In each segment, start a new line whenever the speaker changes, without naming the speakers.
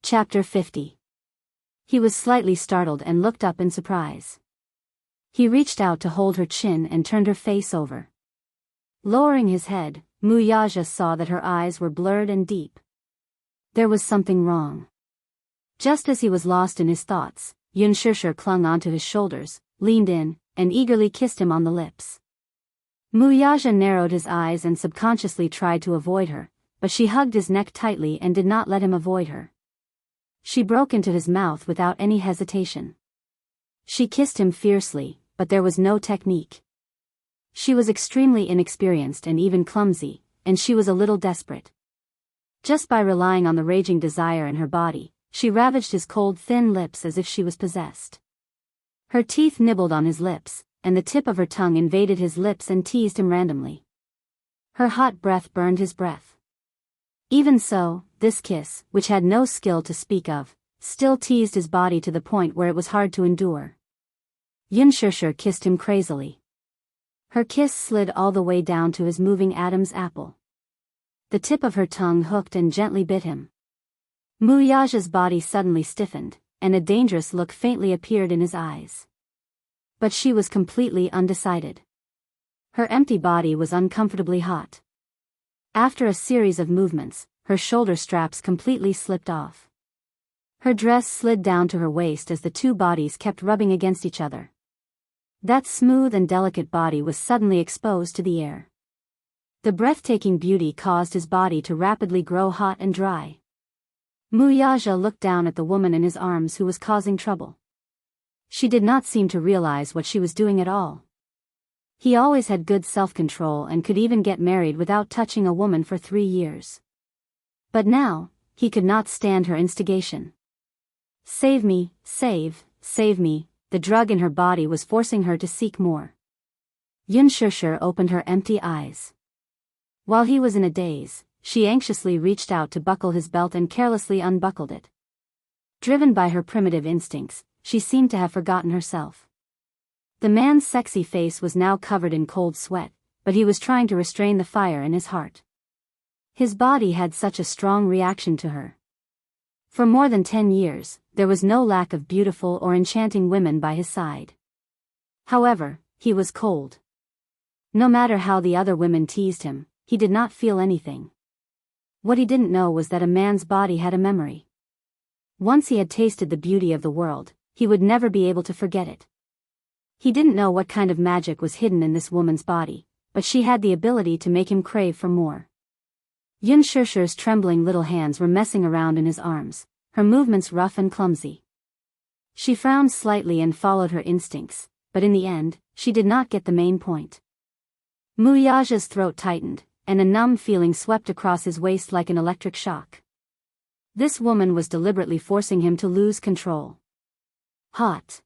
Chapter 50. He was slightly startled and looked up in surprise. He reached out to hold her chin and turned her face over. Lowering his head, Wuxia saw that her eyes were blurred and deep. There was something wrong. Just as he was lost in his thoughts, Xianxia clung onto his shoulders, leaned in, and eagerly kissed him on the lips. Wuxia narrowed his eyes and subconsciously tried to avoid her, but she hugged his neck tightly and did not let him avoid her. She broke into his mouth without any hesitation. She kissed him fiercely, but there was no technique. She was extremely inexperienced and even clumsy, and she was a little desperate. Just by relying on the raging desire in her body, she ravaged his cold thin lips as if she was possessed. Her teeth nibbled on his lips, and the tip of her tongue invaded his lips and teased him randomly. Her hot breath burned his breath. Even so, this kiss, which had no skill to speak of, still teased his body to the point where it was hard to endure. Xianxia kissed him crazily. Her kiss slid all the way down to his moving Adam's apple. The tip of her tongue hooked and gently bit him. Wuxia's body suddenly stiffened, and a dangerous look faintly appeared in his eyes. But she was completely undecided. Her empty body was uncomfortably hot. After a series of movements, her shoulder straps completely slipped off. Her dress slid down to her waist as the two bodies kept rubbing against each other. That smooth and delicate body was suddenly exposed to the air. The breathtaking beauty caused his body to rapidly grow hot and dry. Wuxia looked down at the woman in his arms who was causing trouble. She did not seem to realize what she was doing at all. He always had good self-control and could even get married without touching a woman for 3 years. But now, he could not stand her instigation. Save me, save me, the drug in her body was forcing her to seek more. Xianxia opened her empty eyes. While he was in a daze, she anxiously reached out to buckle his belt and carelessly unbuckled it. Driven by her primitive instincts, she seemed to have forgotten herself. The man's sexy face was now covered in cold sweat, but he was trying to restrain the fire in his heart. His body had such a strong reaction to her. For more than 10 years, there was no lack of beautiful or enchanting women by his side. However, he was cold. No matter how the other women teased him, he did not feel anything. What he didn't know was that a man's body had a memory. Once he had tasted the beauty of the world, he would never be able to forget it. He didn't know what kind of magic was hidden in this woman's body, but she had the ability to make him crave for more. Xianxia's trembling little hands were messing around in his arms, her movements rough and clumsy. She frowned slightly and followed her instincts, but in the end, she did not get the main point. Wuxia's throat tightened, and a numb feeling swept across his waist like an electric shock. This woman was deliberately forcing him to lose control. Hot.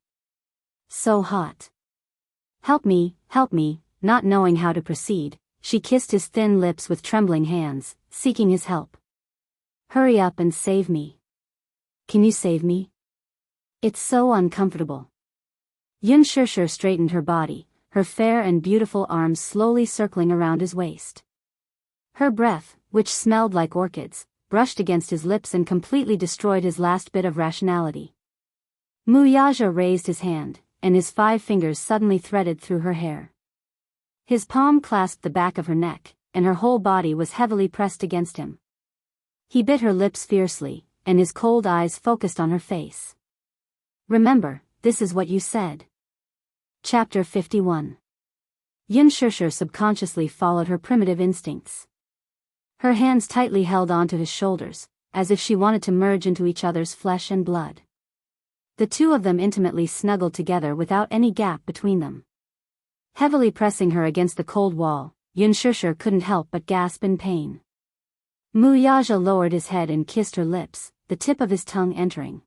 So hot. Help me, not knowing how to proceed, she kissed his thin lips with trembling hands, seeking his help. Hurry up and save me. Can you save me? It's so uncomfortable. Xianxia straightened her body, her fair and beautiful arms slowly circling around his waist. Her breath, which smelled like orchids, brushed against his lips and completely destroyed his last bit of rationality. Wuxia raised his hand, and his 5 fingers suddenly threaded through her hair. His palm clasped the back of her neck, and her whole body was heavily pressed against him. He bit her lips fiercely, and his cold eyes focused on her face. Remember, this is what you said. Chapter 51. Xianxia subconsciously followed her primitive instincts. Her hands tightly held onto his shoulders, as if she wanted to merge into each other's flesh and blood. The two of them intimately snuggled together without any gap between them. Heavily pressing her against the cold wall, Xianxia couldn't help but gasp in pain. Wuxia lowered his head and kissed her lips, the tip of his tongue entering.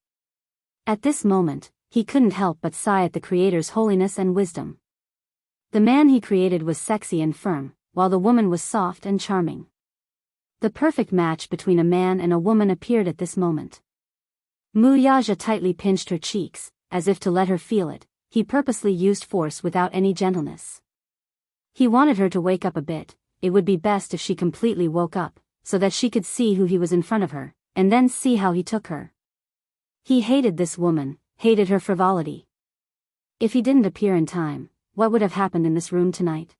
At this moment, he couldn't help but sigh at the Creator's holiness and wisdom. The man he created was sexy and firm, while the woman was soft and charming. The perfect match between a man and a woman appeared at this moment. Wuxia tightly pinched her cheeks, as if to let her feel it. He purposely used force without any gentleness. He wanted her to wake up a bit. It would be best if she completely woke up, so that she could see who he was in front of her, and then see how he took her. He hated this woman, hated her frivolity. If he didn't appear in time, what would have happened in this room tonight?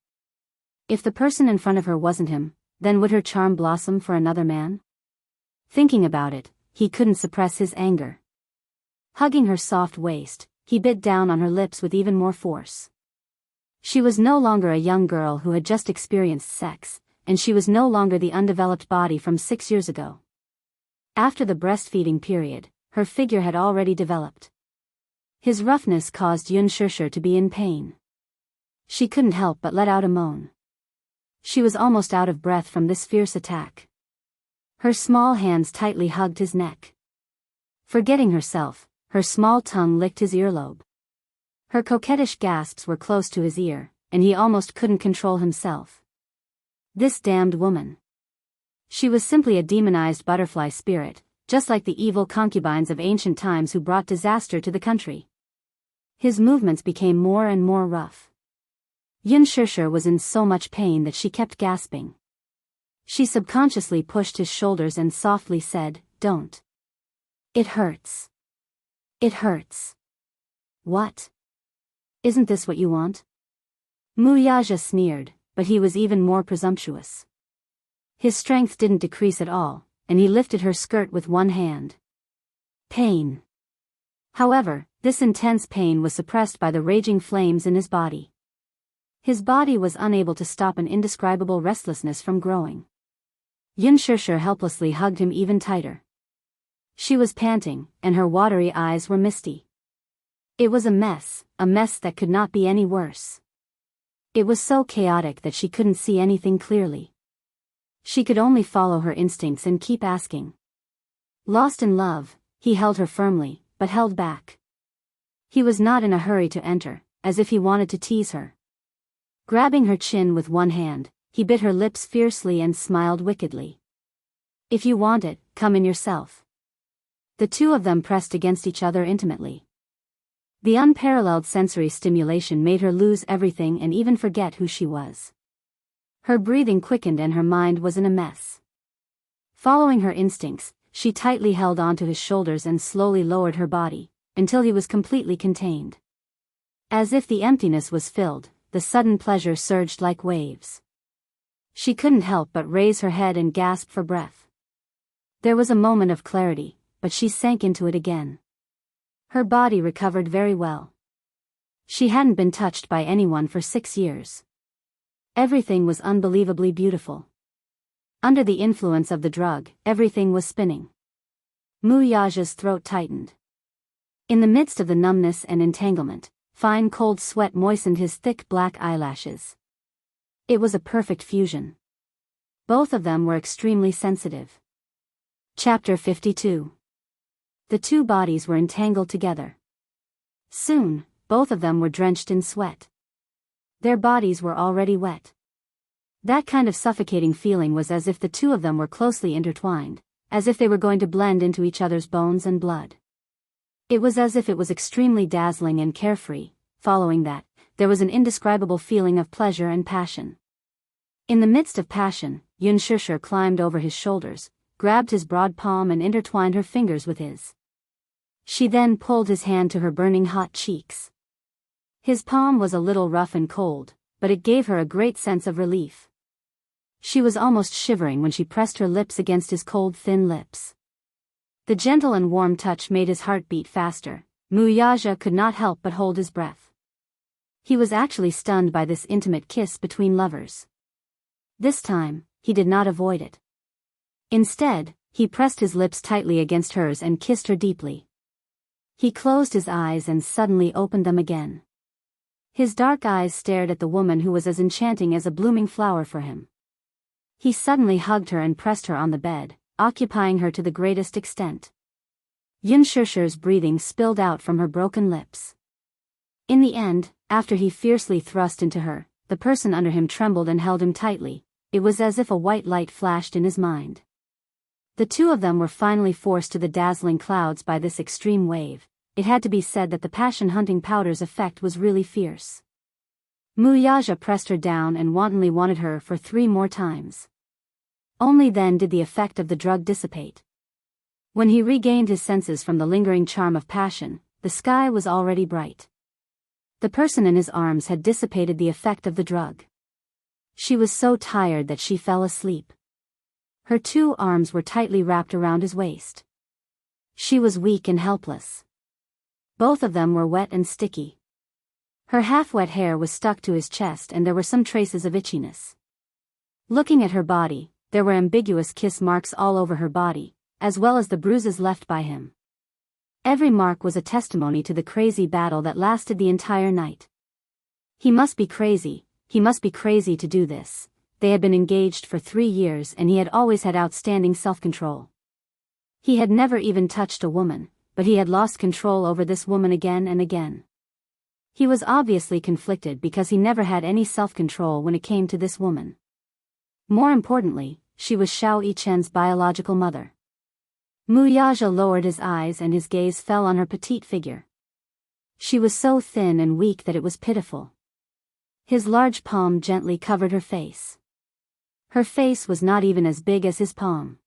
If the person in front of her wasn't him, then would her charm blossom for another man? Thinking about it, he couldn't suppress his anger. Hugging her soft waist, he bit down on her lips with even more force. She was no longer a young girl who had just experienced sex, and she was no longer the undeveloped body from 6 years ago. After the breastfeeding period, her figure had already developed. His roughness caused Yun Shishir to be in pain. She couldn't help but let out a moan. She was almost out of breath from this fierce attack. Her small hands tightly hugged his neck. Forgetting herself, her small tongue licked his earlobe. Her coquettish gasps were close to his ear, and he almost couldn't control himself. This damned woman. She was simply a demonized butterfly spirit, just like the evil concubines of ancient times who brought disaster to the country. His movements became more and more rough. Yun Shishir was in so much pain that she kept gasping. She subconsciously pushed his shoulders and softly said, "Don't. It hurts. It hurts." "What? Isn't this what you want?" Wuxia sneered, but he was even more presumptuous. His strength didn't decrease at all, and he lifted her skirt with one hand. Pain. However, this intense pain was suppressed by the raging flames in his body. His body was unable to stop an indescribable restlessness from growing. Yun Shishir helplessly hugged him even tighter. She was panting, and her watery eyes were misty. It was a mess that could not be any worse. It was so chaotic that she couldn't see anything clearly. She could only follow her instincts and keep asking. Lost in love, he held her firmly, but held back. He was not in a hurry to enter, as if he wanted to tease her. Grabbing her chin with one hand, he bit her lips fiercely and smiled wickedly. "If you want it, come in yourself." The two of them pressed against each other intimately. The unparalleled sensory stimulation made her lose everything and even forget who she was. Her breathing quickened and her mind was in a mess. Following her instincts, she tightly held onto his shoulders and slowly lowered her body, until he was completely contained. As if the emptiness was filled, the sudden pleasure surged like waves. She couldn't help but raise her head and gasp for breath. There was a moment of clarity, but she sank into it again. Her body recovered very well. She hadn't been touched by anyone for 6 years. Everything was unbelievably beautiful. Under the influence of the drug, everything was spinning. Wuxia's throat tightened. In the midst of the numbness and entanglement, fine cold sweat moistened his thick black eyelashes. It was a perfect fusion. Both of them were extremely sensitive. Chapter 52. The two bodies were entangled together. Soon, both of them were drenched in sweat. Their bodies were already wet. That kind of suffocating feeling was as if the two of them were closely intertwined, as if they were going to blend into each other's bones and blood. It was as if it was extremely dazzling and carefree. Following that, there was an indescribable feeling of pleasure and passion. In the midst of passion, Yun Shishir climbed over his shoulders, grabbed his broad palm and intertwined her fingers with his. She then pulled his hand to her burning hot cheeks. His palm was a little rough and cold, but it gave her a great sense of relief. She was almost shivering when she pressed her lips against his cold thin lips. The gentle and warm touch made his heart beat faster. Wuxia could not help but hold his breath. He was actually stunned by this intimate kiss between lovers. This time, he did not avoid it. Instead, he pressed his lips tightly against hers and kissed her deeply. He closed his eyes and suddenly opened them again. His dark eyes stared at the woman who was as enchanting as a blooming flower for him. He suddenly hugged her and pressed her on the bed, occupying her to the greatest extent. Yun Shishir's breathing spilled out from her broken lips. In the end, after he fiercely thrust into her, the person under him trembled and held him tightly. It was as if a white light flashed in his mind. The two of them were finally forced to the dazzling clouds by this extreme wave. It had to be said that the passion-hunting powder's effect was really fierce. Wuxia pressed her down and wantonly wanted her for 3 more times. Only then did the effect of the drug dissipate. When he regained his senses from the lingering charm of passion, the sky was already bright. The person in his arms had dissipated the effect of the drug. She was so tired that she fell asleep. Her 2 arms were tightly wrapped around his waist. She was weak and helpless. Both of them were wet and sticky. Her half-wet hair was stuck to his chest and there were some traces of itchiness. Looking at her body, there were ambiguous kiss marks all over her body, as well as the bruises left by him. Every mark was a testimony to the crazy battle that lasted the entire night. He must be crazy to do this. They had been engaged for 3 years and he had always had outstanding self-control. He had never even touched a woman, but he had lost control over this woman again and again. He was obviously conflicted because he never had any self-control when it came to this woman. More importantly, she was Xiao Yichen's biological mother. Wuxia lowered his eyes and his gaze fell on her petite figure. She was so thin and weak that it was pitiful. His large palm gently covered her face. Her face was not even as big as his palm.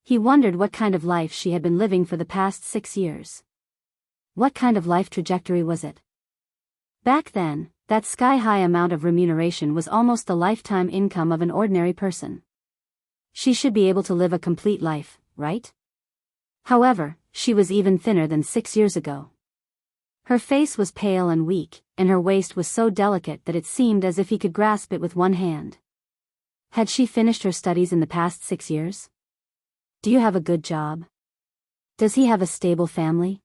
He wondered what kind of life she had been living for the past 6 years. What kind of life trajectory was it? Back then, that sky-high amount of remuneration was almost the lifetime income of an ordinary person. She should be able to live a complete life, right? However, she was even thinner than 6 years ago. Her face was pale and weak, and her waist was so delicate that it seemed as if he could grasp it with one hand. Had she finished her studies in the past 6 years? Do you have a good job? Does he have a stable family?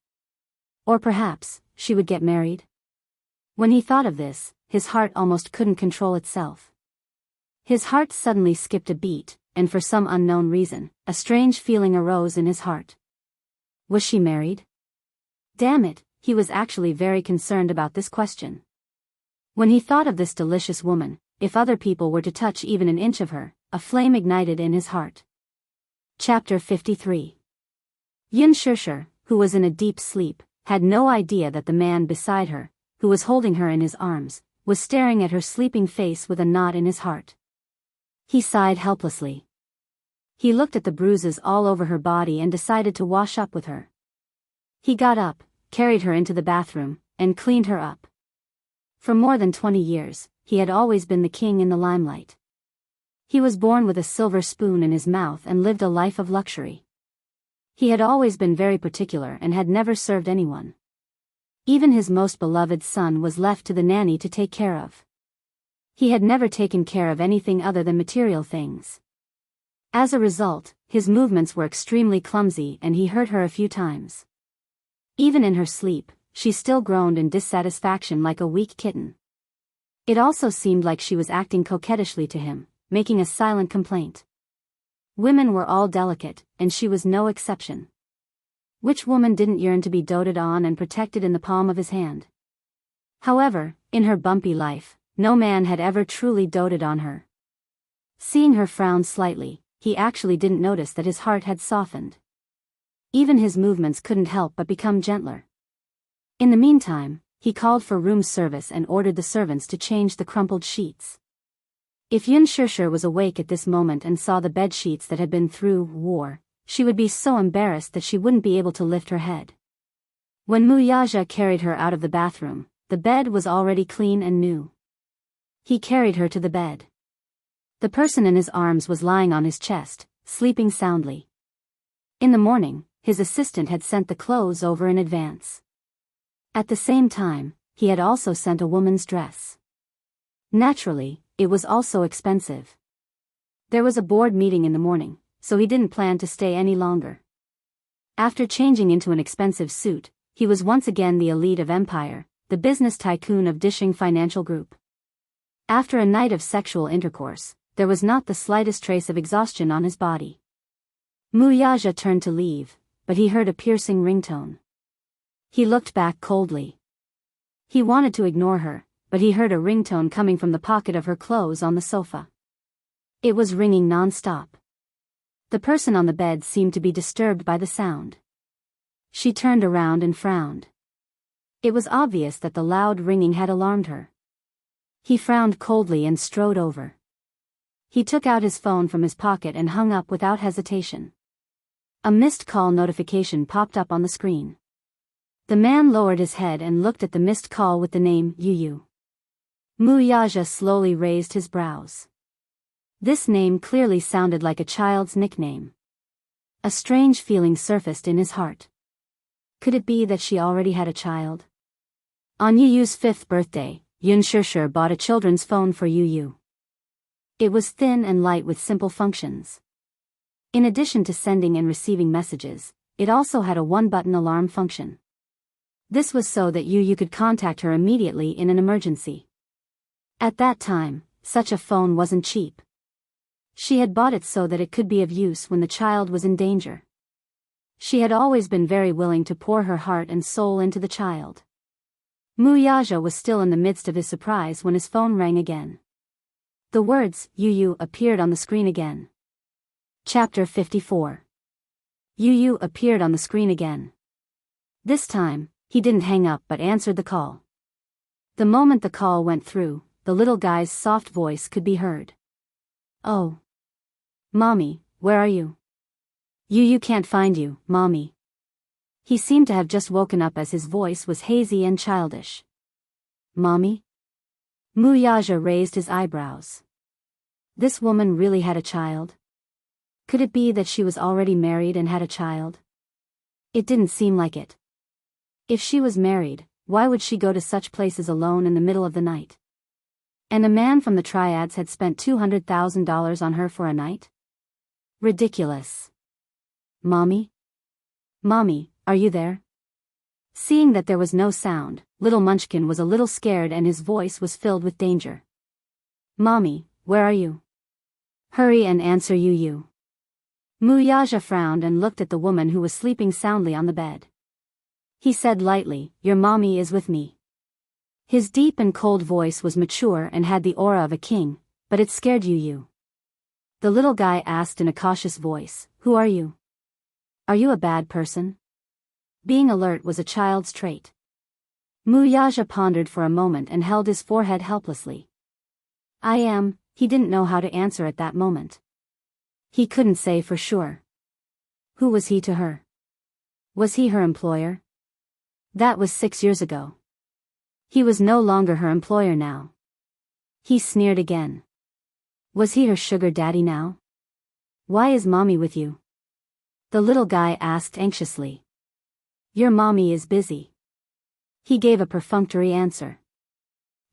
Or perhaps, she would get married? When he thought of this, his heart almost couldn't control itself. His heart suddenly skipped a beat, and for some unknown reason, a strange feeling arose in his heart. Was she married? Damn it, he was actually very concerned about this question. When he thought of this delicious woman, if other people were to touch even an inch of her, a flame ignited in his heart. Chapter 53. Xianxia, who was in a deep sleep, had no idea that the man beside her, who was holding her in his arms, was staring at her sleeping face with a knot in his heart. He sighed helplessly. He looked at the bruises all over her body and decided to wash up with her. He got up, carried her into the bathroom, and cleaned her up. For more than 20 years, he had always been the king in the limelight. He was born with a silver spoon in his mouth and lived a life of luxury. He had always been very particular and had never served anyone. Even his most beloved son was left to the nanny to take care of. He had never taken care of anything other than material things. As a result, his movements were extremely clumsy and he hurt her a few times. Even in her sleep, she still groaned in dissatisfaction like a weak kitten. It also seemed like she was acting coquettishly to him, making a silent complaint. Women were all delicate, and she was no exception. Which woman didn't yearn to be doted on and protected in the palm of his hand? However, in her bumpy life, no man had ever truly doted on her. Seeing her frown slightly, he actually didn't notice that his heart had softened. Even his movements couldn't help but become gentler. In the meantime, he called for room service and ordered the servants to change the crumpled sheets. If Xianxia was awake at this moment and saw the bed sheets that had been through war, she would be so embarrassed that she wouldn't be able to lift her head. When Wuxia carried her out of the bathroom, the bed was already clean and new. He carried her to the bed. The person in his arms was lying on his chest, sleeping soundly. In the morning, his assistant had sent the clothes over in advance. At the same time, he had also sent a woman's dress. Naturally, it was also expensive. There was a board meeting in the morning, so he didn't plan to stay any longer. After changing into an expensive suit, he was once again the elite of empire, the business tycoon of Dishing Financial Group. After a night of sexual intercourse, there was not the slightest trace of exhaustion on his body. Wuxia turned to leave, but he heard a piercing ringtone. He looked back coldly. He wanted to ignore her, but he heard a ringtone coming from the pocket of her clothes on the sofa. It was ringing non-stop. The person on the bed seemed to be disturbed by the sound. She turned around and frowned. It was obvious that the loud ringing had alarmed her. He frowned coldly and strode over. He took out his phone from his pocket and hung up without hesitation. A missed call notification popped up on the screen. The man lowered his head and looked at the missed call with the name Yu. Wuxia slowly raised his brows. This name clearly sounded like a child's nickname. A strange feeling surfaced in his heart. Could it be that she already had a child? On Yu's 5th birthday, Yun Shishir bought a children's phone for Yu. It was thin and light with simple functions. In addition to sending and receiving messages, it also had a one-button alarm function. This was so that Yu could contact her immediately in an emergency. At that time, such a phone wasn't cheap. She had bought it so that it could be of use when the child was in danger. She had always been very willing to pour her heart and soul into the child. Wuxia was still in the midst of his surprise when his phone rang again. The words, Yu, appeared on the screen again. Chapter 54. Yu appeared on the screen again. This time, he didn't hang up but answered the call. The moment the call went through, the little guy's soft voice could be heard. Oh. Mommy, where are you? Yu can't find you, Mommy. He seemed to have just woken up as his voice was hazy and childish. Mommy? Wuxia raised his eyebrows. This woman really had a child? Could it be that she was already married and had a child? It didn't seem like it. If she was married, why would she go to such places alone in the middle of the night? And a man from the triads had spent $200,000 on her for a night? Ridiculous. Mommy? Mommy, are you there? Seeing that there was no sound, little Munchkin was a little scared and his voice was filled with danger. Mommy, where are you? Hurry and answer Yu. Wuxia frowned and looked at the woman who was sleeping soundly on the bed. He said lightly, Your mommy is with me. His deep and cold voice was mature and had the aura of a king, but it scared Yu. The little guy asked in a cautious voice, Who are you? Are you a bad person? Being alert was a child's trait. Wuxia pondered for a moment and held his forehead helplessly. I am, he didn't know how to answer at that moment. He couldn't say for sure. Who was he to her? Was he her employer? That was 6 years ago. He was no longer her employer now. He sneered again. Was he her sugar daddy now? Why is mommy with you? The little guy asked anxiously. Your mommy is busy. He gave a perfunctory answer.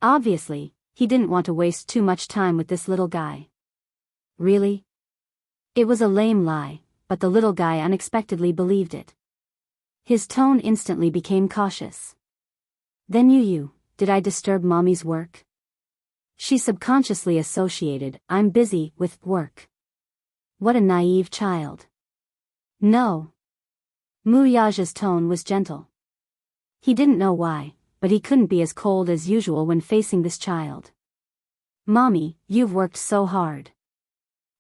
Obviously, he didn't want to waste too much time with this little guy. Really? It was a lame lie, but the little guy unexpectedly believed it. His tone instantly became cautious. Then Yu, did I disturb mommy's work? She subconsciously associated, I'm busy, with work. What a naive child. No. Wuxia's tone was gentle. He didn't know why, but he couldn't be as cold as usual when facing this child. Mommy, you've worked so hard.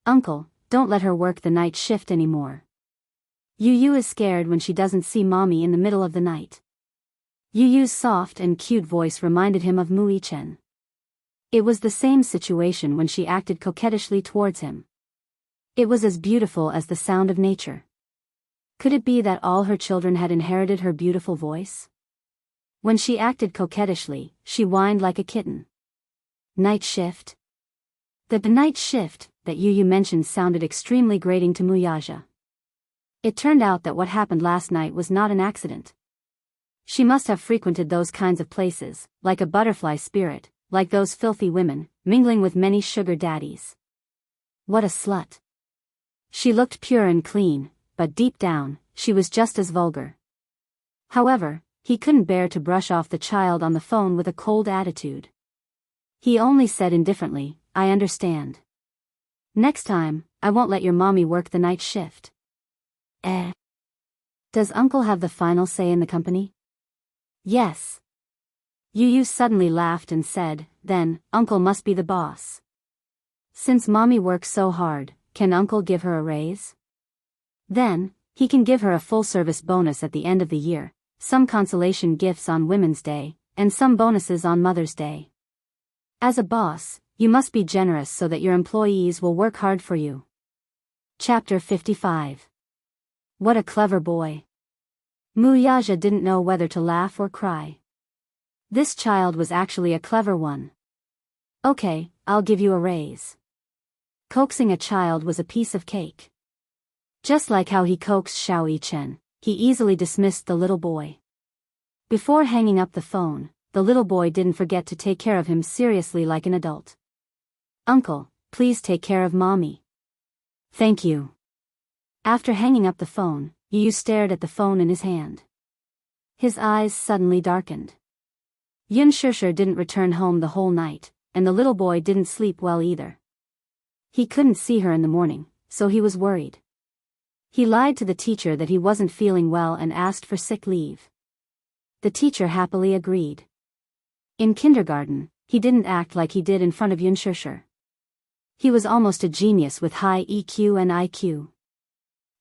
Uncle, don't let her work the night shift anymore. Yu is scared when she doesn't see mommy in the middle of the night. Yu's soft and cute voice reminded him of Mui Chen. It was the same situation when she acted coquettishly towards him. It was as beautiful as the sound of nature. Could it be that all her children had inherited her beautiful voice? When she acted coquettishly, she whined like a kitten. Night shift? The night shift that Yu mentioned sounded extremely grating to Wuxia. It turned out that what happened last night was not an accident. She must have frequented those kinds of places, like a butterfly spirit, like those filthy women, mingling with many sugar daddies. What a slut. She looked pure and clean, but deep down, she was just as vulgar. However, he couldn't bear to brush off the child on the phone with a cold attitude. He only said indifferently, I understand. Next time, I won't let your mommy work the night shift. Does uncle have the final say in the company? Yes. Yu suddenly laughed and said, then, uncle must be the boss. Since mommy works so hard, can uncle give her a raise? Then, he can give her a full-service bonus at the end of the year, some consolation gifts on Women's Day, and some bonuses on Mother's Day. As a boss, you must be generous so that your employees will work hard for you. Chapter 55. What a clever boy. Wuxia didn't know whether to laugh or cry. This child was actually a clever one. Okay, I'll give you a raise. Coaxing a child was a piece of cake. Just like how he coaxed Xianxia, he easily dismissed the little boy. Before hanging up the phone, the little boy didn't forget to take care of him seriously like an adult. Uncle, please take care of mommy. Thank you. After hanging up the phone, Yu stared at the phone in his hand. His eyes suddenly darkened. Xianxia didn't return home the whole night, and the little boy didn't sleep well either. He couldn't see her in the morning, so he was worried. He lied to the teacher that he wasn't feeling well and asked for sick leave. The teacher happily agreed. In kindergarten, he didn't act like he did in front of Xianxia. He was almost a genius with high EQ and IQ.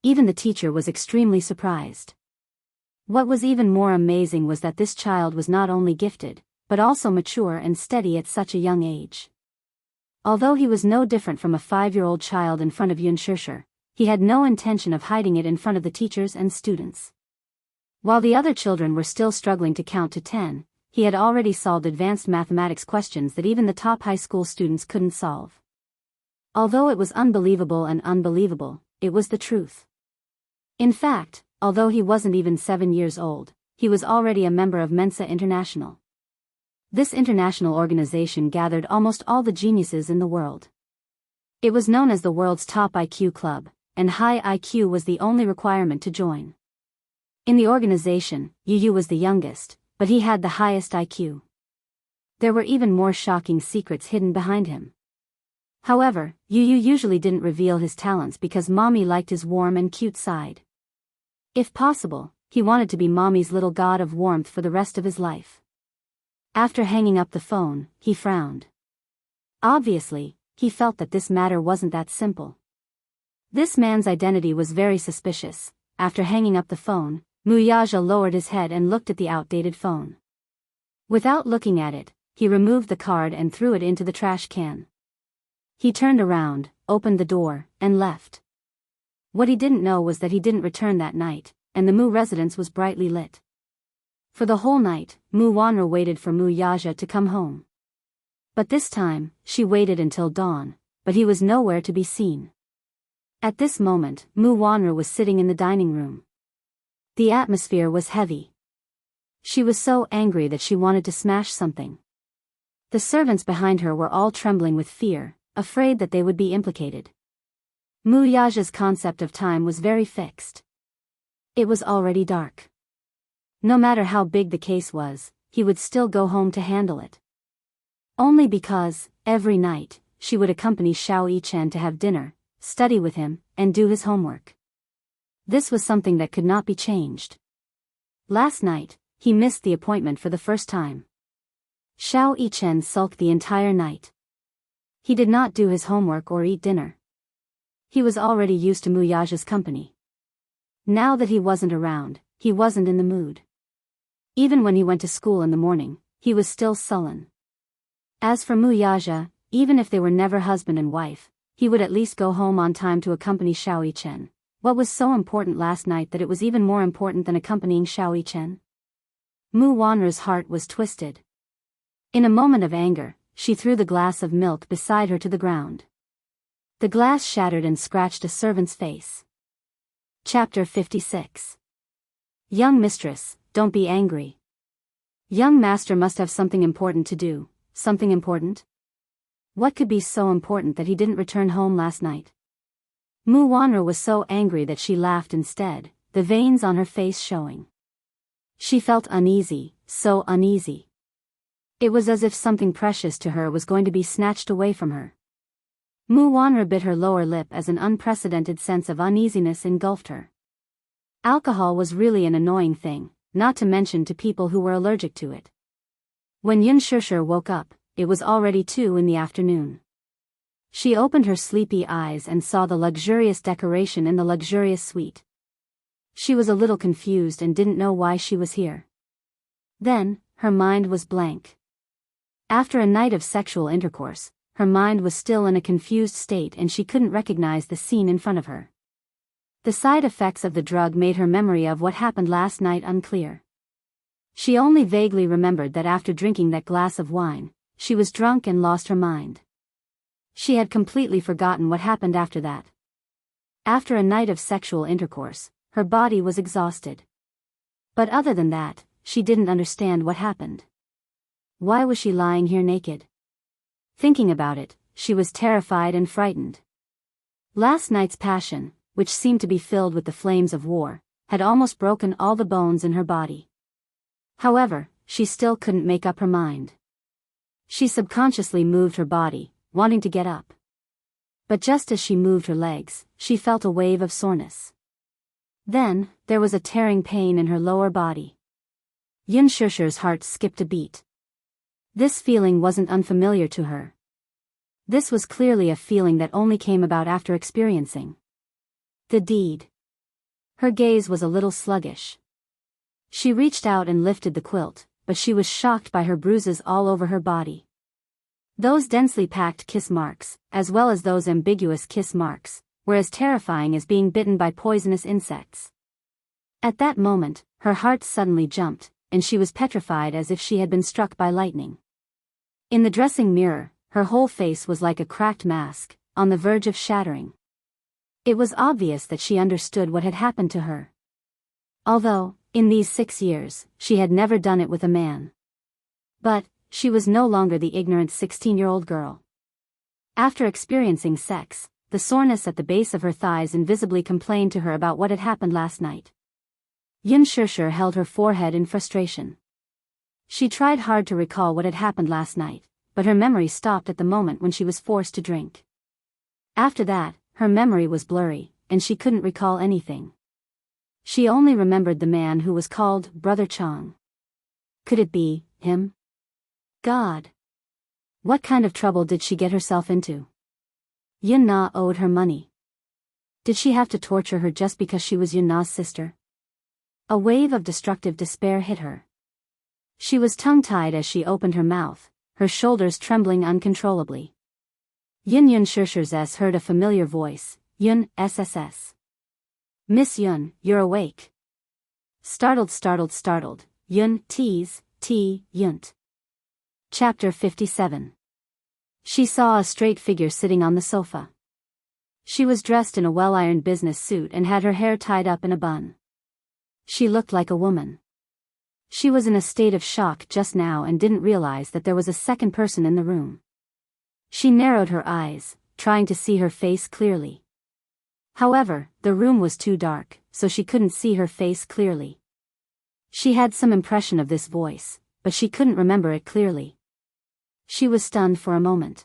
Even the teacher was extremely surprised. What was even more amazing was that this child was not only gifted, but also mature and steady at such a young age. Although he was no different from a 5-year-old child in front of Xianxia, he had no intention of hiding it in front of the teachers and students. While the other children were still struggling to count to 10, he had already solved advanced mathematics questions that even the top high school students couldn't solve. Although it was unbelievable, it was the truth. In fact, although he wasn't even 7 years old, he was already a member of Mensa International. This international organization gathered almost all the geniuses in the world. It was known as the world's top IQ club, and high IQ was the only requirement to join. In the organization, Yu was the youngest, but he had the highest IQ. There were even more shocking secrets hidden behind him. However, Yu usually didn't reveal his talents because mommy liked his warm and cute side. If possible, he wanted to be mommy's little god of warmth for the rest of his life. After hanging up the phone, he frowned. Obviously, he felt that this matter wasn't that simple. This man's identity was very suspicious. After hanging up the phone, Wuxia lowered his head and looked at the outdated phone. Without looking at it, he removed the card and threw it into the trash can. He turned around, opened the door, and left. What he didn't know was that he didn't return that night, and the Mu residence was brightly lit. For the whole night, Wuxia waited for Wuxia to come home. But this time, she waited until dawn, but he was nowhere to be seen. At this moment, Wuxia was sitting in the dining room. The atmosphere was heavy. She was so angry that she wanted to smash something. The servants behind her were all trembling with fear, afraid that they would be implicated. Wuxia's concept of time was very fixed. It was already dark. No matter how big the case was, he would still go home to handle it. Only because, every night, she would accompany Xianxia to have dinner, study with him, and do his homework. This was something that could not be changed. Last night, he missed the appointment for the first time. Xianxia sulked the entire night. He did not do his homework or eat dinner. He was already used to Wuxia's company. Now that he wasn't around, he wasn't in the mood. Even when he went to school in the morning, he was still sullen. As for Wuxia, even if they were never husband and wife, he would at least go home on time to accompany Xianxia. What was so important last night that it was even more important than accompanying Xianxia? Wuxia's heart was twisted. In a moment of anger, she threw the glass of milk beside her to the ground. The glass shattered and scratched a servant's face. Chapter 56. Young mistress, don't be angry. Young master must have something important to do. Something important? What could be so important that he didn't return home last night? Wuxia was so angry that she laughed instead, the veins on her face showing. She felt uneasy, so uneasy. It was as if something precious to her was going to be snatched away from her. Wuxia bit her lower lip as an unprecedented sense of uneasiness engulfed her. Alcohol was really an annoying thing, not to mention to people who were allergic to it. When Xianxia woke up, it was already 2 in the afternoon. She opened her sleepy eyes and saw the luxurious decoration in the luxurious suite. She was a little confused and didn't know why she was here. Then, her mind was blank. After a night of sexual intercourse, her mind was still in a confused state and she couldn't recognize the scene in front of her. The side effects of the drug made her memory of what happened last night unclear. She only vaguely remembered that after drinking that glass of wine, she was drunk and lost her mind. She had completely forgotten what happened after that. After a night of sexual intercourse, her body was exhausted. But other than that, she didn't understand what happened. Why was she lying here naked? Thinking about it, she was terrified and frightened. Last night's passion, which seemed to be filled with the flames of war, had almost broken all the bones in her body. However, she still couldn't make up her mind. She subconsciously moved her body, wanting to get up. But just as she moved her legs, she felt a wave of soreness. Then, there was a tearing pain in her lower body. Yin Shirshi's heart skipped a beat. This feeling wasn't unfamiliar to her. This was clearly a feeling that only came about after experiencing the deed. Her gaze was a little sluggish. She reached out and lifted the quilt, but she was shocked by her bruises all over her body. Those densely packed kiss marks, as well as those ambiguous kiss marks, were as terrifying as being bitten by poisonous insects. At that moment, her heart suddenly jumped, and she was petrified as if she had been struck by lightning. In the dressing mirror, her whole face was like a cracked mask, on the verge of shattering. It was obvious that she understood what had happened to her. Although, in these 6 years, she had never done it with a man. But, she was no longer the ignorant 16-year-old girl. After experiencing sex, the soreness at the base of her thighs invisibly complained to her about what had happened last night. Yin Shirshir held her forehead in frustration. She tried hard to recall what had happened last night, but her memory stopped at the moment when she was forced to drink. After that, her memory was blurry, and she couldn't recall anything. She only remembered the man who was called Brother Chang. Could it be him? God! What kind of trouble did she get herself into? Yin Na owed her money. Did she have to torture her just because she was Yin Na's sister? A wave of destructive despair hit her. She was tongue-tied as she opened her mouth, her shoulders trembling uncontrollably. Yin Shirshir's heard a familiar voice, Yun SSS. Miss Yun, you're awake. Startled, Yun tease, Yunt. Chapter 57. She saw a straight figure sitting on the sofa. She was dressed in a well-ironed business suit and had her hair tied up in a bun. She looked like a woman. She was in a state of shock just now and didn't realize that there was a second person in the room. She narrowed her eyes, trying to see her face clearly. However, the room was too dark, so she couldn't see her face clearly. She had some impression of this voice, but she couldn't remember it clearly. She was stunned for a moment.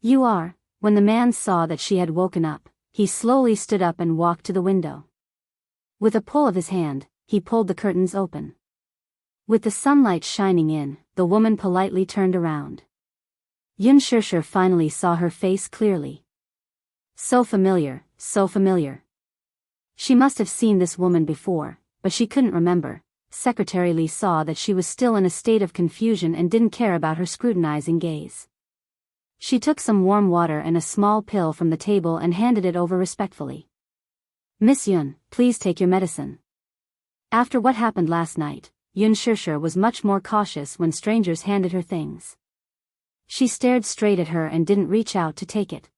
You are. When the man saw that she had woken up, he slowly stood up and walked to the window. With a pull of his hand, he pulled the curtains open. With the sunlight shining in, the woman politely turned around. Yin Shirshir finally saw her face clearly. So familiar, so familiar. She must have seen this woman before, but she couldn't remember. Secretary Li saw that she was still in a state of confusion and didn't care about her scrutinizing gaze. She took some warm water and a small pill from the table and handed it over respectfully. Miss Yun, please take your medicine. After what happened last night, Yin Shirshir was much more cautious when strangers handed her things. She stared straight at her and didn't reach out to take it.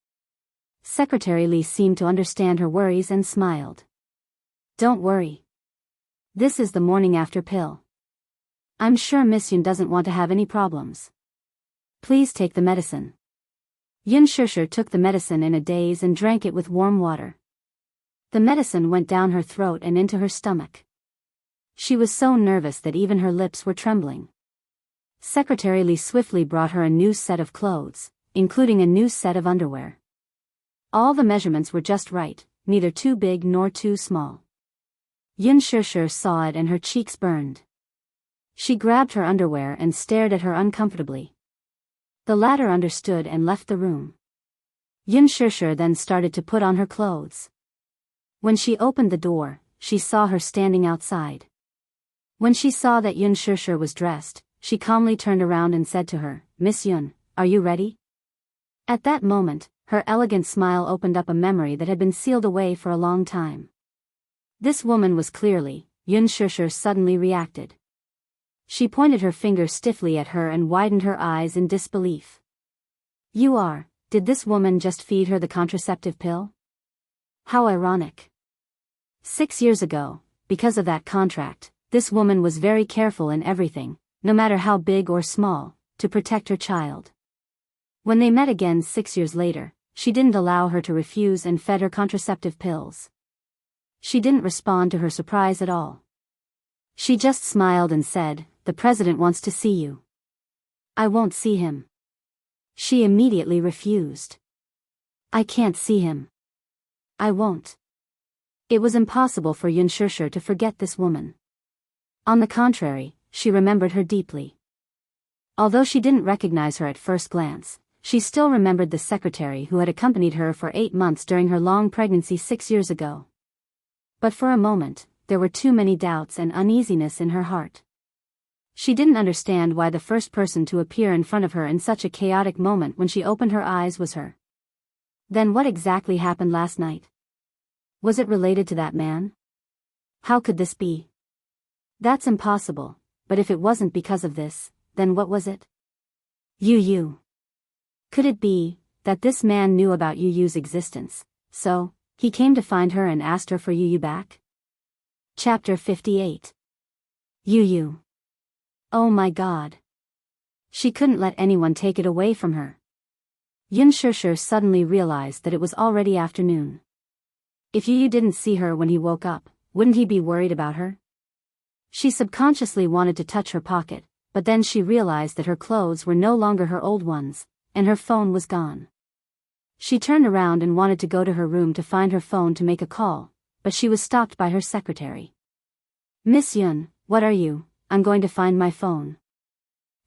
Secretary Li seemed to understand her worries and smiled. Don't worry. This is the morning after pill. I'm sure Miss Yun doesn't want to have any problems. Please take the medicine. Yin Shirshir took the medicine in a daze and drank it with warm water. The medicine went down her throat and into her stomach. She was so nervous that even her lips were trembling. Secretary Li swiftly brought her a new set of clothes, including a new set of underwear. All the measurements were just right, neither too big nor too small. Yin Shirshir saw it and her cheeks burned. She grabbed her underwear and stared at her uncomfortably. The latter understood and left the room. Yin Shirshir then started to put on her clothes. When she opened the door, she saw her standing outside. When she saw that Yin Shirshir was dressed, she calmly turned around and said to her, Miss Yun, are you ready? At that moment, her elegant smile opened up a memory that had been sealed away for a long time. This woman was clearly, Yun Shishir suddenly reacted. She pointed her finger stiffly at her and widened her eyes in disbelief. Did this woman just feed her the contraceptive pill? How ironic. 6 years ago, because of that contract, this woman was very careful in everything, no matter how big or small, to protect her child. When they met again 6 years later, she didn't allow her to refuse and fed her contraceptive pills. She didn't respond to her surprise at all. She just smiled and said, "The president wants to see you." "I won't see him." She immediately refused. "I can't see him." "I won't." It was impossible for Yun Shishir to forget this woman. On the contrary, she remembered her deeply. Although she didn't recognize her at first glance, she still remembered the secretary who had accompanied her for 8 months during her long pregnancy 6 years ago. But for a moment, there were too many doubts and uneasiness in her heart. She didn't understand why the first person to appear in front of her in such a chaotic moment when she opened her eyes was her. Then what exactly happened last night? Was it related to that man? How could this be? That's impossible, but if it wasn't because of this, then what was it? Yu. Could it be that this man knew about Yu's existence, so he came to find her and asked her for Yu back? Chapter 58. Yu. Oh my God. She couldn't let anyone take it away from her. Yun Shishir suddenly realized that it was already afternoon. If Yu didn't see her when he woke up, wouldn't he be worried about her? She subconsciously wanted to touch her pocket, but then she realized that her clothes were no longer her old ones, and her phone was gone. She turned around and wanted to go to her room to find her phone to make a call, but she was stopped by her secretary. "Miss Yun, what are you? I'm going to find my phone."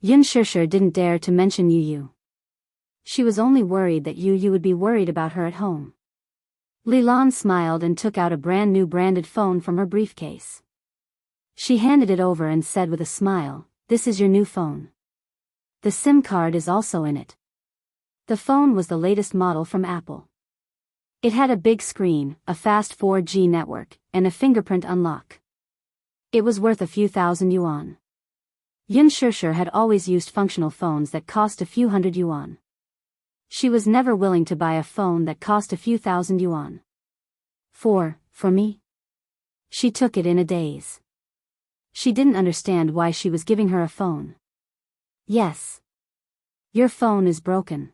Yun Shishir didn't dare to mention Yu. She was only worried that Yu would be worried about her at home. Lilan smiled and took out a brand new branded phone from her briefcase. She handed it over and said with a smile, "This is your new phone. The SIM card is also in it." The phone was the latest model from Apple. It had a big screen, a fast 4G network, and a fingerprint unlock. It was worth a few thousand yuan. Yun Shishir had always used functional phones that cost a few hundred yuan. She was never willing to buy a phone that cost a few thousand yuan. For me? She took it in a daze. She didn't understand why she was giving her a phone. "Yes. Your phone is broken.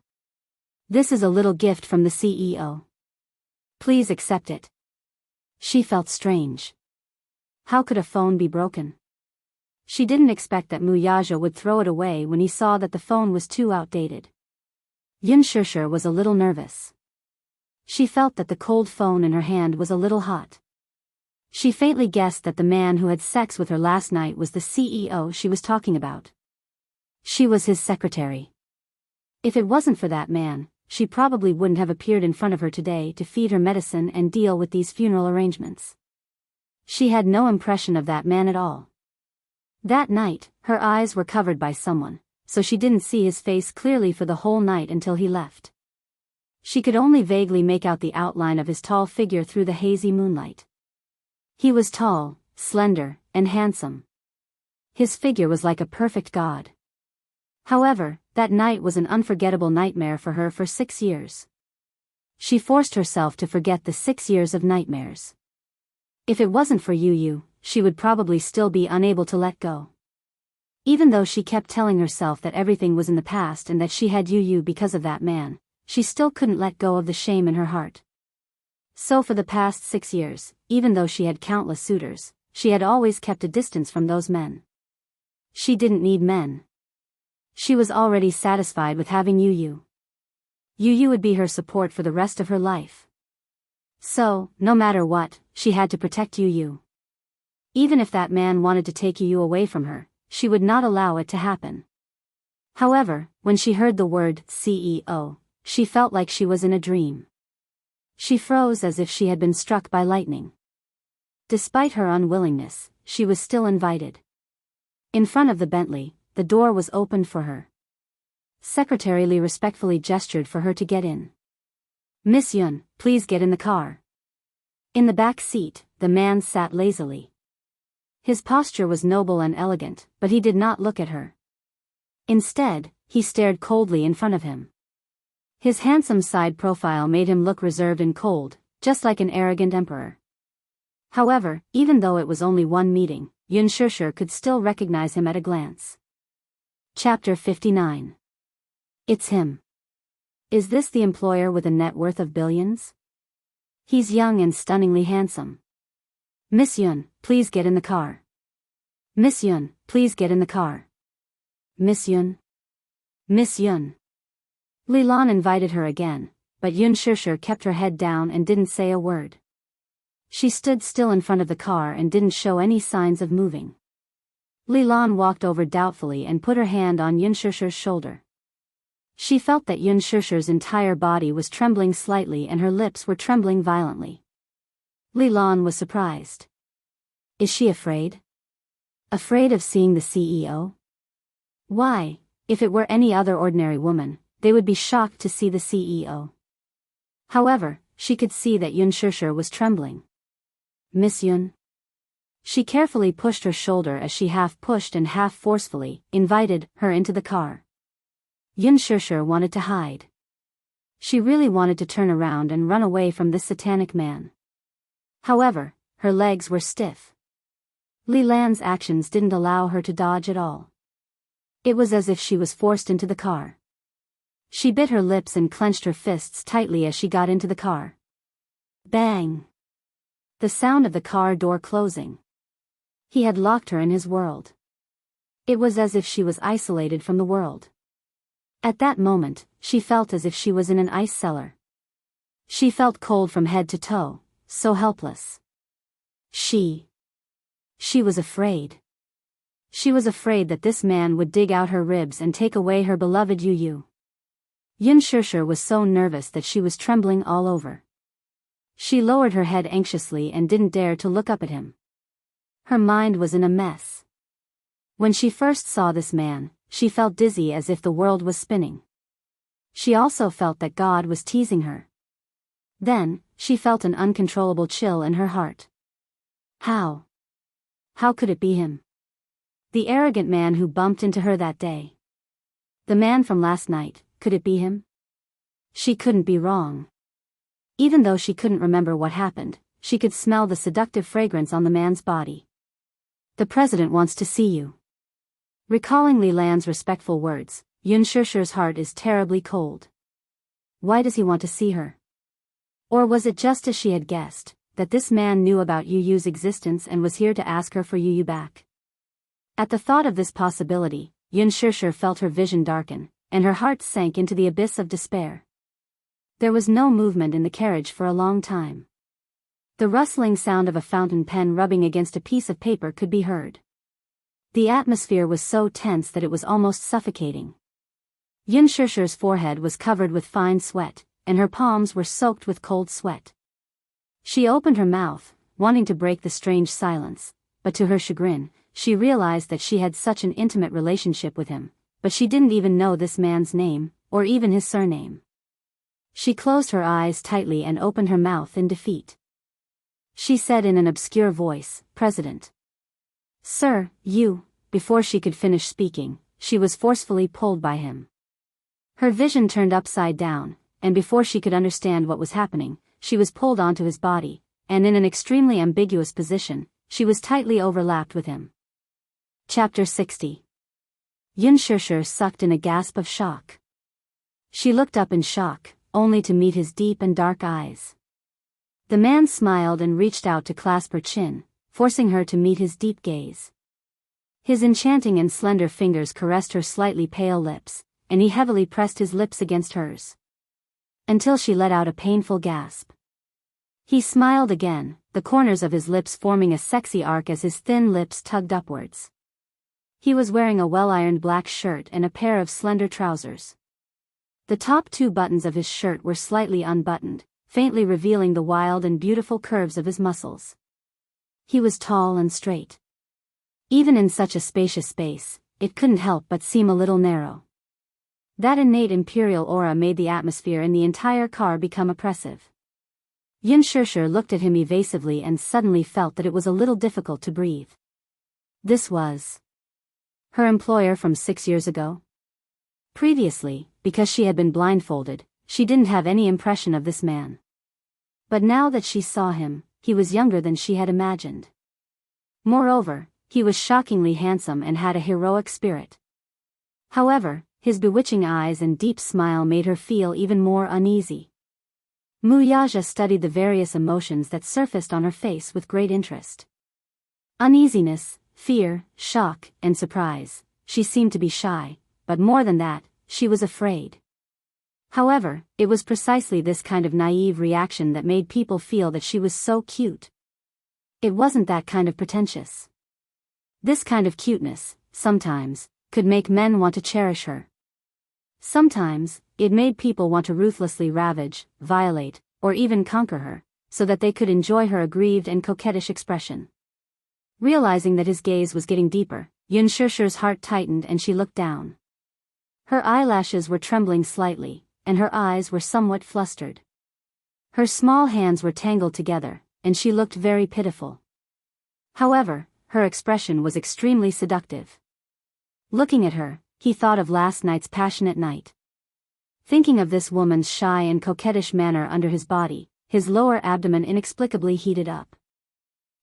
This is a little gift from the CEO. Please accept it." She felt strange. How could a phone be broken? She didn't expect that Wuxia would throw it away when he saw that the phone was too outdated. Yun Shishir was a little nervous. She felt that the cold phone in her hand was a little hot. She faintly guessed that the man who had sex with her last night was the CEO she was talking about. She was his secretary. If it wasn't for that man, she probably wouldn't have appeared in front of her today to feed her medicine and deal with these funeral arrangements. She had no impression of that man at all. That night, her eyes were covered by someone, so she didn't see his face clearly for the whole night until he left. She could only vaguely make out the outline of his tall figure through the hazy moonlight. He was tall, slender, and handsome. His figure was like a perfect god. However, that night was an unforgettable nightmare for her for 6 years. She forced herself to forget the 6 years of nightmares. If it wasn't for Yu, she would probably still be unable to let go. Even though she kept telling herself that everything was in the past and that she had Yu because of that man, she still couldn't let go of the shame in her heart. So for the past 6 years, even though she had countless suitors, she had always kept a distance from those men. She didn't need men. She was already satisfied with having Yu. Yu would be her support for the rest of her life. So, no matter what, she had to protect Yu. Even if that man wanted to take Yu away from her, she would not allow it to happen. However, when she heard the word CEO, she felt like she was in a dream. She froze as if she had been struck by lightning. Despite her unwillingness, she was still invited. In front of the Bentley, the door was opened for her. Secretary Li respectfully gestured for her to get in. Miss Yun, please get in the car. In the back seat, the man sat lazily. His posture was noble and elegant, but he did not look at her. Instead, he stared coldly in front of him. His handsome side profile made him look reserved and cold, just like an arrogant emperor. However, even though it was only one meeting, Yun Shishir could still recognize him at a glance. Chapter 59. It's him. Is this the employer with a net worth of billions? He's young and stunningly handsome. Miss Yun, please get in the car. Miss Yun, please get in the car. Miss Yun. Miss Yun. Li Lan invited her again, but Yun Shishir kept her head down and didn't say a word. She stood still in front of the car and didn't show any signs of moving. Li Lan walked over doubtfully and put her hand on Yun Shishir's shoulder. She felt that Yun Shishir's entire body was trembling slightly and her lips were trembling violently. Li Lan was surprised. Is she afraid? Afraid of seeing the CEO? Why, if it were any other ordinary woman, they would be shocked to see the CEO. However, she could see that Yun Shishir was trembling. Miss Yun? She carefully pushed her shoulder as she half pushed and half forcefully invited her into the car. Yun Shishir wanted to hide. She really wanted to turn around and run away from this satanic man. However, her legs were stiff. Li Lan's actions didn't allow her to dodge at all. It was as if she was forced into the car. She bit her lips and clenched her fists tightly as she got into the car. Bang! The sound of the car door closing. He had locked her in his world. It was as if she was isolated from the world. At that moment, she felt as if she was in an ice cellar. She felt cold from head to toe, so helpless. She was afraid. She was afraid that this man would dig out her ribs and take away her beloved Yu. Yun Shishir was so nervous that she was trembling all over. She lowered her head anxiously and didn't dare to look up at him. Her mind was in a mess. When she first saw this man, she felt dizzy as if the world was spinning. She also felt that God was teasing her. Then, she felt an uncontrollable chill in her heart. How? How could it be him? The arrogant man who bumped into her that day. The man from last night, could it be him? She couldn't be wrong. Even though she couldn't remember what happened, she could smell the seductive fragrance on the man's body. The president wants to see you. Recalling Li Lan's respectful words, Yun Shishir's heart is terribly cold. Why does he want to see her? Or was it just as she had guessed, that this man knew about Yu's existence and was here to ask her for Yu back? At the thought of this possibility, Yun Shishir felt her vision darken, and her heart sank into the abyss of despair. There was no movement in the carriage for a long time. The rustling sound of a fountain pen rubbing against a piece of paper could be heard. The atmosphere was so tense that it was almost suffocating. Yun Shishir's forehead was covered with fine sweat, and her palms were soaked with cold sweat. She opened her mouth, wanting to break the strange silence, but to her chagrin, she realized that she had such an intimate relationship with him, but she didn't even know this man's name, or even his surname. She closed her eyes tightly and opened her mouth in defeat. She said in an obscure voice, "President." "Sir, you," before she could finish speaking, she was forcefully pulled by him. Her vision turned upside down, and before she could understand what was happening, she was pulled onto his body, and in an extremely ambiguous position, she was tightly overlapped with him. Chapter 60. Yun Shishir sucked in a gasp of shock. She looked up in shock, only to meet his deep and dark eyes. The man smiled and reached out to clasp her chin, forcing her to meet his deep gaze. His enchanting and slender fingers caressed her slightly pale lips, and he heavily pressed his lips against hers. Until she let out a painful gasp. He smiled again, the corners of his lips forming a sexy arc as his thin lips tugged upwards. He was wearing a well-ironed black shirt and a pair of slender trousers. The top two buttons of his shirt were slightly unbuttoned, faintly revealing the wild and beautiful curves of his muscles. He was tall and straight. Even in such a spacious space, it couldn't help but seem a little narrow. That innate imperial aura made the atmosphere in the entire car become oppressive. Xianxia looked at him evasively and suddenly felt that it was a little difficult to breathe. This was her employer from 6 years ago? Previously, because she had been blindfolded, she didn't have any impression of this man. But now that she saw him, he was younger than she had imagined. Moreover, he was shockingly handsome and had a heroic spirit. However, his bewitching eyes and deep smile made her feel even more uneasy. Wuxia studied the various emotions that surfaced on her face with great interest. Uneasiness, fear, shock, and surprise. She seemed to be shy, but more than that, she was afraid. However, it was precisely this kind of naive reaction that made people feel that she was so cute. It wasn't that kind of pretentious. This kind of cuteness, sometimes, could make men want to cherish her. Sometimes, it made people want to ruthlessly ravage, violate, or even conquer her, so that they could enjoy her aggrieved and coquettish expression. Realizing that his gaze was getting deeper, Xianxia's heart tightened and she looked down. Her eyelashes were trembling slightly, and her eyes were somewhat flustered. Her small hands were tangled together, and she looked very pitiful. However, her expression was extremely seductive. Looking at her, he thought of last night's passionate night. Thinking of this woman's shy and coquettish manner under his body, his lower abdomen inexplicably heated up.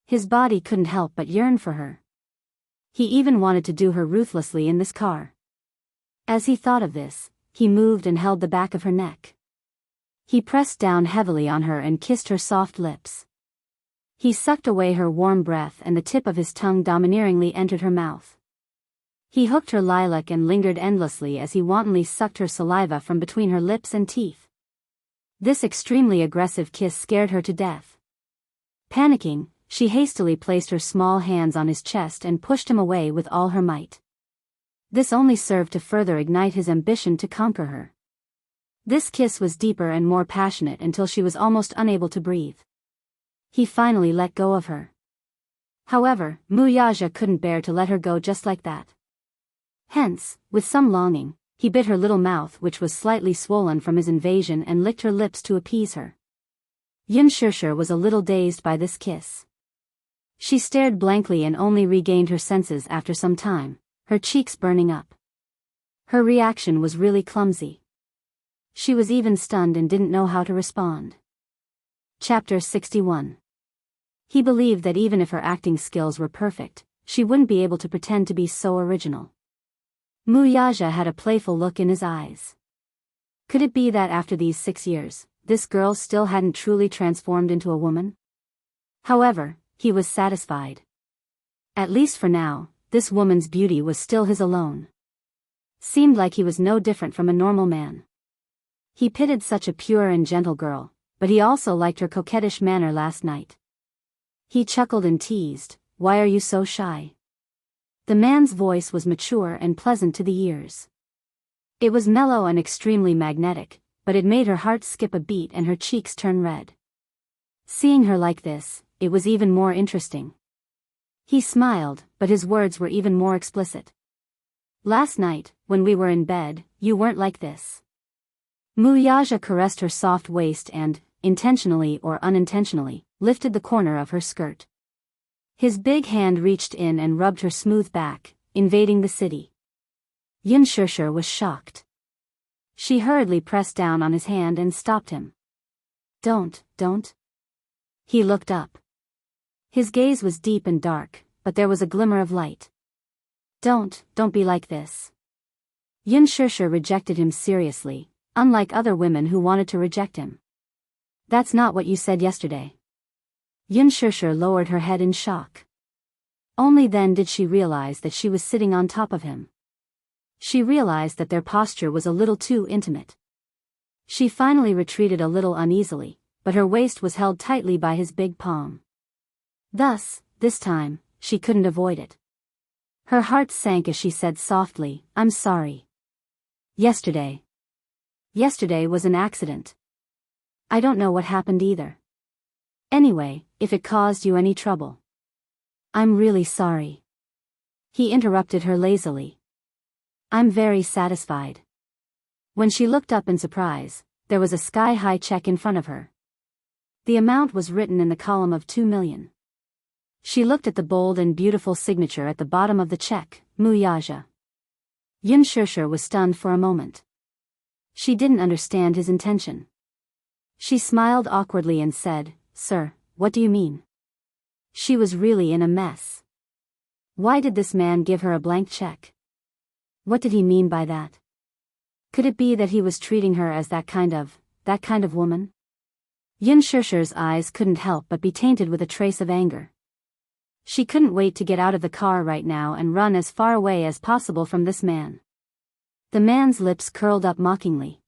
His body couldn't help but yearn for her. He even wanted to do her ruthlessly in this car. As he thought of this, he moved and held the back of her neck. He pressed down heavily on her and kissed her soft lips. He sucked away her warm breath and the tip of his tongue domineeringly entered her mouth. He hooked her lilac and lingered endlessly as he wantonly sucked her saliva from between her lips and teeth. This extremely aggressive kiss scared her to death. Panicking, she hastily placed her small hands on his chest and pushed him away with all her might. This only served to further ignite his ambition to conquer her. This kiss was deeper and more passionate until she was almost unable to breathe. He finally let go of her. However, Wuxia couldn't bear to let her go just like that. Hence, with some longing, he bit her little mouth which was slightly swollen from his invasion and licked her lips to appease her. Xianxia was a little dazed by this kiss. She stared blankly and only regained her senses after some time, her cheeks burning up. Her reaction was really clumsy. She was even stunned and didn't know how to respond. Chapter 61. He believed that even if her acting skills were perfect, she wouldn't be able to pretend to be so original. Wuxia had a playful look in his eyes. Could it be that after these 6 years, this girl still hadn't truly transformed into a woman? However, he was satisfied. At least for now, this woman's beauty was still his alone. Seemed like he was no different from a normal man. He pitied such a pure and gentle girl, but he also liked her coquettish manner last night. He chuckled and teased, "Why are you so shy?" The man's voice was mature and pleasant to the ears. It was mellow and extremely magnetic, but it made her heart skip a beat and her cheeks turn red. Seeing her like this, it was even more interesting. He smiled, but his words were even more explicit. "Last night, when we were in bed, you weren't like this." Wuxia caressed her soft waist and, intentionally or unintentionally, lifted the corner of her skirt. His big hand reached in and rubbed her smooth back, invading the city. Xianxia was shocked. She hurriedly pressed down on his hand and stopped him. Don't. He looked up. His gaze was deep and dark, but there was a glimmer of light. Don't be like this." Xianxia rejected him seriously, unlike other women who wanted to reject him. "That's not what you said yesterday." Xianxia lowered her head in shock. Only then did she realize that she was sitting on top of him. She realized that their posture was a little too intimate. She finally retreated a little uneasily, but her waist was held tightly by his big palm. Thus, this time, she couldn't avoid it. Her heart sank as she said softly, "I'm sorry. Yesterday was an accident. I don't know what happened either. Anyway, if it caused you any trouble, I'm really sorry." He interrupted her lazily. "I'm very satisfied. When she looked up in surprise, there was a sky-high check in front of her. The amount was written in the column of 2 million. She looked at the bold and beautiful signature at the bottom of the check, Wuxia. Xianxia was stunned for a moment. She didn't understand his intention. She smiled awkwardly and said, "Sir, what do you mean?" She was really in a mess. Why did this man give her a blank check? What did he mean by that? Could it be that he was treating her as that kind of woman? Xianxia's eyes couldn't help but be tainted with a trace of anger. She couldn't wait to get out of the car right now and run as far away as possible from this man. The man's lips curled up mockingly.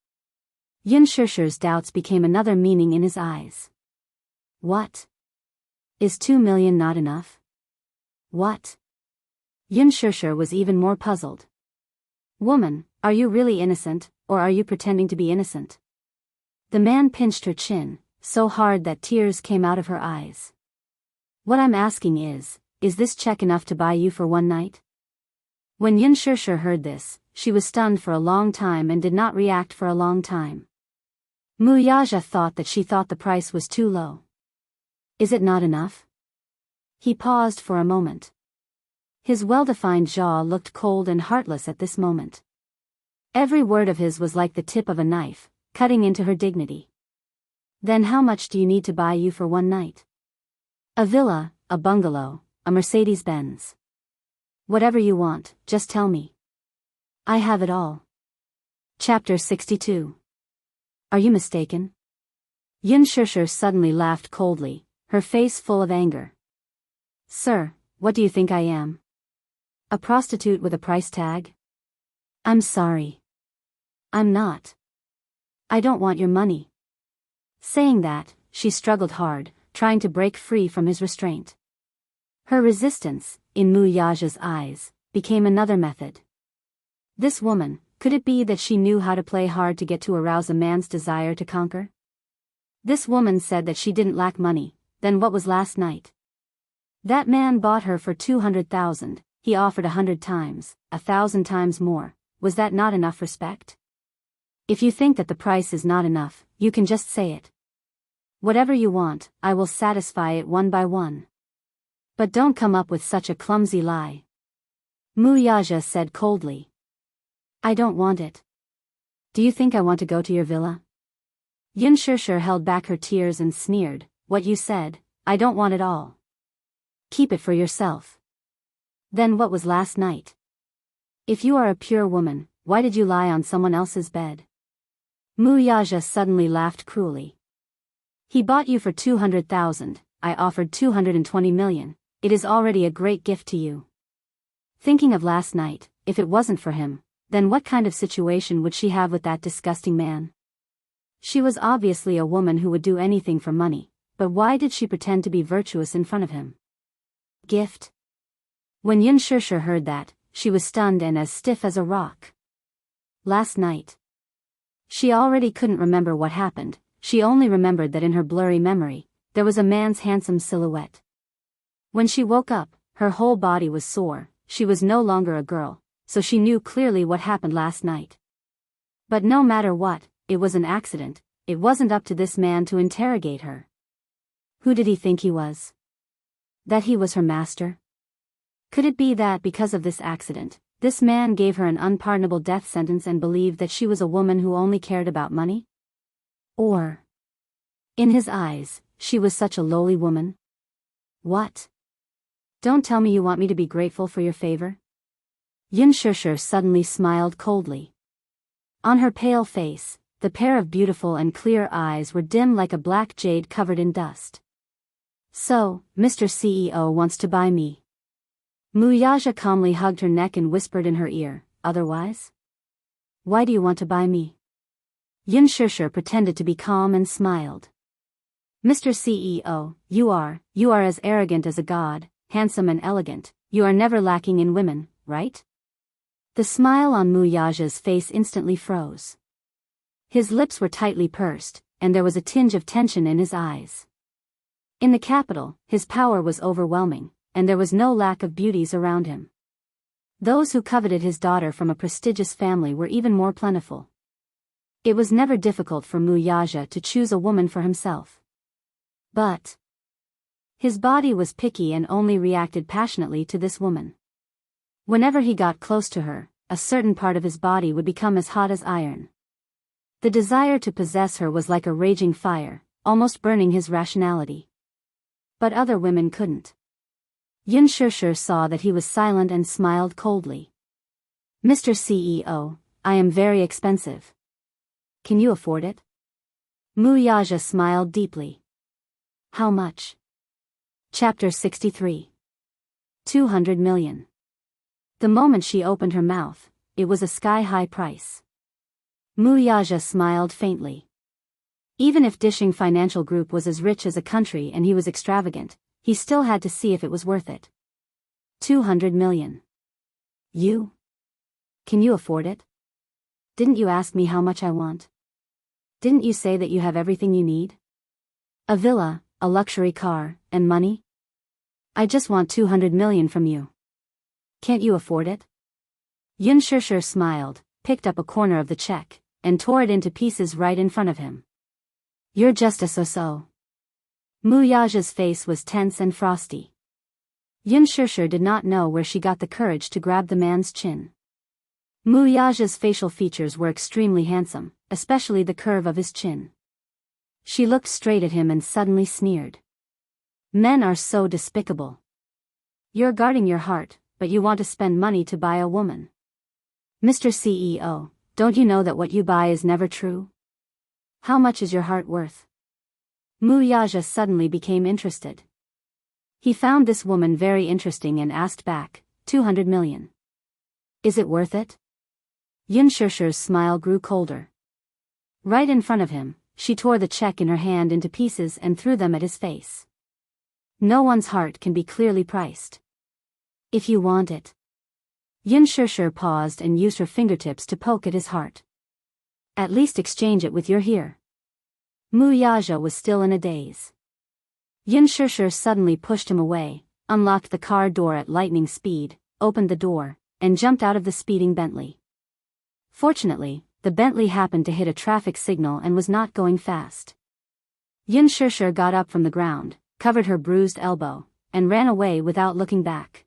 Xianxia's doubts became another meaning in his eyes. What? Is 2 million not enough? What? Xianxia was even more puzzled. Woman, are you really innocent, or are you pretending to be innocent? The man pinched her chin, so hard that tears came out of her eyes. What I'm asking is this check enough to buy you for one night? When Xianxia heard this, she was stunned for a long time and did not react for a long time. Wuxia thought the price was too low. Is it not enough? He paused for a moment. His well-defined jaw looked cold and heartless at this moment. Every word of his was like the tip of a knife, cutting into her dignity. Then how much do you need to buy you for one night? A villa, a bungalow, a Mercedes-Benz. Whatever you want, just tell me. I have it all. Chapter 62. Are you mistaken? Xianxia suddenly laughed coldly, her face full of anger. Sir, what do you think I am? A prostitute with a price tag? I'm sorry. I'm not. I don't want your money. Saying that, she struggled hard, trying to break free from his restraint. Her resistance, in Wuxia's eyes, became another method. This woman, could it be that she knew how to play hard to get to arouse a man's desire to conquer? This woman said that she didn't lack money, then what was last night? That man bought her for 200,000, he offered 100 times, 1,000 times more. Was that not enough respect? If you think that the price is not enough, you can just say it. Whatever you want, I will satisfy it one by one. But don't come up with such a clumsy lie. Wuxia said coldly. I don't want it. Do you think I want to go to your villa? Xianxia held back her tears and sneered, what you said, I don't want it all. Keep it for yourself. Then what was last night? If you are a pure woman, why did you lie on someone else's bed? Wuxia suddenly laughed cruelly. He bought you for 200,000, I offered 220 million, it is already a great gift to you. Thinking of last night, if it wasn't for him, then what kind of situation would she have with that disgusting man? She was obviously a woman who would do anything for money, but why did she pretend to be virtuous in front of him? Gift? When Xianxia heard that, she was stunned and as stiff as a rock. Last night. She already couldn't remember what happened, she only remembered that in her blurry memory, there was a man's handsome silhouette. When she woke up, her whole body was sore, she was no longer a girl, so she knew clearly what happened last night. But no matter what, it was an accident, it wasn't up to this man to interrogate her. Who did he think he was? That he was her master? Could it be that because of this accident, this man gave her an unpardonable death sentence and believed that she was a woman who only cared about money? Or, in his eyes, she was such a lowly woman? What? Don't tell me you want me to be grateful for your favor? Xianxia suddenly smiled coldly. On her pale face, the pair of beautiful and clear eyes were dim like a black jade covered in dust. So, Mr. CEO wants to buy me. Wuxia calmly hugged her neck and whispered in her ear, otherwise? Why do you want to buy me? Xianxia pretended to be calm and smiled. Mr. CEO, you are as arrogant as a god, handsome and elegant, you are never lacking in women, right? The smile on Wuxia's face instantly froze. His lips were tightly pursed, and there was a tinge of tension in his eyes. In the capital, his power was overwhelming, and there was no lack of beauties around him. Those who coveted his daughter from a prestigious family were even more plentiful. It was never difficult for Wuxia to choose a woman for himself. But his body was picky and only reacted passionately to this woman. Whenever he got close to her, a certain part of his body would become as hot as iron. The desire to possess her was like a raging fire, almost burning his rationality. But other women couldn't. Xianxia saw that he was silent and smiled coldly. "Mr. CEO, I am very expensive. Can you afford it?" Wuxia smiled deeply. "How much?" Chapter 63. 200 million. The moment she opened her mouth, it was a sky-high price. Wuxia smiled faintly. Even if Dishing Financial Group was as rich as a country and he was extravagant, he still had to see if it was worth it. 200 million. You? Can you afford it? Didn't you ask me how much I want? Didn't you say that you have everything you need? A villa, a luxury car, and money? I just want 200 million from you. Can't you afford it? Xianxia smiled, picked up a corner of the check, and tore it into pieces right in front of him. You're just a so-so. Wuxia's face was tense and frosty. Xianxia did not know where she got the courage to grab the man's chin. Wuxia's facial features were extremely handsome, especially the curve of his chin. She looked straight at him and suddenly sneered. Men are so despicable. You're guarding your heart, but you want to spend money to buy a woman. Mr. CEO, don't you know that what you buy is never true? How much is your heart worth? Wuxia suddenly became interested. He found this woman very interesting and asked back, 200 million. Is it worth it? Xianxia's smile grew colder. Right in front of him, she tore the check in her hand into pieces and threw them at his face. No one's heart can be clearly priced. If you want it. Xianxia paused and used her fingertips to poke at his heart. At least exchange it with your here. Wuxia was still in a daze. Xianxia suddenly pushed him away, unlocked the car door at lightning speed, opened the door, and jumped out of the speeding Bentley. Fortunately, the Bentley happened to hit a traffic signal and was not going fast. Xianxia got up from the ground, covered her bruised elbow, and ran away without looking back.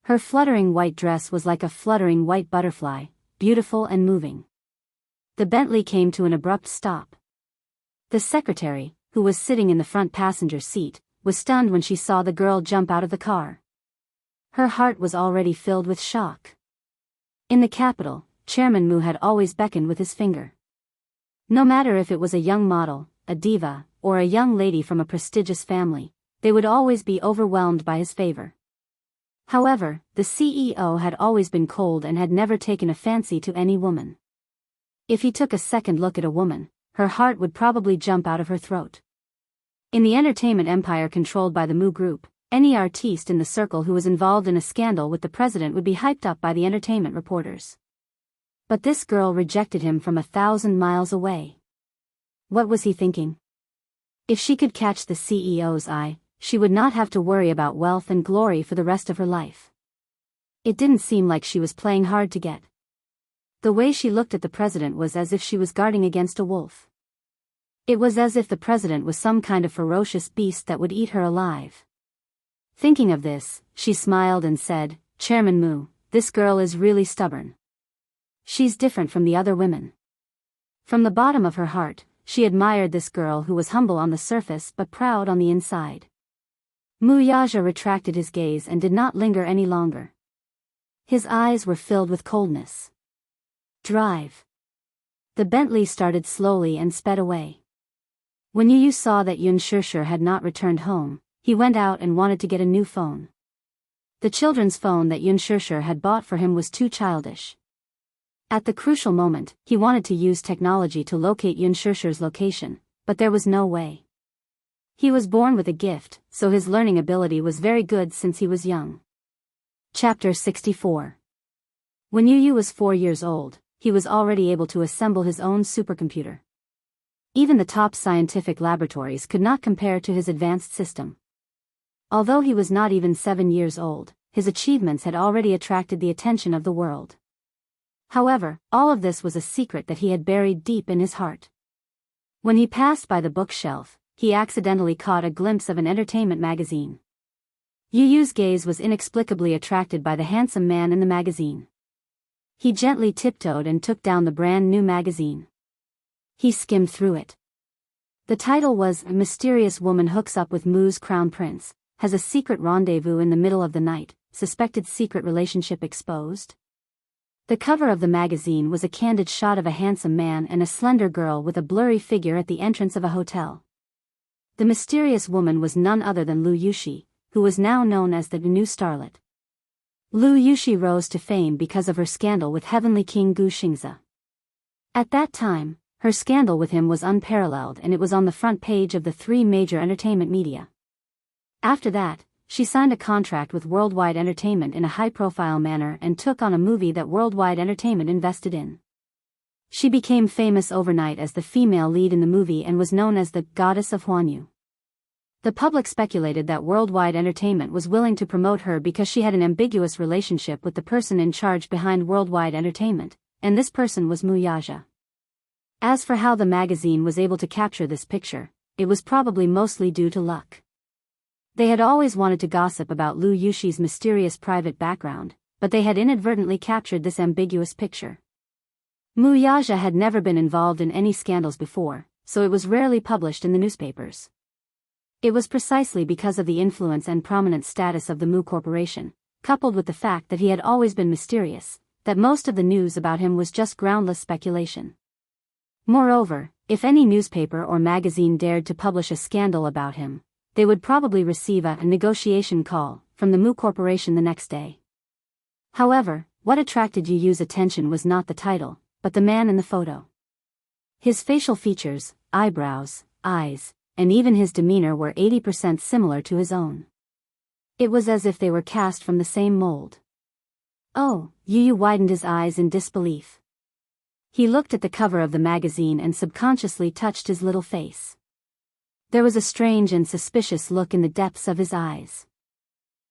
Her fluttering white dress was like a fluttering white butterfly, beautiful and moving. The Bentley came to an abrupt stop. The secretary, who was sitting in the front passenger seat, was stunned when she saw the girl jump out of the car. Her heart was already filled with shock. In the capital, Chairman Mu had always beckoned with his finger. No matter if it was a young model, a diva, or a young lady from a prestigious family, they would always be overwhelmed by his favor. However, the CEO had always been cold and had never taken a fancy to any woman. If he took a second look at a woman, her heart would probably jump out of her throat. In the entertainment empire controlled by the Mu Group, any artiste in the circle who was involved in a scandal with the president would be hyped up by the entertainment reporters. But this girl rejected him from 1,000 miles away. What was he thinking? If she could catch the CEO's eye, she would not have to worry about wealth and glory for the rest of her life. It didn't seem like she was playing hard to get. The way she looked at the president was as if she was guarding against a wolf. It was as if the president was some kind of ferocious beast that would eat her alive. Thinking of this, she smiled and said, Chairman Mu, this girl is really stubborn. She's different from the other women. From the bottom of her heart, she admired this girl who was humble on the surface but proud on the inside. Wuxia retracted his gaze and did not linger any longer. His eyes were filled with coldness. Drive. The Bentley started slowly and sped away. When Yu saw that Xianxia had not returned home, he went out and wanted to get a new phone. The children's phone that Xianxia had bought for him was too childish. At the crucial moment, he wanted to use technology to locate Xianxia's location, but there was no way. He was born with a gift, so his learning ability was very good since he was young. Chapter 64. When Yu was 4 years old, he was already able to assemble his own supercomputer. Even the top scientific laboratories could not compare to his advanced system. Although he was not even 7 years old, his achievements had already attracted the attention of the world. However, all of this was a secret that he had buried deep in his heart. When he passed by the bookshelf, he accidentally caught a glimpse of an entertainment magazine. Yu Yu's gaze was inexplicably attracted by the handsome man in the magazine. He gently tiptoed and took down the brand new magazine. He skimmed through it. The title was "A Mysterious Woman Hooks Up with Mu's Crown Prince, Has a Secret Rendezvous in the Middle of the Night, Suspected Secret Relationship Exposed." The cover of the magazine was a candid shot of a handsome man and a slender girl with a blurry figure at the entrance of a hotel. The mysterious woman was none other than Lu Yushi, who was now known as the new starlet. Lu Yushi rose to fame because of her scandal with Heavenly King Gu Xingzi. At that time, her scandal with him was unparalleled and it was on the front page of the 3 major entertainment media. After that, she signed a contract with Worldwide Entertainment in a high-profile manner and took on a movie that Worldwide Entertainment invested in. She became famous overnight as the female lead in the movie and was known as the Goddess of Huanyu. The public speculated that Worldwide Entertainment was willing to promote her because she had an ambiguous relationship with the person in charge behind Worldwide Entertainment, and this person was Mu Yaja. As for how the magazine was able to capture this picture, it was probably mostly due to luck. They had always wanted to gossip about Lu Yushi's mysterious private background, but they had inadvertently captured this ambiguous picture. Mu Yaja had never been involved in any scandals before, so it was rarely published in the newspapers. It was precisely because of the influence and prominent status of the Mu Corporation, coupled with the fact that he had always been mysterious, that most of the news about him was just groundless speculation. Moreover, if any newspaper or magazine dared to publish a scandal about him, they would probably receive a negotiation call from the Mu Corporation the next day. However, what attracted Yu Yu's attention was not the title, but the man in the photo. His facial features, eyebrows, eyes, and even his demeanor were 80% similar to his own. It was as if they were cast from the same mold. Oh, Yu Yu widened his eyes in disbelief. He looked at the cover of the magazine and subconsciously touched his little face. There was a strange and suspicious look in the depths of his eyes.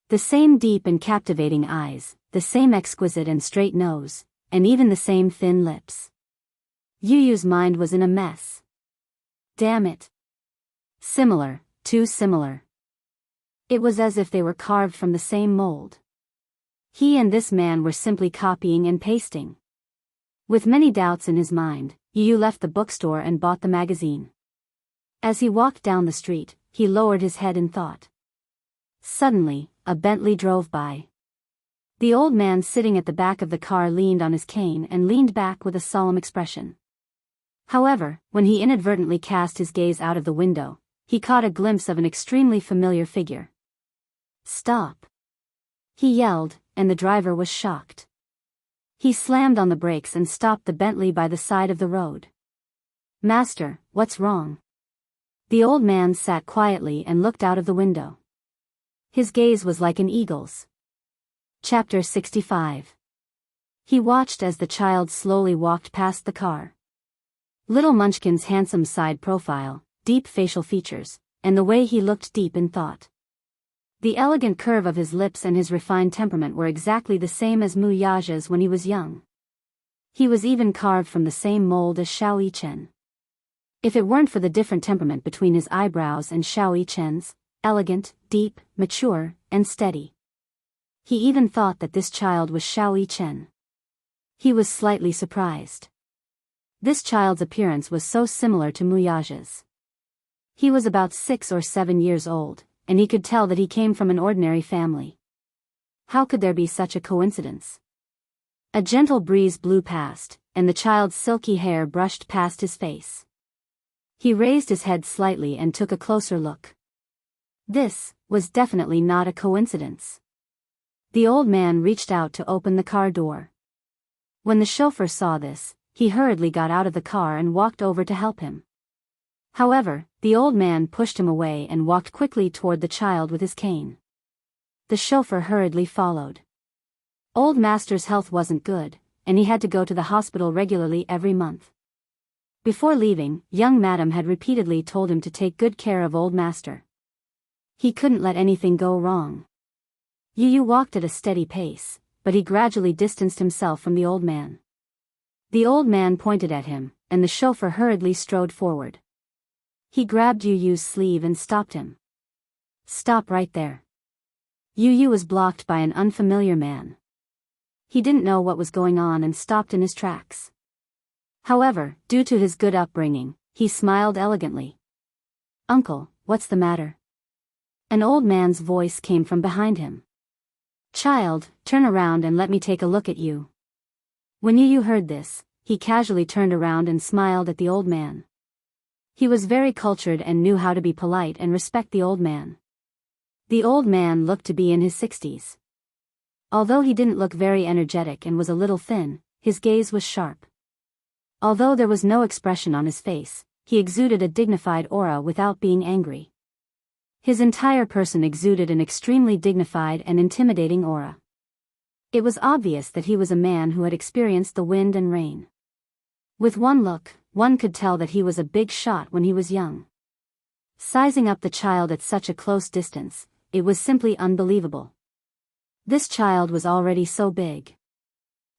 The same deep and captivating eyes, the same exquisite and straight nose, and even the same thin lips. Yu Yu's mind was in a mess. Damn it. Similar, too similar. It was as if they were carved from the same mold. He and this man were simply copying and pasting. With many doubts in his mind, Yu Yu left the bookstore and bought the magazine. As he walked down the street, he lowered his head in thought. Suddenly, a Bentley drove by. The old man sitting at the back of the car leaned on his cane and leaned back with a solemn expression. However, when he inadvertently cast his gaze out of the window, he caught a glimpse of an extremely familiar figure. "Stop!" he yelled, and the driver was shocked. He slammed on the brakes and stopped the Bentley by the side of the road. "Master, what's wrong?" The old man sat quietly and looked out of the window. His gaze was like an eagle's. Chapter 65. He watched as the child slowly walked past the car. Little Munchkin's handsome side profile, deep facial features, and the way he looked deep in thought. The elegant curve of his lips and his refined temperament were exactly the same as Mu Yaja's when he was young. He was even carved from the same mold as Xiao Yichen. If it weren't for the different temperament between his eyebrows and Xiao Yichen's, elegant, deep, mature, and steady. He even thought that this child was Xiao Yichen. He was slightly surprised. This child's appearance was so similar to Mu Yaja's. He was about 6 or 7 years old, and he could tell that he came from an ordinary family. How could there be such a coincidence? A gentle breeze blew past, and the child's silky hair brushed past his face. He raised his head slightly and took a closer look. This was definitely not a coincidence. The old man reached out to open the car door. When the chauffeur saw this, he hurriedly got out of the car and walked over to help him. However, the old man pushed him away and walked quickly toward the child with his cane. The chauffeur hurriedly followed. Old Master's health wasn't good, and he had to go to the hospital regularly every month. Before leaving, young Madam had repeatedly told him to take good care of Old Master. He couldn't let anything go wrong. Yu Yu walked at a steady pace, but he gradually distanced himself from the old man. The old man pointed at him, and the chauffeur hurriedly strode forward. He grabbed Yu Yu's sleeve and stopped him. Stop right there. Yu Yu was blocked by an unfamiliar man. He didn't know what was going on and stopped in his tracks. However, due to his good upbringing, he smiled elegantly. Uncle, what's the matter? An old man's voice came from behind him. Child, turn around and let me take a look at you. When Yu Yu heard this, he casually turned around and smiled at the old man. He was very cultured and knew how to be polite and respect the old man. The old man looked to be in his 60s. Although he didn't look very energetic and was a little thin, his gaze was sharp. Although there was no expression on his face, he exuded a dignified aura without being angry. His entire person exuded an extremely dignified and intimidating aura. It was obvious that he was a man who had experienced the wind and rain. With one look, one could tell that he was a big shot when he was young. Sizing up the child at such a close distance, it was simply unbelievable. This child was already so big.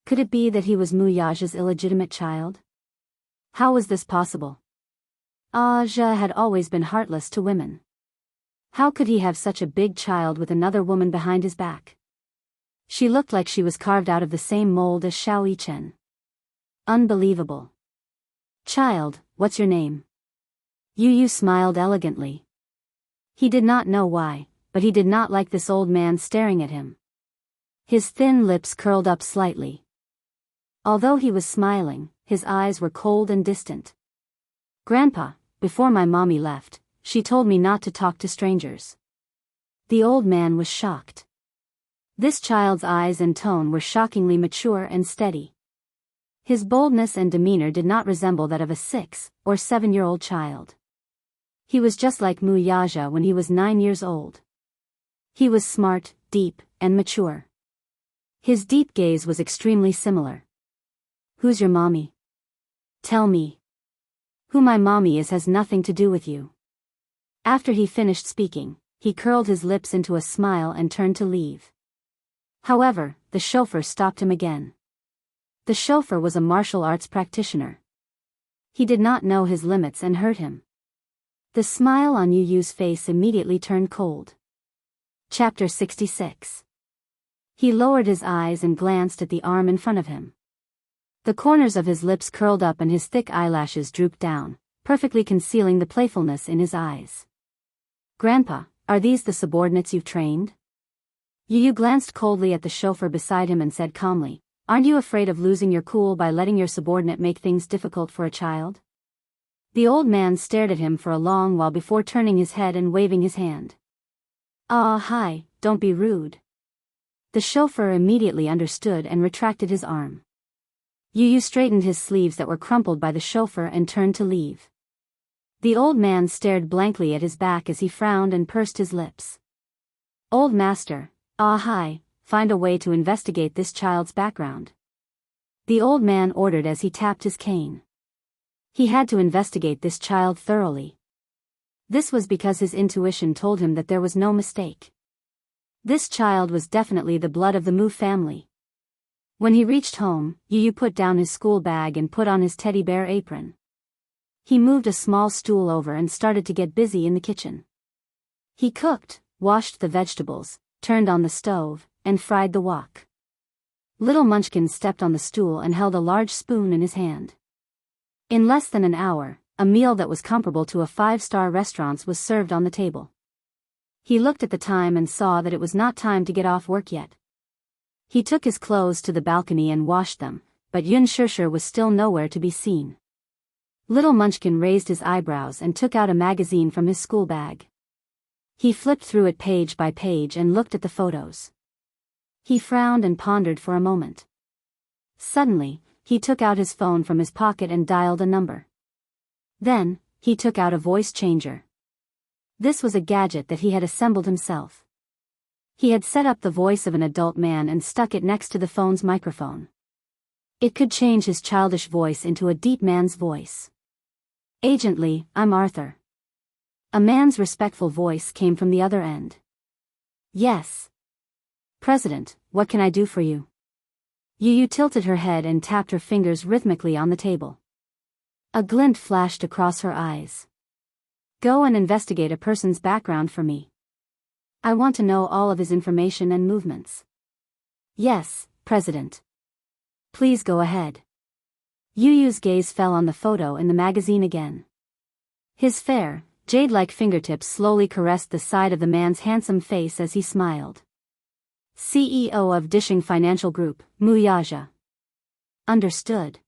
Could it be that he was Muyaja's illegitimate child? How was this possible? Aja had always been heartless to women. How could he have such a big child with another woman behind his back? She looked like she was carved out of the same mold as Xiao Yichen. Unbelievable. Child, what's your name? Yu Yu smiled elegantly. He did not know why, but he did not like this old man staring at him. His thin lips curled up slightly. Although he was smiling, his eyes were cold and distant. Grandpa, before my mommy left, she told me not to talk to strangers. The old man was shocked. This child's eyes and tone were shockingly mature and steady. His boldness and demeanor did not resemble that of a 6- or 7-year-old child. He was just like Muyaja when he was 9 years old. He was smart, deep, and mature. His deep gaze was extremely similar. Who's your mommy? Tell me. Who my mommy is has nothing to do with you. After he finished speaking, he curled his lips into a smile and turned to leave. However, the chauffeur stopped him again. The chauffeur was a martial arts practitioner. He did not know his limits and hurt him. The smile on Yu Yu's face immediately turned cold. Chapter 66. He lowered his eyes and glanced at the arm in front of him. The corners of his lips curled up and his thick eyelashes drooped down, perfectly concealing the playfulness in his eyes. Grandpa, are these the subordinates you've trained? Yu Yu glanced coldly at the chauffeur beside him and said calmly, aren't you afraid of losing your cool by letting your subordinate make things difficult for a child? The old man stared at him for a long while before turning his head and waving his hand. Hi, don't be rude. The chauffeur immediately understood and retracted his arm. Yu Yu straightened his sleeves that were crumpled by the chauffeur and turned to leave. The old man stared blankly at his back as he frowned and pursed his lips. Old master, hi, find a way to investigate this child's background. The old man ordered as he tapped his cane. He had to investigate this child thoroughly. This was because his intuition told him that there was no mistake. This child was definitely the blood of the Mu family. When he reached home, Yu Yu put down his school bag and put on his teddy bear apron. He moved a small stool over and started to get busy in the kitchen. He cooked, washed the vegetables, turned on the stove, and fried the wok. Little Munchkin stepped on the stool and held a large spoon in his hand. In less than an hour, a meal that was comparable to a 5-star restaurant's was served on the table. He looked at the time and saw that it was not time to get off work yet. He took his clothes to the balcony and washed them, but Yun Shishir was still nowhere to be seen. Little Munchkin raised his eyebrows and took out a magazine from his school bag. He flipped through it page by page and looked at the photos. He frowned and pondered for a moment. Suddenly, he took out his phone from his pocket and dialed a number. Then, he took out a voice changer. This was a gadget that he had assembled himself. He had set up the voice of an adult man and stuck it next to the phone's microphone. It could change his childish voice into a deep man's voice. Agent Lee, I'm Arthur. A man's respectful voice came from the other end. Yes. President, what can I do for you? Yu Yu tilted her head and tapped her fingers rhythmically on the table. A glint flashed across her eyes. Go and investigate a person's background for me. I want to know all of his information and movements. Yes, President. Please go ahead. Yu Yu's gaze fell on the photo in the magazine again. His fair, jade-like fingertips slowly caressed the side of the man's handsome face as he smiled. CEO of Dishing Financial Group, Wuxia. Understood.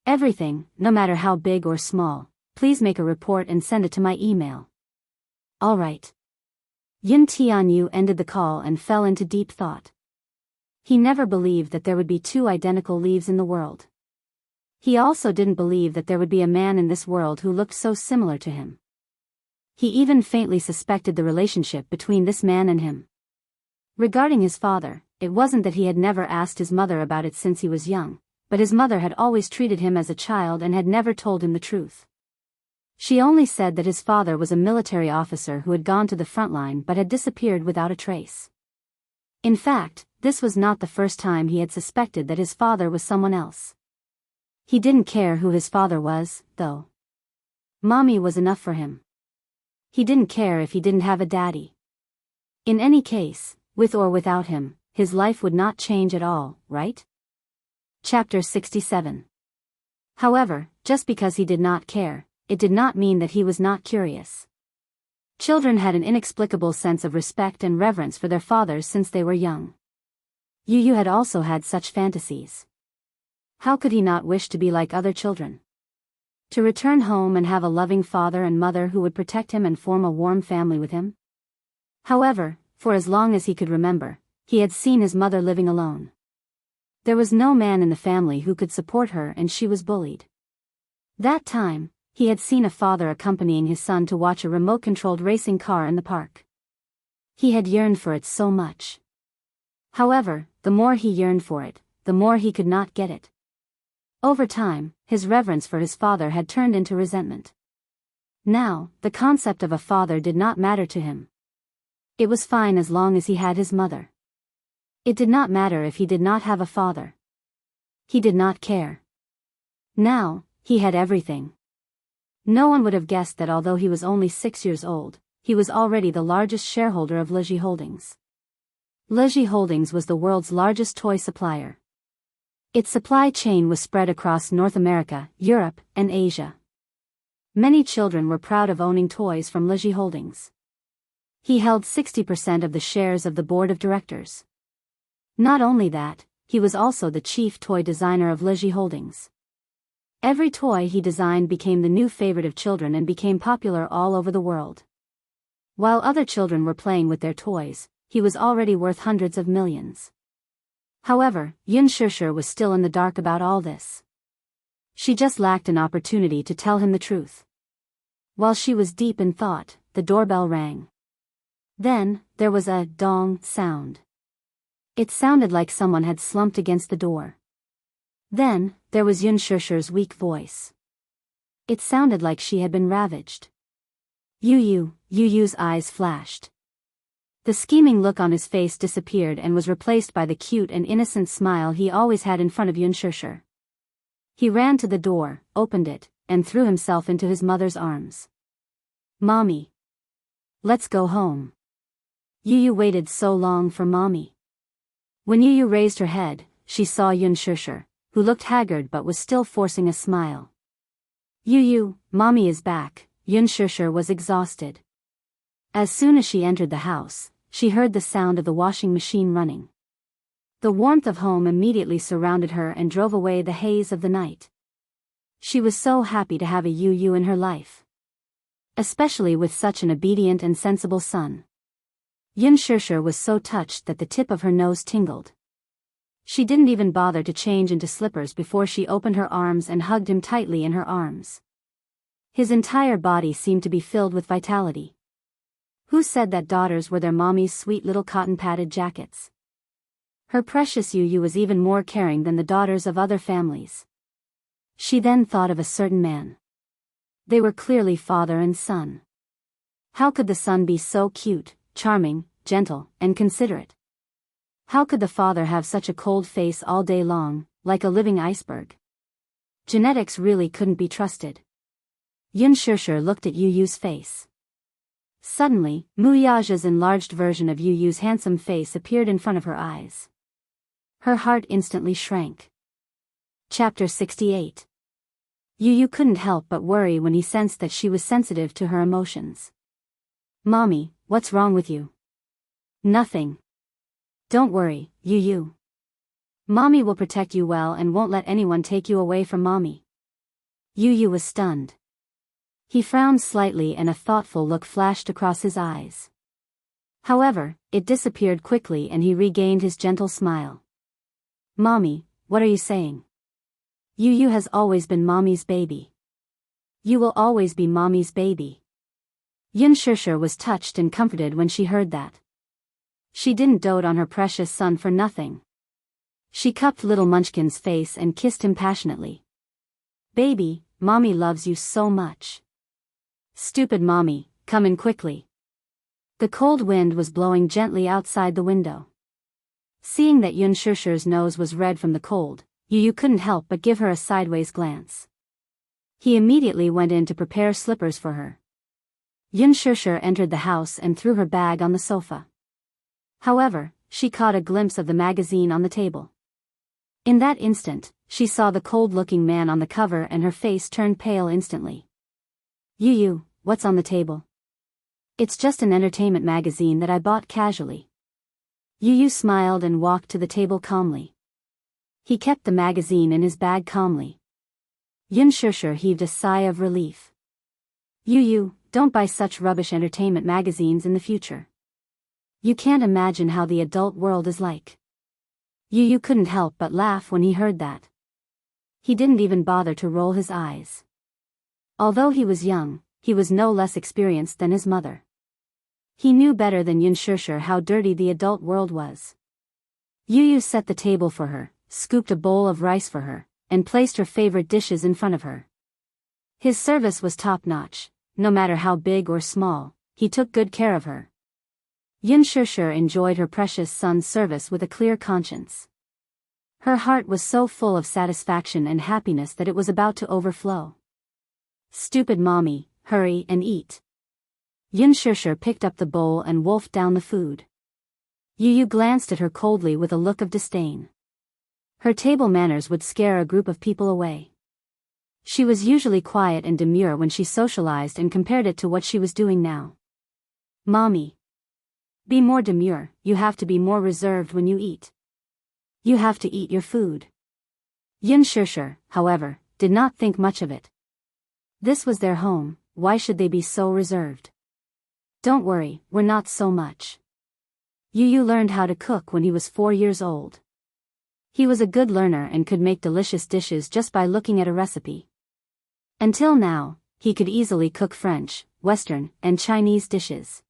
Everything, no matter how big or small, please make a report and send it to my email. All right. Yin Tianyu ended the call and fell into deep thought. He never believed that there would be two identical leaves in the world. He also didn't believe that there would be a man in this world who looked so similar to him. He even faintly suspected the relationship between this man and him. Regarding his father, it wasn't that he had never asked his mother about it since he was young, but his mother had always treated him as a child and had never told him the truth. She only said that his father was a military officer who had gone to the front line but had disappeared without a trace. In fact, this was not the first time he had suspected that his father was someone else. He didn't care who his father was, though. Mommy was enough for him. He didn't care if he didn't have a daddy. In any case, with or without him, his life would not change at all, right? Chapter 67. However, just because he did not care, it did not mean that he was not curious. Children had an inexplicable sense of respect and reverence for their fathers since they were young. Yu Yu had also had such fantasies. How could he not wish to be like other children? To return home and have a loving father and mother who would protect him and form a warm family with him? However, for as long as he could remember, he had seen his mother living alone. There was no man in the family who could support her and she was bullied. That time, he had seen a father accompanying his son to watch a remote-controlled racing car in the park. He had yearned for it so much. However, the more he yearned for it, the more he could not get it. Over time, his reverence for his father had turned into resentment. Now, the concept of a father did not matter to him. It was fine as long as he had his mother. It did not matter if he did not have a father. He did not care. Now, he had everything. No one would have guessed that although he was only 6 years old, he was already the largest shareholder of Wuxia Holdings. Wuxia Holdings was the world's largest toy supplier. Its supply chain was spread across North America, Europe, and Asia. Many children were proud of owning toys from Wuxia Holdings. He held 60% of the shares of the board of directors. Not only that, he was also the chief toy designer of Wuxia Holdings. Every toy he designed became the new favorite of children and became popular all over the world. While other children were playing with their toys, he was already worth hundreds of millions. However, Yun Shishir was still in the dark about all this. She just lacked an opportunity to tell him the truth. While she was deep in thought, the doorbell rang. Then, there was a dong sound. It sounded like someone had slumped against the door. Then, there was Yun Shishir's weak voice. It sounded like she had been ravaged. Yu Yu's eyes flashed. The scheming look on his face disappeared and was replaced by the cute and innocent smile he always had in front of Yun Shishir. He ran to the door, opened it, and threw himself into his mother's arms. Mommy. Let's go home. Yu waited so long for Mommy. When Yu raised her head, she saw Yun Shishir, who looked haggard but was still forcing a smile. Yu, Mommy is back. Yun Shishir was exhausted. As soon as she entered the house, she heard the sound of the washing machine running. The warmth of home immediately surrounded her and drove away the haze of the night. She was so happy to have a Yu in her life. Especially with such an obedient and sensible son. Yun Shishir was so touched that the tip of her nose tingled. She didn't even bother to change into slippers before she opened her arms and hugged him tightly in her arms. His entire body seemed to be filled with vitality. Who said that daughters were their mommy's sweet little cotton-padded jackets? Her precious Yu was even more caring than the daughters of other families. She then thought of a certain man. They were clearly father and son. How could the son be so cute, charming, gentle, and considerate? How could the father have such a cold face all day long, like a living iceberg? Genetics really couldn't be trusted. Yun Shishir looked at Yu Yu's face. Suddenly, Mu Yaja's enlarged version of Yu Yu's handsome face appeared in front of her eyes. Her heart instantly shrank. Chapter 68. Yu Yu couldn't help but worry when he sensed that she was sensitive to her emotions. Mommy, what's wrong with you? Nothing. Don't worry, Yu Yu. Mommy will protect you well and won't let anyone take you away from Mommy. Yu Yu was stunned. He frowned slightly and a thoughtful look flashed across his eyes. However, it disappeared quickly and he regained his gentle smile. Mommy, what are you saying? Yu Yu has always been Mommy's baby. You will always be Mommy's baby. Yun Shishir was touched and comforted when she heard that. She didn't dote on her precious son for nothing. She cupped little Munchkin's face and kissed him passionately. Baby, Mommy loves you so much. Stupid Mommy, come in quickly. The cold wind was blowing gently outside the window. Seeing that Yun Shishir's nose was red from the cold, Yu Yu couldn't help but give her a sideways glance. He immediately went in to prepare slippers for her. Yun Shishir entered the house and threw her bag on the sofa. However, she caught a glimpse of the magazine on the table. In that instant, she saw the cold-looking man on the cover and her face turned pale instantly. Yu Yu, what's on the table? It's just an entertainment magazine that I bought casually. Yu Yu smiled and walked to the table calmly. He kept the magazine in his bag calmly. Yun Shishir heaved a sigh of relief. Yu Yu, don't buy such rubbish entertainment magazines in the future. You can't imagine how the adult world is like. Yu Yu couldn't help but laugh when he heard that. He didn't even bother to roll his eyes. Although he was young, he was no less experienced than his mother. He knew better than Yun Shishir how dirty the adult world was. Yu Yu set the table for her, scooped a bowl of rice for her, and placed her favorite dishes in front of her. His service was top-notch. No matter how big or small, he took good care of her. Yun Shishir enjoyed her precious son's service with a clear conscience. Her heart was so full of satisfaction and happiness that it was about to overflow. Stupid Mommy, hurry and eat. Yun Shishir picked up the bowl and wolfed down the food. Yu Yu glanced at her coldly with a look of disdain. Her table manners would scare a group of people away. She was usually quiet and demure when she socialized and compared it to what she was doing now. Mommy. Be more demure, you have to be more reserved when you eat. You have to eat your food. Yun Shishir, however, did not think much of it. This was their home, why should they be so reserved? Don't worry, we're not so much. Yu Yu learned how to cook when he was 4 years old. He was a good learner and could make delicious dishes just by looking at a recipe. Until now, he could easily cook French, Western, and Chinese dishes.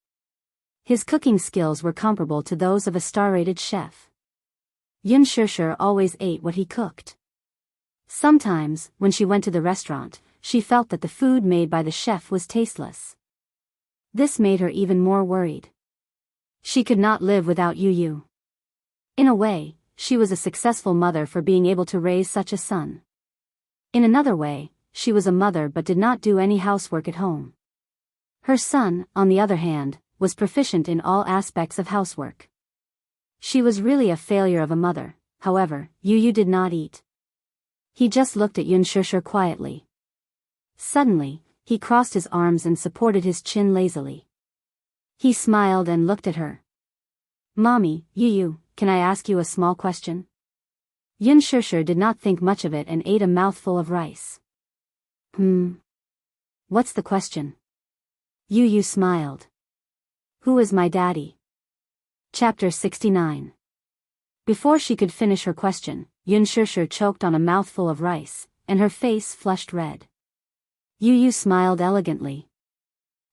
His cooking skills were comparable to those of a star-rated chef. Yun Shishir always ate what he cooked. Sometimes, when she went to the restaurant, she felt that the food made by the chef was tasteless. This made her even more worried. She could not live without Yu Yu. In a way, she was a successful mother for being able to raise such a son. In another way, she was a mother but did not do any housework at home. Her son, on the other hand, was proficient in all aspects of housework. She was really a failure of a mother. However, Yu Yu did not eat. He just looked at Yun Shishir quietly. Suddenly, he crossed his arms and supported his chin lazily. He smiled and looked at her. Mommy, Yu Yu, can I ask you a small question? Yun Shishir did not think much of it and ate a mouthful of rice. What's the question? Yu Yu smiled. Who is my daddy? Chapter 69. Before she could finish her question, Yun Shishir choked on a mouthful of rice, and her face flushed red. Yu Yu smiled elegantly.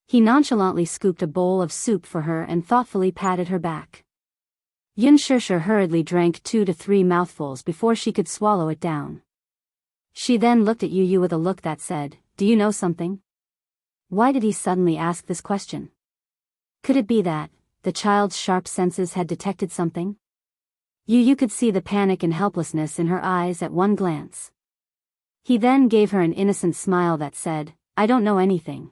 He nonchalantly scooped a bowl of soup for her and thoughtfully patted her back. Yun Shishir hurriedly drank 2 to 3 mouthfuls before she could swallow it down. She then looked at Yu Yu with a look that said, "Do you know something?" Why did he suddenly ask this question? Could it be that the child's sharp senses had detected something? Yu could see the panic and helplessness in her eyes at one glance. He then gave her an innocent smile that said, "I don't know anything."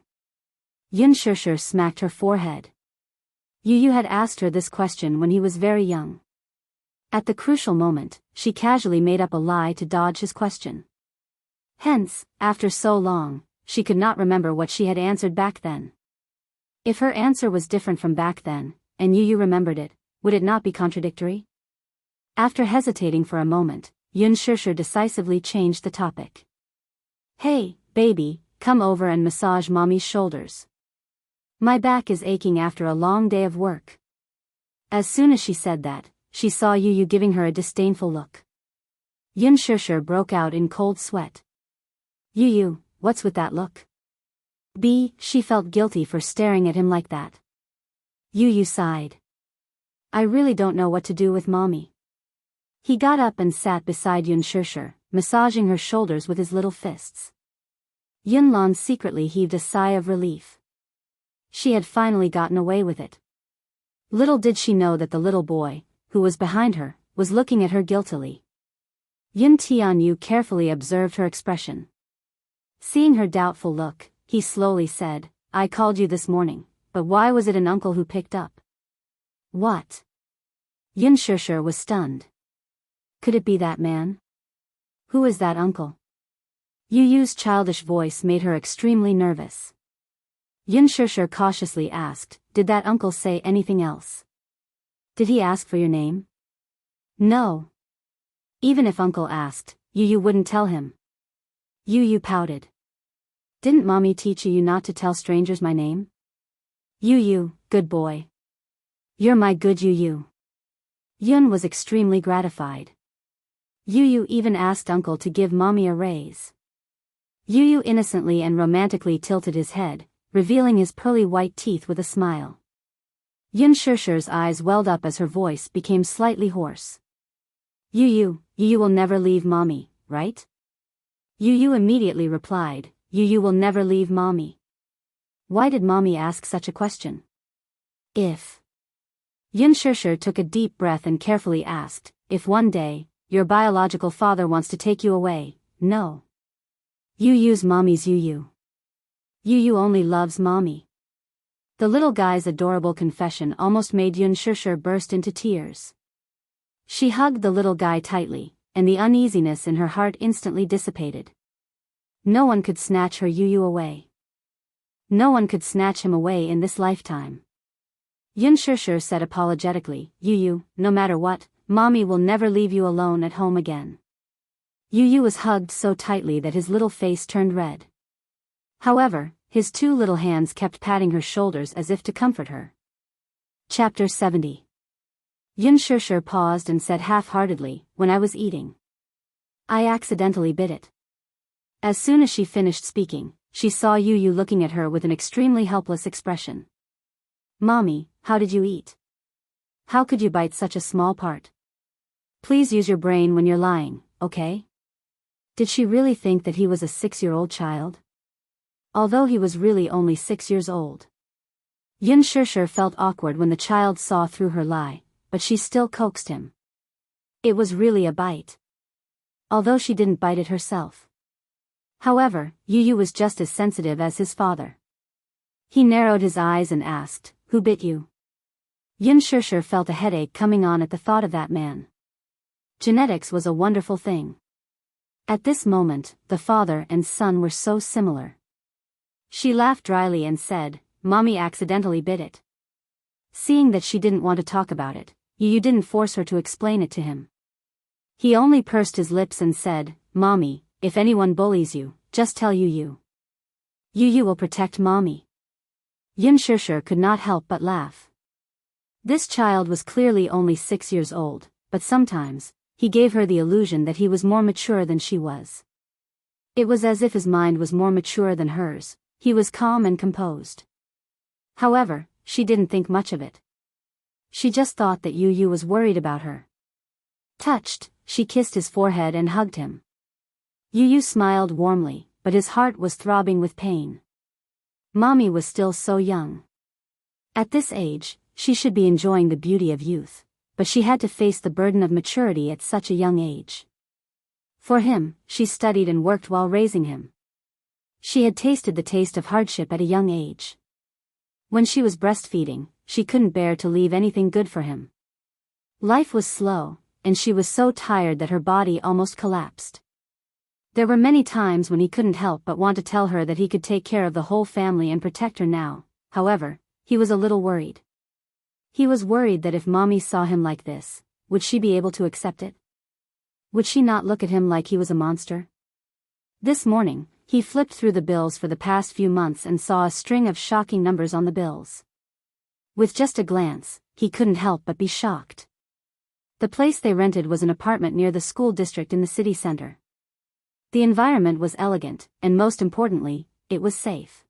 Yun Shishir smacked her forehead. Yu had asked her this question when he was very young. At the crucial moment, she casually made up a lie to dodge his question. Hence, after so long, she could not remember what she had answered back then. If her answer was different from back then, and Yu remembered it, would it not be contradictory? After hesitating for a moment, Yun Shishir decisively changed the topic. "Hey, baby, come over and massage mommy's shoulders. My back is aching after a long day of work." As soon as she said that, she saw Yu giving her a disdainful look. Yun Shishir broke out in cold sweat. Yu, what's with that look? She felt guilty for staring at him like that. Yu sighed. "I really don't know what to do with mommy." He got up and sat beside Yun Shishir, massaging her shoulders with his little fists. Yunlan secretly heaved a sigh of relief. She had finally gotten away with it. Little did she know that the little boy, who was behind her, was looking at her guiltily. Yun Tianyu carefully observed her expression. Seeing her doubtful look, he slowly said, "I called you this morning, but why was it an uncle who picked up?" "What?" Yun Shishir was stunned. Could it be that man? Who is that uncle? Yu's childish voice made her extremely nervous. Yun Shishir cautiously asked, "Did that uncle say anything else? Did he ask for your name?" "No. Even if uncle asked, Yu wouldn't tell him." Yu pouted. "Didn't mommy teach you not to tell strangers my name?" "Yu, good boy. You're my good Yu." Yun was extremely gratified. Yu even asked uncle to give mommy a raise. Yu innocently and romantically tilted his head, revealing his pearly white teeth with a smile. Yun Shishir's eyes welled up as her voice became slightly hoarse. Yu will never leave mommy, right?" Yu immediately replied, "Yu will never leave mommy." Why did mommy ask such a question? If Yun Shishir took a deep breath and carefully asked, "If one day, your biological father wants to take you away, no. Yu's mommy's Yu. Yu only loves mommy." The little guy's adorable confession almost made Yun Shishir burst into tears. She hugged the little guy tightly, and the uneasiness in her heart instantly dissipated. No one could snatch her Yu away. No one could snatch him away in this lifetime. Yun Shishir said apologetically, "Yu, no matter what, mommy will never leave you alone at home again." Yu was hugged so tightly that his little face turned red. However, his two little hands kept patting her shoulders as if to comfort her. Chapter 70. Yun Shishir paused and said half-heartedly, "When I was eating, I accidentally bit it." As soon as she finished speaking, she saw Yu looking at her with an extremely helpless expression. "Mommy, how did you eat? How could you bite such a small part? Please use your brain when you're lying, okay?" Did she really think that he was a 6-year-old child? Although he was really only 6 years old. Yun Shishir felt awkward when the child saw through her lie, but she still coaxed him. It was really a bite. Although she didn't bite it herself. However, Yu was just as sensitive as his father. He narrowed his eyes and asked, "Who bit you?" Yun Shishir felt a headache coming on at the thought of that man. Genetics was a wonderful thing. At this moment, the father and son were so similar. She laughed dryly and said, "Mommy accidentally bit it." Seeing that she didn't want to talk about it, Yu didn't force her to explain it to him. He only pursed his lips and said, "Mommy, if anyone bullies you, just tell Yu. Yu will protect mommy." Yun Shishir could not help but laugh. This child was clearly only 6 years old, but sometimes, he gave her the illusion that he was more mature than she was. It was as if his mind was more mature than hers. He was calm and composed. However, she didn't think much of it. She just thought that Yu was worried about her. Touched, she kissed his forehead and hugged him. Yu smiled warmly, but his heart was throbbing with pain. Mommy was still so young. At this age, she should be enjoying the beauty of youth, but she had to face the burden of maturity at such a young age. For him, she studied and worked while raising him. She had tasted the taste of hardship at a young age. When she was breastfeeding, she couldn't bear to leave anything good for him. Life was slow, and she was so tired that her body almost collapsed. There were many times when he couldn't help but want to tell her that he could take care of the whole family and protect her now. However, he was a little worried. He was worried that if Mommy saw him like this, would she be able to accept it? Would she not look at him like he was a monster? This morning, he flipped through the bills for the past few months and saw a string of shocking numbers on the bills. With just a glance, he couldn't help but be shocked. The place they rented was an apartment near the school district in the city center. The environment was elegant, and most importantly, it was safe.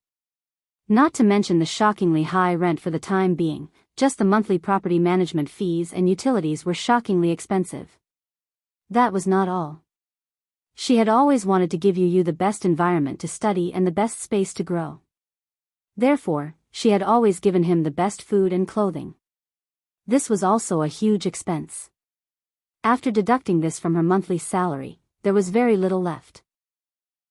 Not to mention the shockingly high rent for the time being, just the monthly property management fees and utilities were shockingly expensive. That was not all. She had always wanted to give you the best environment to study and the best space to grow. Therefore, she had always given him the best food and clothing. This was also a huge expense. After deducting this from her monthly salary, there was very little left.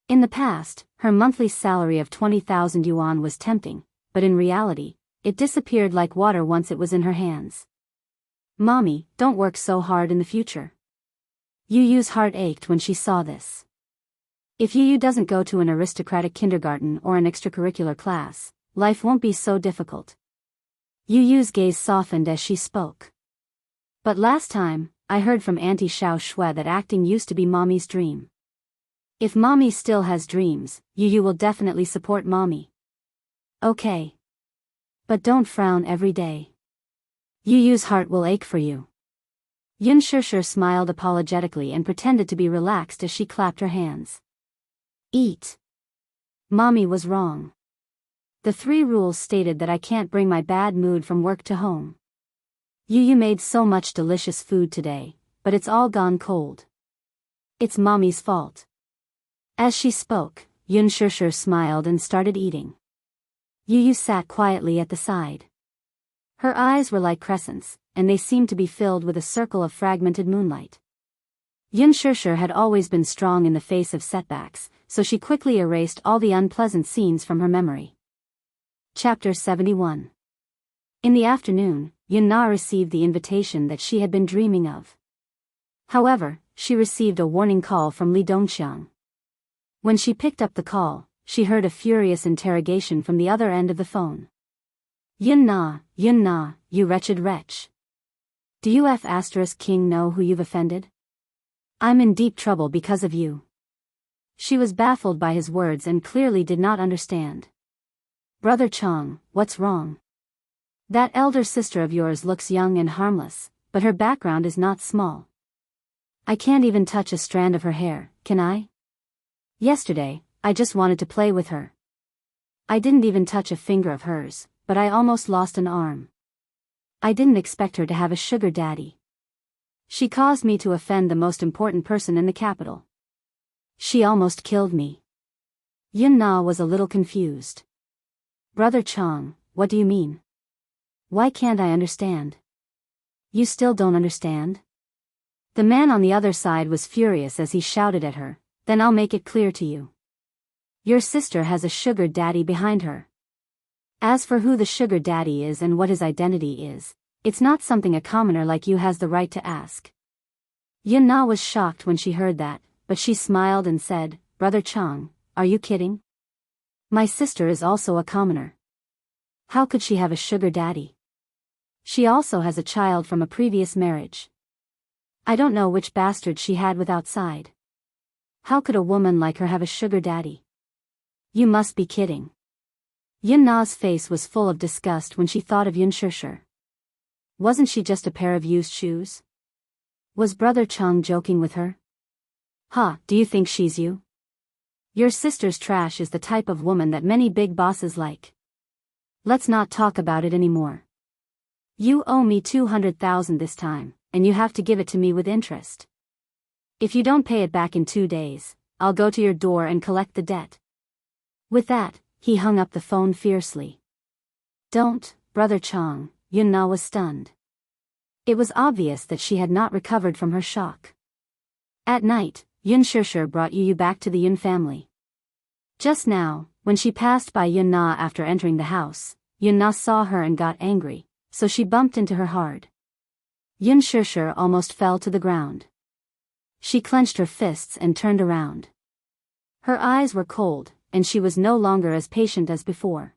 In the past, her monthly salary of 20,000 yuan was tempting, but in reality, it disappeared like water once it was in her hands. Mommy, don't work so hard in the future. Yu's heart ached when she saw this. If Yu doesn't go to an aristocratic kindergarten or an extracurricular class, life won't be so difficult. Yu's gaze softened as she spoke. But last time, I heard from Auntie Xiao Shui that acting used to be Mommy's dream. If Mommy still has dreams, Yu will definitely support Mommy. Okay. But don't frown every day. Yu's heart will ache for you. Xianxia smiled apologetically and pretended to be relaxed as she clapped her hands. Eat. Mommy was wrong. The 3 rules stated that I can't bring my bad mood from work to home. Yu made so much delicious food today, but it's all gone cold. It's Mommy's fault. As she spoke, Xianxia smiled and started eating. Yu sat quietly at the side. Her eyes were like crescents, and they seemed to be filled with a circle of fragmented moonlight. Xianxia had always been strong in the face of setbacks, so she quickly erased all the unpleasant scenes from her memory. Chapter 71. In the afternoon, Yuna received the invitation that she had been dreaming of. However, she received a warning call from Li Dongqiang. When she picked up the call, she heard a furious interrogation from the other end of the phone. Yuna, you wretched wretch. Do you King know who you've offended? I'm in deep trouble because of you. She was baffled by his words and clearly did not understand. Brother Chang, what's wrong? That elder sister of yours looks young and harmless, but her background is not small. I can't even touch a strand of her hair, can I? Yesterday, I just wanted to play with her. I didn't even touch a finger of hers, but I almost lost an arm. I didn't expect her to have a sugar daddy. She caused me to offend the most important person in the capital. She almost killed me. Yuna was a little confused. Brother Chang, what do you mean? Why can't I understand? You still don't understand? The man on the other side was furious as he shouted at her, then I'll make it clear to you. Your sister has a sugar daddy behind her. As for who the sugar daddy is and what his identity is, it's not something a commoner like you has the right to ask. Yuna was shocked when she heard that, but she smiled and said, Brother Chang, are you kidding? My sister is also a commoner. How could she have a sugar daddy? She also has a child from a previous marriage. I don't know which bastard she had with outside. How could a woman like her have a sugar daddy? You must be kidding. Yunna's face was full of disgust when she thought of Xianxia. Wasn't she just a pair of used shoes? Was Brother Chang joking with her? Do you think she's you? Your sister's trash is the type of woman that many big bosses like. Let's not talk about it anymore. You owe me 200,000 this time, and you have to give it to me with interest. If you don't pay it back in 2 days, I'll go to your door and collect the debt. With that, he hung up the phone fiercely. Don't, Brother Chang, Yunna was stunned. It was obvious that she had not recovered from her shock. At night, Yun Shishir brought Yu back to the Yun family. Just now, when she passed by Yun Na after entering the house, Yun Na saw her and got angry, so she bumped into her hard. Yun Shishir almost fell to the ground. She clenched her fists and turned around. Her eyes were cold, and she was no longer as patient as before.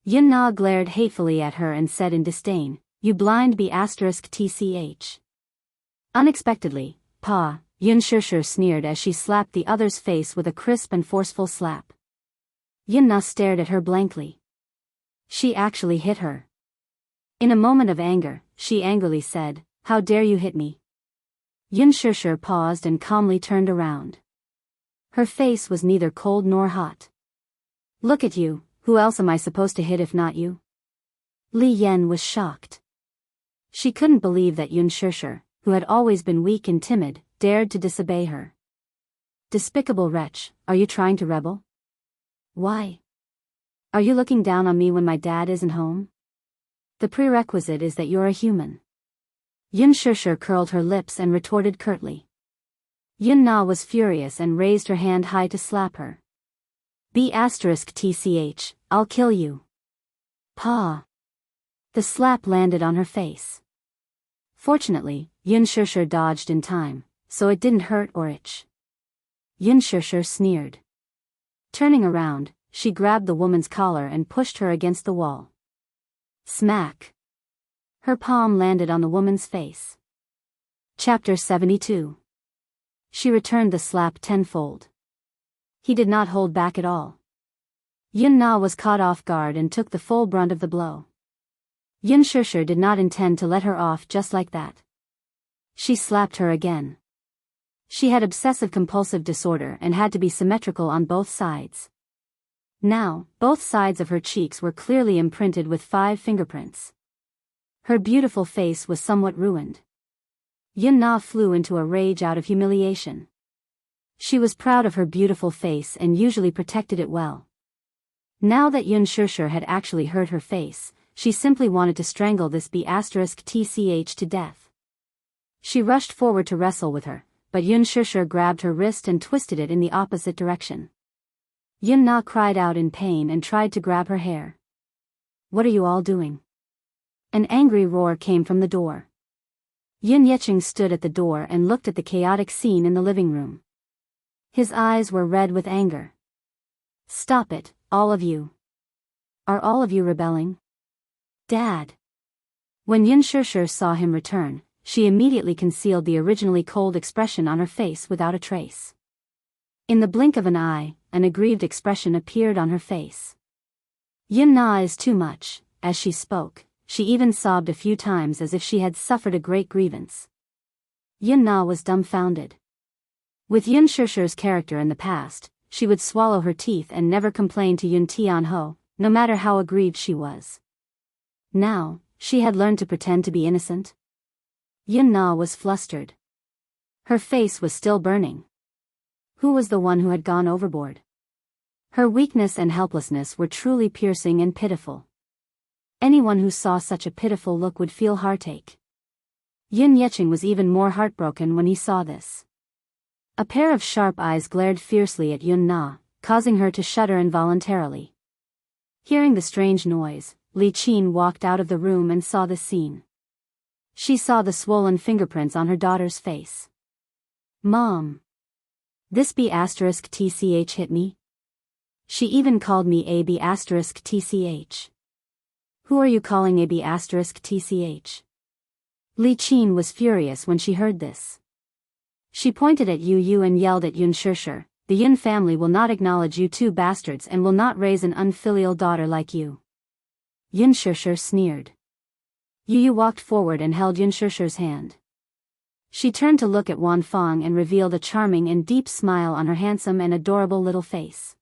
Yun Na glared hatefully at her and said in disdain, "You blind B***tch." Unexpectedly, Pa, Yun Shishir sneered as she slapped the other's face with a crisp and forceful slap. Yun Na stared at her blankly. She actually hit her. In a moment of anger, she angrily said, "How dare you hit me?" Yun Shishir paused and calmly turned around. Her face was neither cold nor hot. "Look at you, who else am I supposed to hit if not you?" Li Yan was shocked. She couldn't believe that Yun Shishir, who had always been weak and timid, dared to disobey her. "Despicable wretch, are you trying to rebel? Why? Are you looking down on me when my dad isn't home? The prerequisite is that you're a human." Yun Shishir curled her lips and retorted curtly. Yun Na was furious and raised her hand high to slap her. "B***tch, I'll kill you." Pa. The slap landed on her face. Fortunately, Yun Shishir dodged in time, so it didn't hurt or itch. Yun Shishir sneered. Turning around, she grabbed the woman's collar and pushed her against the wall. Smack! Her palm landed on the woman's face. Chapter 72. She returned the slap tenfold. He did not hold back at all. Yun Na was caught off guard and took the full brunt of the blow. Yun Shishir did not intend to let her off just like that. She slapped her again. She had obsessive-compulsive disorder and had to be symmetrical on both sides. Now, both sides of her cheeks were clearly imprinted with 5 fingerprints. Her beautiful face was somewhat ruined. Yun Na flew into a rage out of humiliation. She was proud of her beautiful face and usually protected it well. Now that Yun Shishir had actually hurt her face, she simply wanted to strangle this B***tch to death. She rushed forward to wrestle with her, but Yun Shishir grabbed her wrist and twisted it in the opposite direction. Yun Na cried out in pain and tried to grab her hair. "What are you all doing?" An angry roar came from the door. Yun Yecheng stood at the door and looked at the chaotic scene in the living room. His eyes were red with anger. "Stop it, all of you. Are all of you rebelling? Dad." When Yun Shishir saw him return, she immediately concealed the originally cold expression on her face without a trace. In the blink of an eye, an aggrieved expression appeared on her face. "Yun Na is too much." As she spoke, she even sobbed a few times as if she had suffered a great grievance. Yun Na was dumbfounded. With Yun Shishir's character in the past, she would swallow her teeth and never complain to Yun Tianho, no matter how aggrieved she was. Now, she had learned to pretend to be innocent. Yun Na was flustered. Her face was still burning. Who was the one who had gone overboard? Her weakness and helplessness were truly piercing and pitiful. Anyone who saw such a pitiful look would feel heartache. Yun Yecheng was even more heartbroken when he saw this. A pair of sharp eyes glared fiercely at Yun Na, causing her to shudder involuntarily. Hearing the strange noise, Li Qin walked out of the room and saw the scene. She saw the swollen fingerprints on her daughter's face. "Mom. This B***tch hit me. She even called me a B***tch. Who are you calling a B***tch? Li Qin was furious when she heard this. She pointed at Yu and yelled at Yun Shishir, "The Yun family will not acknowledge you two bastards and will not raise an unfilial daughter like you." Yun Shishir sneered. Yu walked forward and held Yun Shishir's hand. She turned to look at Wan Fong and revealed a charming and deep smile on her handsome and adorable little face.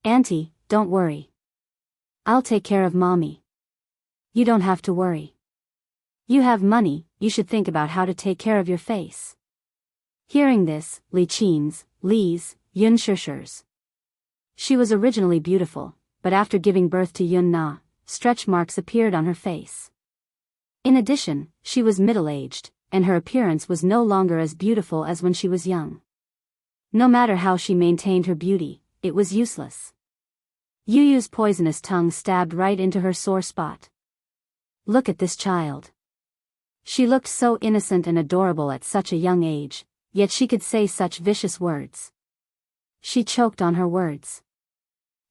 "Auntie, don't worry. I'll take care of Mommy. You don't have to worry. You have money, you should think about how to take care of your face." Hearing this, Li Qin's, Li's, Yun Shishir's. She was originally beautiful, but after giving birth to Yun Na, stretch marks appeared on her face. In addition, she was middle-aged, and her appearance was no longer as beautiful as when she was young. No matter how she maintained her beauty, it was useless. Yu Yu's poisonous tongue stabbed right into her sore spot. Look at this child. She looked so innocent and adorable at such a young age, yet she could say such vicious words. She choked on her words.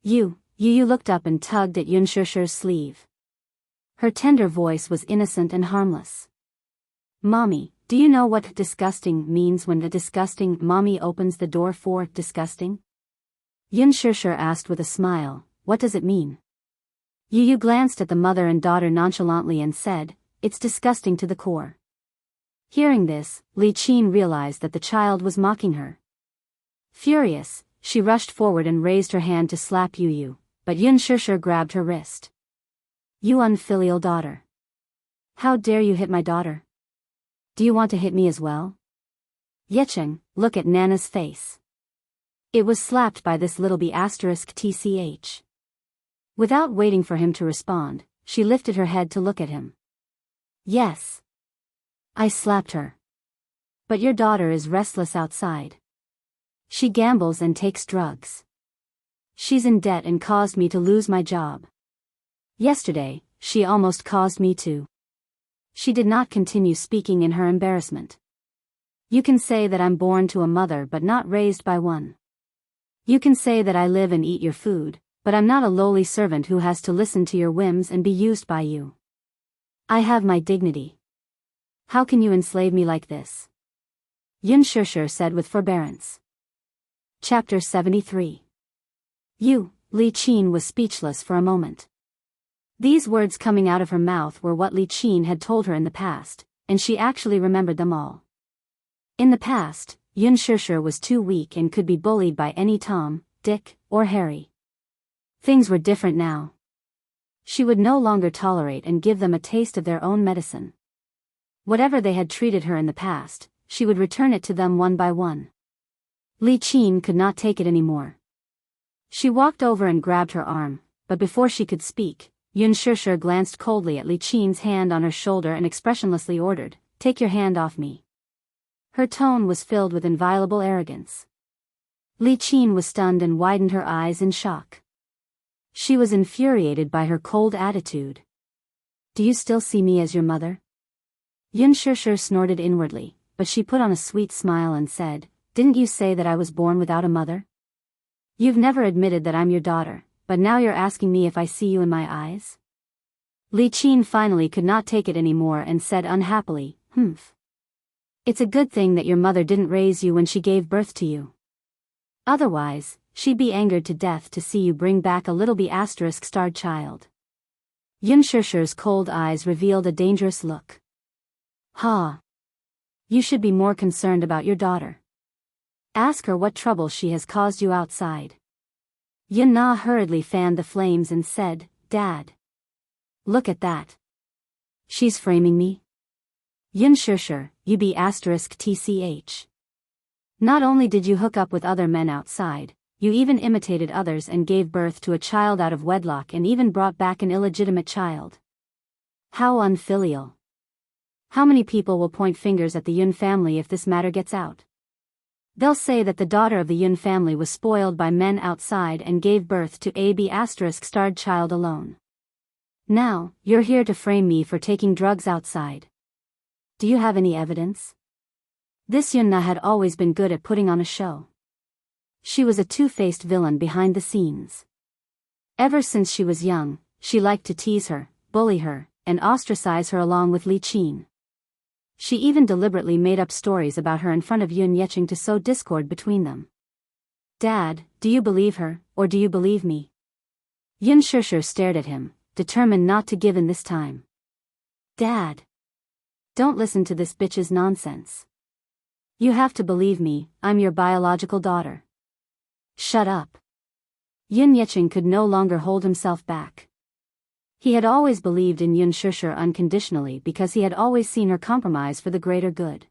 Yu looked up and tugged at Yun Shusher's sleeve. Her tender voice was innocent and harmless. Mommy, do you know what disgusting means when the disgusting mommy opens the door for disgusting? Yun Shusher asked with a smile, what does it mean? Yu glanced at the mother and daughter nonchalantly and said, it's disgusting to the core. Hearing this, Li Qin realized that the child was mocking her. Furious, she rushed forward and raised her hand to slap Yu, but Yun Shusher grabbed her wrist. You unfilial daughter. How dare you hit my daughter? Do you want to hit me as well? Yecheng, look at Nana's face. It was slapped by this little b*tch. Without waiting for him to respond, she lifted her head to look at him. Yes. I slapped her. But your daughter is restless outside. She gambles and takes drugs. She's in debt and caused me to lose my job. Yesterday, she almost caused me to. She did not continue speaking in her embarrassment. You can say that I'm born to a mother but not raised by one. You can say that I live and eat your food, but I'm not a lowly servant who has to listen to your whims and be used by you. I have my dignity. How can you enslave me like this? Yun Shusher said with forbearance. Chapter 73. Li Qin was speechless for a moment. These words coming out of her mouth were what Li Qin had told her in the past, and she actually remembered them all. In the past, Yun Shusher was too weak and could be bullied by any Tom, Dick, or Harry. Things were different now. She would no longer tolerate and give them a taste of their own medicine. Whatever they had treated her in the past, she would return it to them one by one. Li Qin could not take it anymore. She walked over and grabbed her arm, but before she could speak, Yun Shusher glanced coldly at Li Qin's hand on her shoulder and expressionlessly ordered, "Take your hand off me." Her tone was filled with inviolable arrogance. Li Qin was stunned and widened her eyes in shock. She was infuriated by her cold attitude. Do you still see me as your mother? Yun Shusher snorted inwardly, but she put on a sweet smile and said, Didn't you say that I was born without a mother? You've never admitted that I'm your daughter, but now you're asking me if I see you in my eyes? Li Qin finally could not take it anymore and said unhappily, Humph. It's a good thing that your mother didn't raise you when she gave birth to you. Otherwise, she'd be angered to death to see you bring back a little b*****starred child. Yun Shusher's cold eyes revealed a dangerous look. Ha! You should be more concerned about your daughter. Ask her what trouble she has caused you outside. Yun Na hurriedly fanned the flames and said, Dad. Look at that. She's framing me. Yun Shusher, you b****tch. Not only did you hook up with other men outside, you even imitated others and gave birth to a child out of wedlock and even brought back an illegitimate child. How unfilial. How many people will point fingers at the Yun family if this matter gets out? They'll say that the daughter of the Yun family was spoiled by men outside and gave birth to a b****starred child alone. Now, you're here to frame me for taking drugs outside. Do you have any evidence? This Yun Na had always been good at putting on a show. She was a two-faced villain behind the scenes. Ever since she was young, she liked to tease her, bully her, and ostracize her along with Li Qin. She even deliberately made up stories about her in front of Yun Yecheng to sow discord between them. Dad, do you believe her, or do you believe me? Yun Shusher stared at him, determined not to give in this time. Dad! Don't listen to this bitch's nonsense. You have to believe me, I'm your biological daughter. Shut up. Yun Yecheng could no longer hold himself back. He had always believed in Yun Shusher unconditionally because he had always seen her compromise for the greater good.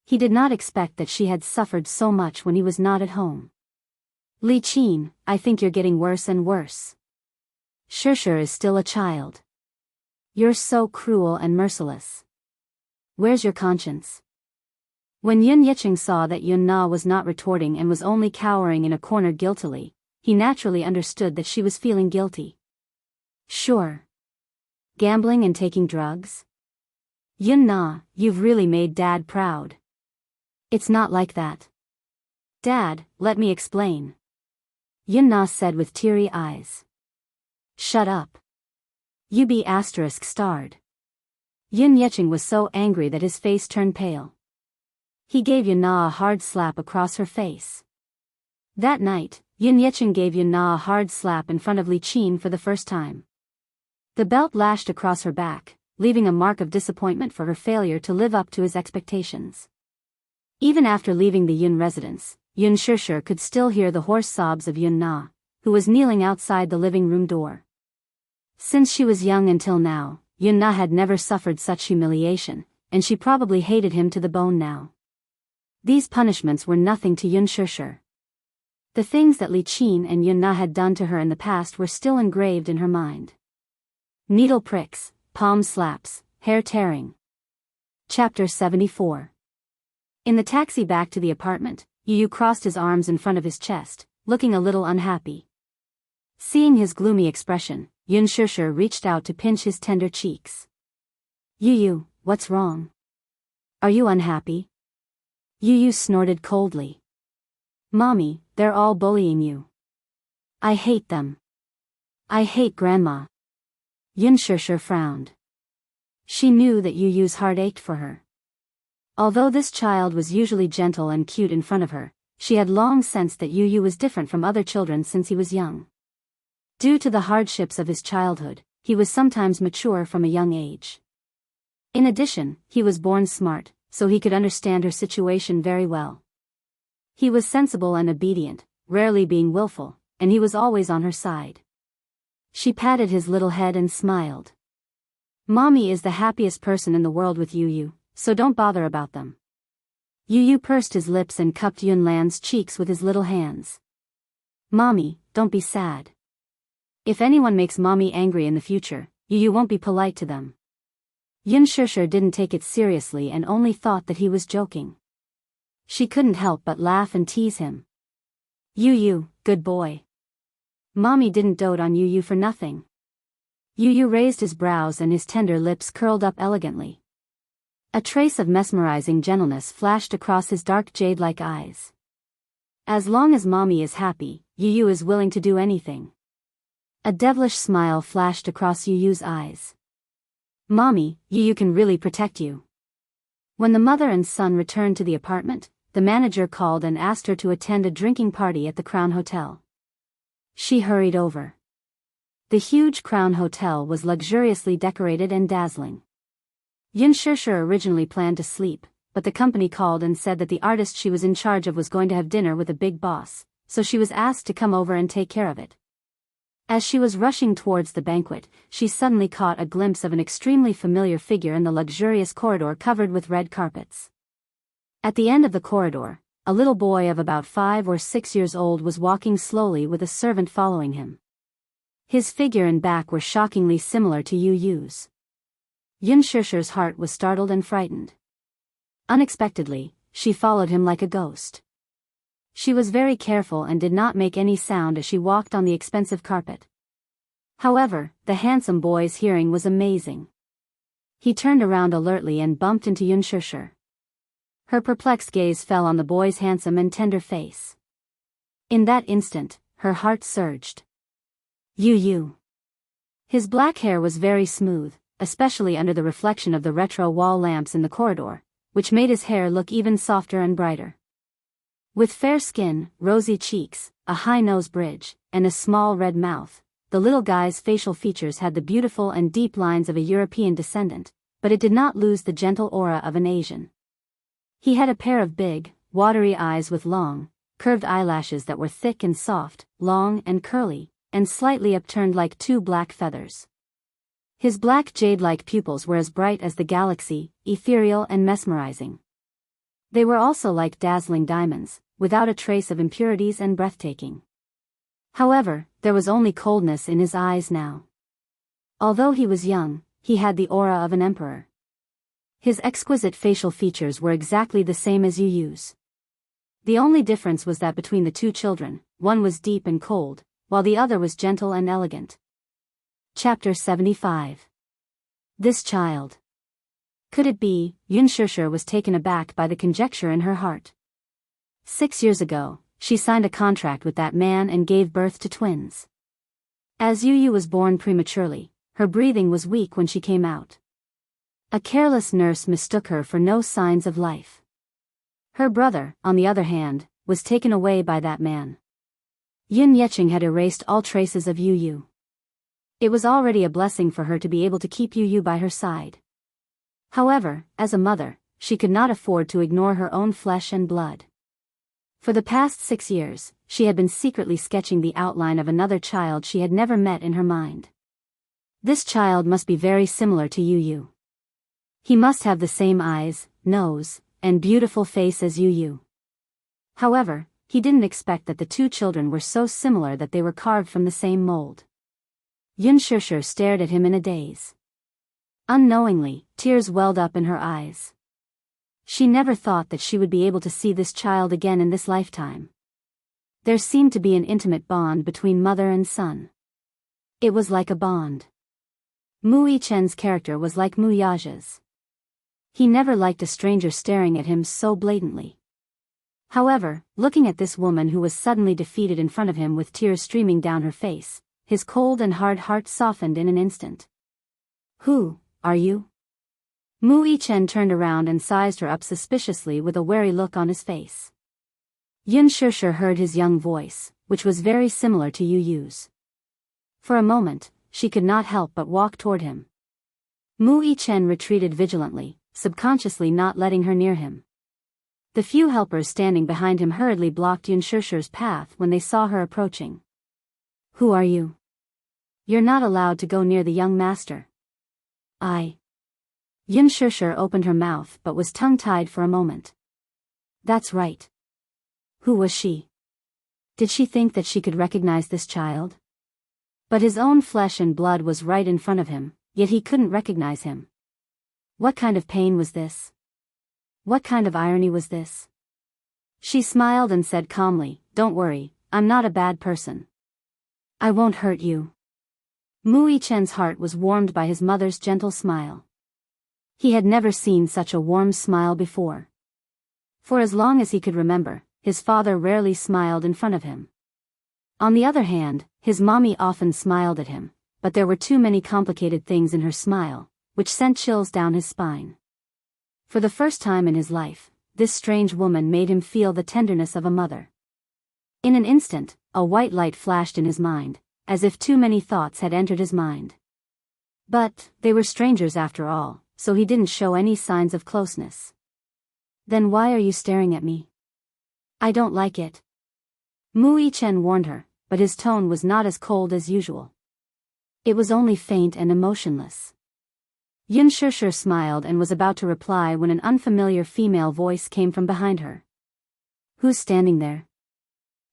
He did not expect that she had suffered so much when he was not at home. Li Qin, I think you're getting worse and worse. Shusher is still a child. You're so cruel and merciless. Where's your conscience? When Yun Yicheng saw that Yun Na was not retorting and was only cowering in a corner guiltily, he naturally understood that she was feeling guilty. Sure. Gambling and taking drugs? Yun Na, you've really made Dad proud. It's not like that. Dad, let me explain. Yun Na said with teary eyes. Shut up. You be asterisk starred. Yun Yicheng was so angry that his face turned pale. He gave Yun Na a hard slap across her face. That night, Yun Yicheng gave Yun Na a hard slap in front of Li Qin for the first time. The belt lashed across her back, leaving a mark of disappointment for her failure to live up to his expectations. Even after leaving the Yun residence, Yun Shishir could still hear the hoarse sobs of Yun Na, who was kneeling outside the living room door. Since she was young until now, Yun Na had never suffered such humiliation, and she probably hated him to the bone now. These punishments were nothing to Yun Shishir. The things that Li Qin and Yun Na had done to her in the past were still engraved in her mind. Needle pricks, palm slaps, hair tearing. Chapter 74. In the taxi back to the apartment, Yu crossed his arms in front of his chest, looking a little unhappy. Seeing his gloomy expression, Yun Shishir reached out to pinch his tender cheeks. Yu, what's wrong? Are you unhappy? Yu snorted coldly. Mommy, they're all bullying you. I hate them. I hate Grandma. Yun Shishir frowned. She knew that Yu's heart ached for her. Although this child was usually gentle and cute in front of her, she had long sensed that Yu was different from other children since he was young. Due to the hardships of his childhood, he was sometimes mature from a young age. In addition, he was born smart, so he could understand her situation very well. He was sensible and obedient, rarely being willful, and he was always on her side. She patted his little head and smiled. Mommy is the happiest person in the world with Yu, so don't bother about them. Yu pursed his lips and cupped Yun Lan's cheeks with his little hands. Mommy, don't be sad. If anyone makes Mommy angry in the future, Yu won't be polite to them. Yun Shishir didn't take it seriously and only thought that he was joking. She couldn't help but laugh and tease him. Yu, good boy. Mommy didn't dote on Yu for nothing. Yu raised his brows and his tender lips curled up elegantly. A trace of mesmerizing gentleness flashed across his dark jade-like eyes. As long as Mommy is happy, Yu is willing to do anything. A devilish smile flashed across Yu's eyes. Mommy, Yu can really protect you. When the mother and son returned to the apartment, the manager called and asked her to attend a drinking party at the Crown Hotel. She hurried over. The huge Crown Hotel was luxuriously decorated and dazzling. Yun Shishir originally planned to sleep, but the company called and said that the artist she was in charge of was going to have dinner with a big boss, so she was asked to come over and take care of it. As she was rushing towards the banquet, she suddenly caught a glimpse of an extremely familiar figure in the luxurious corridor covered with red carpets. At the end of the corridor, a little boy of about 5 or 6 years old was walking slowly with a servant following him. His figure and back were shockingly similar to Yu's. Yun Shishir's heart was startled and frightened. Unexpectedly, she followed him like a ghost. She was very careful and did not make any sound as she walked on the expensive carpet. However, the handsome boy's hearing was amazing. He turned around alertly and bumped into Yun Shishir. Her perplexed gaze fell on the boy's handsome and tender face. In that instant, her heart surged. Yu. His black hair was very smooth, especially under the reflection of the retro wall lamps in the corridor, which made his hair look even softer and brighter. With fair skin, rosy cheeks, a high nose bridge, and a small red mouth, the little guy's facial features had the beautiful and deep lines of a European descendant, but it did not lose the gentle aura of an Asian. He had a pair of big, watery eyes with long, curved eyelashes that were thick and soft, long and curly, and slightly upturned like 2 black feathers. His black jade-like pupils were as bright as the galaxy, ethereal and mesmerizing. They were also like dazzling diamonds, without a trace of impurities and breathtaking. However, there was only coldness in his eyes now. Although he was young, he had the aura of an emperor. His exquisite facial features were exactly the same as Yu Yu's. The only difference was that between the two children, one was deep and cold, while the other was gentle and elegant. Chapter 75. This child. Could it be? Yun Shishir was taken aback by the conjecture in her heart. 6 years ago, she signed a contract with that man and gave birth to twins. As Yu Yu was born prematurely, her breathing was weak when she came out. A careless nurse mistook her for no signs of life. Her brother, on the other hand, was taken away by that man. Yun Yeqing had erased all traces of Yu Yu. It was already a blessing for her to be able to keep Yu Yu by her side. However, as a mother, she could not afford to ignore her own flesh and blood. For the past 6 years, she had been secretly sketching the outline of another child she had never met in her mind. This child must be very similar to Yu Yu. He must have the same eyes, nose, and beautiful face as Yu Yu. However, he didn't expect that the two children were so similar that they were carved from the same mold. Yun Shishir stared at him in a daze. Unknowingly, tears welled up in her eyes. She never thought that she would be able to see this child again in this lifetime. There seemed to be an intimate bond between mother and son. It was like a bond. Mu Yichen's character was like Mu Yaja's. He never liked a stranger staring at him so blatantly. However, looking at this woman who was suddenly defeated in front of him with tears streaming down her face, his cold and hard heart softened in an instant. Who are you? Mu Yichen turned around and sized her up suspiciously with a wary look on his face. Yun Shishir heard his young voice, which was very similar to Yu Yu's. For a moment, she could not help but walk toward him. Mu Yichen retreated vigilantly, subconsciously not letting her near him. The few helpers standing behind him hurriedly blocked Yun Shishir's path when they saw her approaching. Who are you? You're not allowed to go near the young master. Yun Shishir opened her mouth but was tongue-tied for a moment. That's right. Who was she? Did she think that she could recognize this child? But his own flesh and blood was right in front of him, yet he couldn't recognize him. What kind of pain was this? What kind of irony was this? She smiled and said calmly, "Don't worry, I'm not a bad person. I won't hurt you." Mu Yichen's heart was warmed by his mother's gentle smile. He had never seen such a warm smile before. For as long as he could remember, his father rarely smiled in front of him. On the other hand, his mommy often smiled at him, but there were too many complicated things in her smile, which sent chills down his spine. For the first time in his life, this strange woman made him feel the tenderness of a mother. In an instant, a white light flashed in his mind, as if too many thoughts had entered his mind. But they were strangers after all, so he didn't show any signs of closeness. Then why are you staring at me? I don't like it. Mu Yichen warned her, but his tone was not as cold as usual. It was only faint and emotionless. Yun Shishir smiled and was about to reply when an unfamiliar female voice came from behind her. Who's standing there?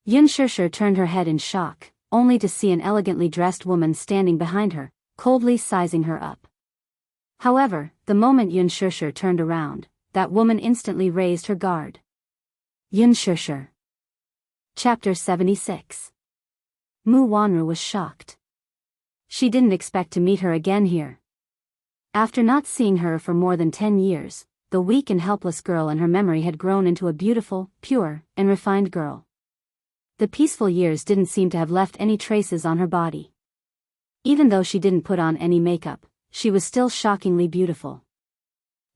Yun Shishir turned her head in shock, only to see an elegantly dressed woman standing behind her, coldly sizing her up. However, the moment Yun Shishir turned around, that woman instantly raised her guard. Yun Shishir. Chapter 76. Mu Wanru was shocked. She didn't expect to meet her again here. After not seeing her for more than 10 years, the weak and helpless girl in her memory had grown into a beautiful, pure, and refined girl. The peaceful years didn't seem to have left any traces on her body. Even though she didn't put on any makeup, she was still shockingly beautiful.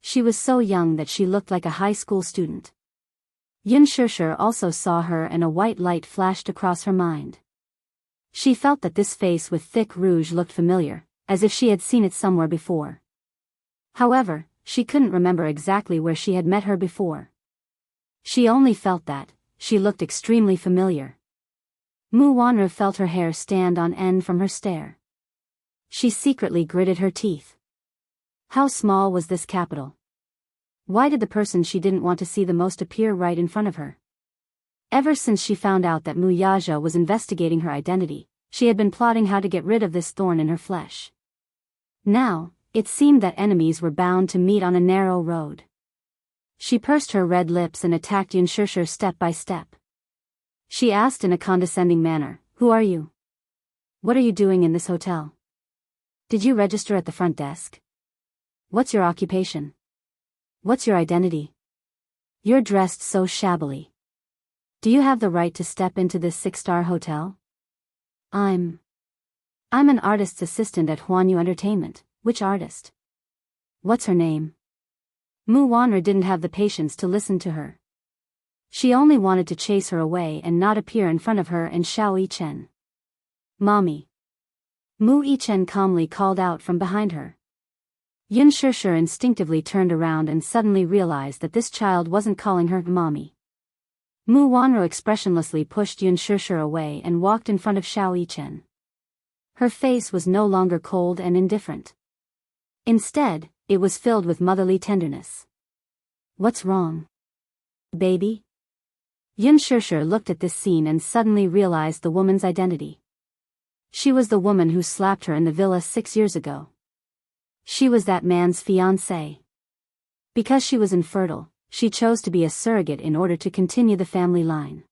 She was so young that she looked like a high school student. Yun Shishir also saw her and a white light flashed across her mind. She felt that this face with thick rouge looked familiar, as if she had seen it somewhere before. However, she couldn't remember exactly where she had met her before. She only felt that she looked extremely familiar. Mu Wanru felt her hair stand on end from her stare. She secretly gritted her teeth. How small was this capital? Why did the person she didn't want to see the most appear right in front of her? Ever since she found out that Mu Yaja was investigating her identity, she had been plotting how to get rid of this thorn in her flesh. Now, It seemed that enemies were bound to meet on a narrow road. She pursed her red lips and attacked Xianxia step by step. She asked in a condescending manner, "Who are you? What are you doing in this hotel? Did you register at the front desk? What's your occupation? What's your identity? You're dressed so shabbily. Do you have the right to step into this 6-star hotel?" I'm an artist's assistant at Huanyu Entertainment." "Which artist? What's her name?" Mu Wanru didn't have the patience to listen to her. She only wanted to chase her away and not appear in front of her and Xiao Yichen. "Mommy." Mu Yichen calmly called out from behind her. Xianxia instinctively turned around and suddenly realized that this child wasn't calling her mommy. Mu Wanru expressionlessly pushed Xianxia away and walked in front of Xiao Yichen. Her face was no longer cold and indifferent. Instead, it was filled with motherly tenderness. "What's wrong, baby?" Xianxia looked at this scene and suddenly realized the woman's identity. She was the woman who slapped her in the villa 6 years ago. She was that man's fiancée. Because she was infertile, she chose to be a surrogate in order to continue the family line.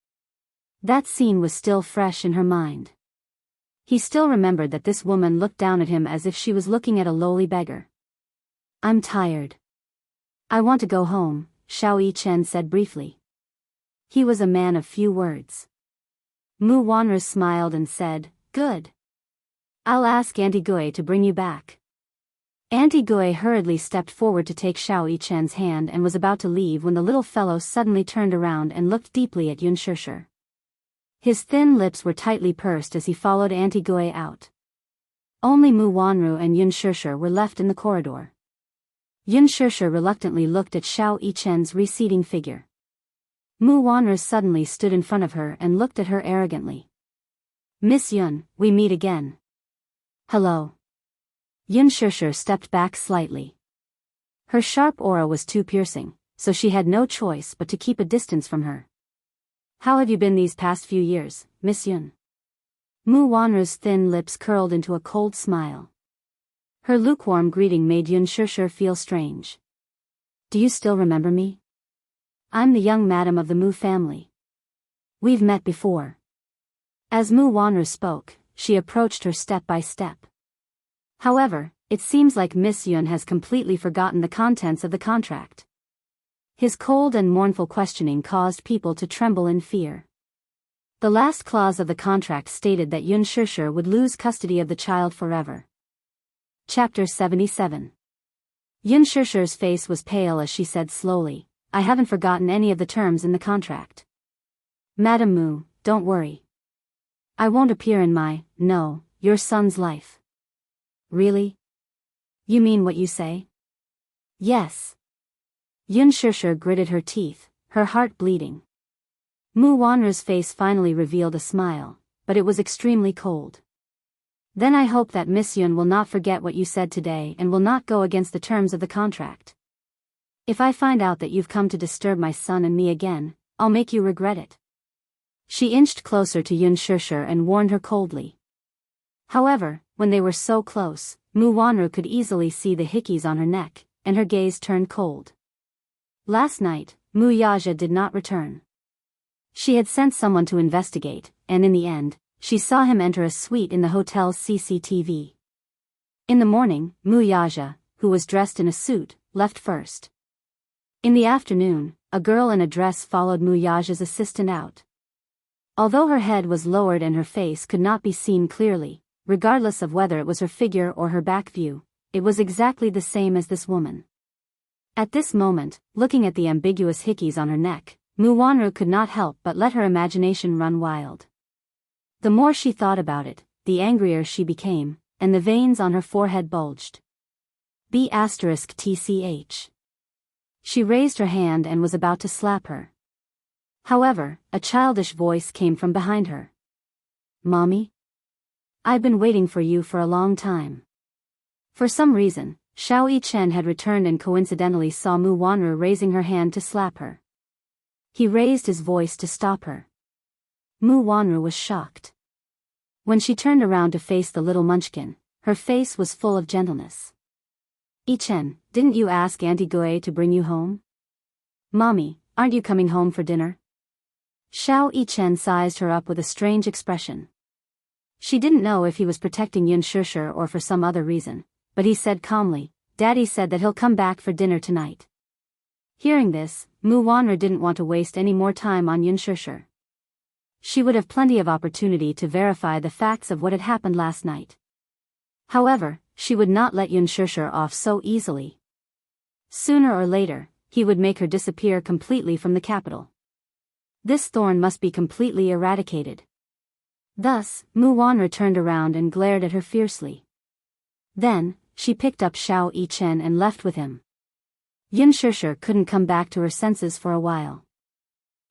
That scene was still fresh in her mind. He still remembered that this woman looked down at him as if she was looking at a lowly beggar. "I'm tired. I want to go home," Xiao Yichen said briefly. He was a man of few words. Mu Wanru smiled and said, "Good. I'll ask Auntie Gui to bring you back." Auntie Gui hurriedly stepped forward to take Xiao Yichen's hand and was about to leave when the little fellow suddenly turned around and looked deeply at Xianxia. His thin lips were tightly pursed as he followed Auntie Gui out. Only Mu Wanru and Xianxia were left in the corridor. Xianxia reluctantly looked at Xiao Yichen's receding figure. Mu Wanru suddenly stood in front of her and looked at her arrogantly. "Miss Yun, we meet again." "Hello." Xianxia stepped back slightly. Her sharp aura was too piercing, so she had no choice but to keep a distance from her. "How have you been these past few years, Miss Yun?" Mu Wanru's thin lips curled into a cold smile. Her lukewarm greeting made Xianxia feel strange. "Do you still remember me? I'm the young madam of the Mu family. We've met before." As Mu Wanru spoke, she approached her step by step. "However, it seems like Miss Yun has completely forgotten the contents of the contract." His cold and mournful questioning caused people to tremble in fear. The last clause of the contract stated that Xianxia would lose custody of the child forever. Chapter 77. Xianxia's face was pale as she said slowly, "I haven't forgotten any of the terms in the contract. Madam Mu, don't worry. I won't appear in your son's life." "Really? You mean what you say?" "Yes." Xianxia gritted her teeth, her heart bleeding. Mu Wanru's face finally revealed a smile, but it was extremely cold. "Then I hope that Miss Yun will not forget what you said today and will not go against the terms of the contract. If I find out that you've come to disturb my son and me again, I'll make you regret it." She inched closer to Xianxia and warned her coldly. However, when they were so close, Mu Wanru could easily see the hickeys on her neck, and her gaze turned cold. Last night, Mu Yaja did not return. She had sent someone to investigate, and in the end, she saw him enter a suite in the hotel's CCTV. In the morning, Mu Yaja, who was dressed in a suit, left first. In the afternoon, a girl in a dress followed Mu Yaja's assistant out. Although her head was lowered and her face could not be seen clearly, regardless of whether it was her figure or her back view, it was exactly the same as this woman. At this moment, looking at the ambiguous hickeys on her neck, Mu Wanru could not help but let her imagination run wild. The more she thought about it, the angrier she became, and the veins on her forehead bulged. B*TCH. She raised her hand and was about to slap her. However, a childish voice came from behind her. "Mommy? I've been waiting for you for a long time." For some reason, Xiao Yichen had returned and coincidentally saw Mu Wanru raising her hand to slap her. He raised his voice to stop her. Mu Wanru was shocked. When she turned around to face the little munchkin, her face was full of gentleness. Yichen, didn't you ask Auntie Gui to bring you home? Mommy, aren't you coming home for dinner? Xiao Yichen sized her up with a strange expression. She didn't know if he was protecting Yun Shishir or for some other reason, but he said calmly, Daddy said that he'll come back for dinner tonight. Hearing this, Mu Wanru didn't want to waste any more time on Yun Shishir. She would have plenty of opportunity to verify the facts of what had happened last night. However, she would not let Yun Shishir off so easily. Sooner or later, he would make her disappear completely from the capital. This thorn must be completely eradicated. Thus, Mu Wanru turned around and glared at her fiercely. Then, she picked up Xiao Yichen and left with him. Yun Shishir couldn't come back to her senses for a while.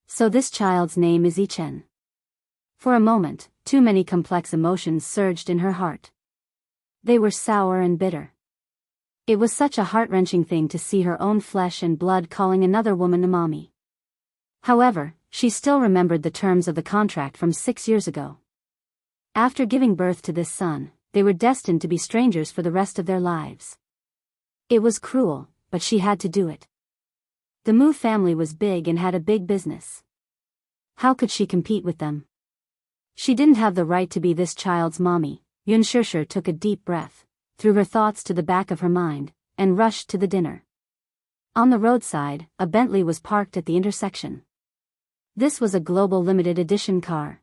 So this child's name is Yichen. For a moment, too many complex emotions surged in her heart. They were sour and bitter. It was such a heart-wrenching thing to see her own flesh and blood calling another woman a mommy. However, she still remembered the terms of the contract from 6 years ago. After giving birth to this son, they were destined to be strangers for the rest of their lives. It was cruel, but she had to do it. The Mu family was big and had a big business. How could she compete with them? She didn't have the right to be this child's mommy. Yun Shishir took a deep breath, threw her thoughts to the back of her mind, and rushed to the dinner. On the roadside, a Bentley was parked at the intersection. This was a global limited edition car.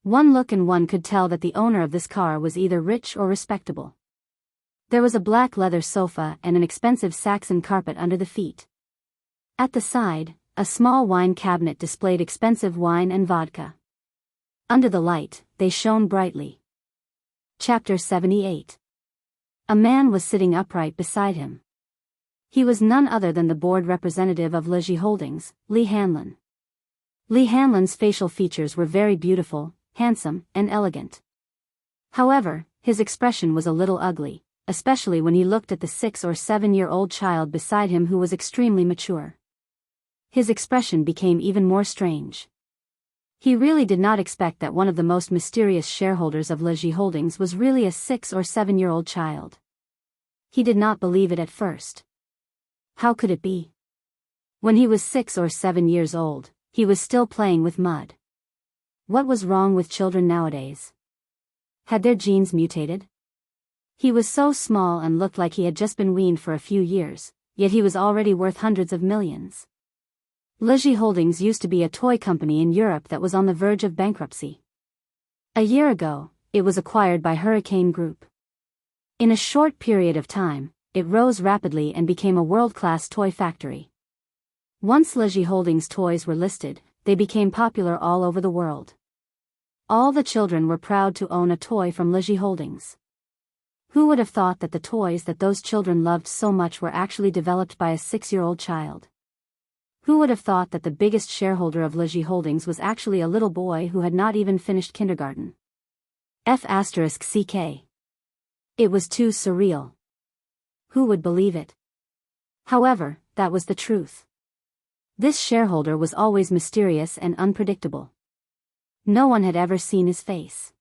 One look and one could tell that the owner of this car was either rich or respectable. There was a black leather sofa and an expensive Saxon carpet under the feet. At the side, a small wine cabinet displayed expensive wine and vodka. Under the light, they shone brightly. Chapter 78. A man was sitting upright beside him. He was none other than the board representative of Leji Holdings, Li Hanlin. Li Hanlin's facial features were very beautiful, handsome, and elegant. However, his expression was a little ugly, especially when he looked at the 6 or 7-year-old child beside him who was extremely mature. His expression became even more strange. He really did not expect that one of the most mysterious shareholders of Leji Holdings was really a 6 or 7-year-old child. He did not believe it at first. How could it be? When he was 6 or 7 years old, he was still playing with mud. What was wrong with children nowadays? Had their genes mutated? He was so small and looked like he had just been weaned for a few years, yet he was already worth hundreds of millions. Leji Holdings used to be a toy company in Europe that was on the verge of bankruptcy. A year ago, it was acquired by Hurricane Group. In a short period of time, it rose rapidly and became a world-class toy factory. Once Leji Holdings toys were listed, they became popular all over the world. All the children were proud to own a toy from Leji Holdings. Who would have thought that the toys that those children loved so much were actually developed by a 6-year-old child? Who would have thought that the biggest shareholder of Leji Holdings was actually a little boy who had not even finished kindergarten? F***CK. It was too surreal. Who would believe it? However, that was the truth. This shareholder was always mysterious and unpredictable. No one had ever seen his face.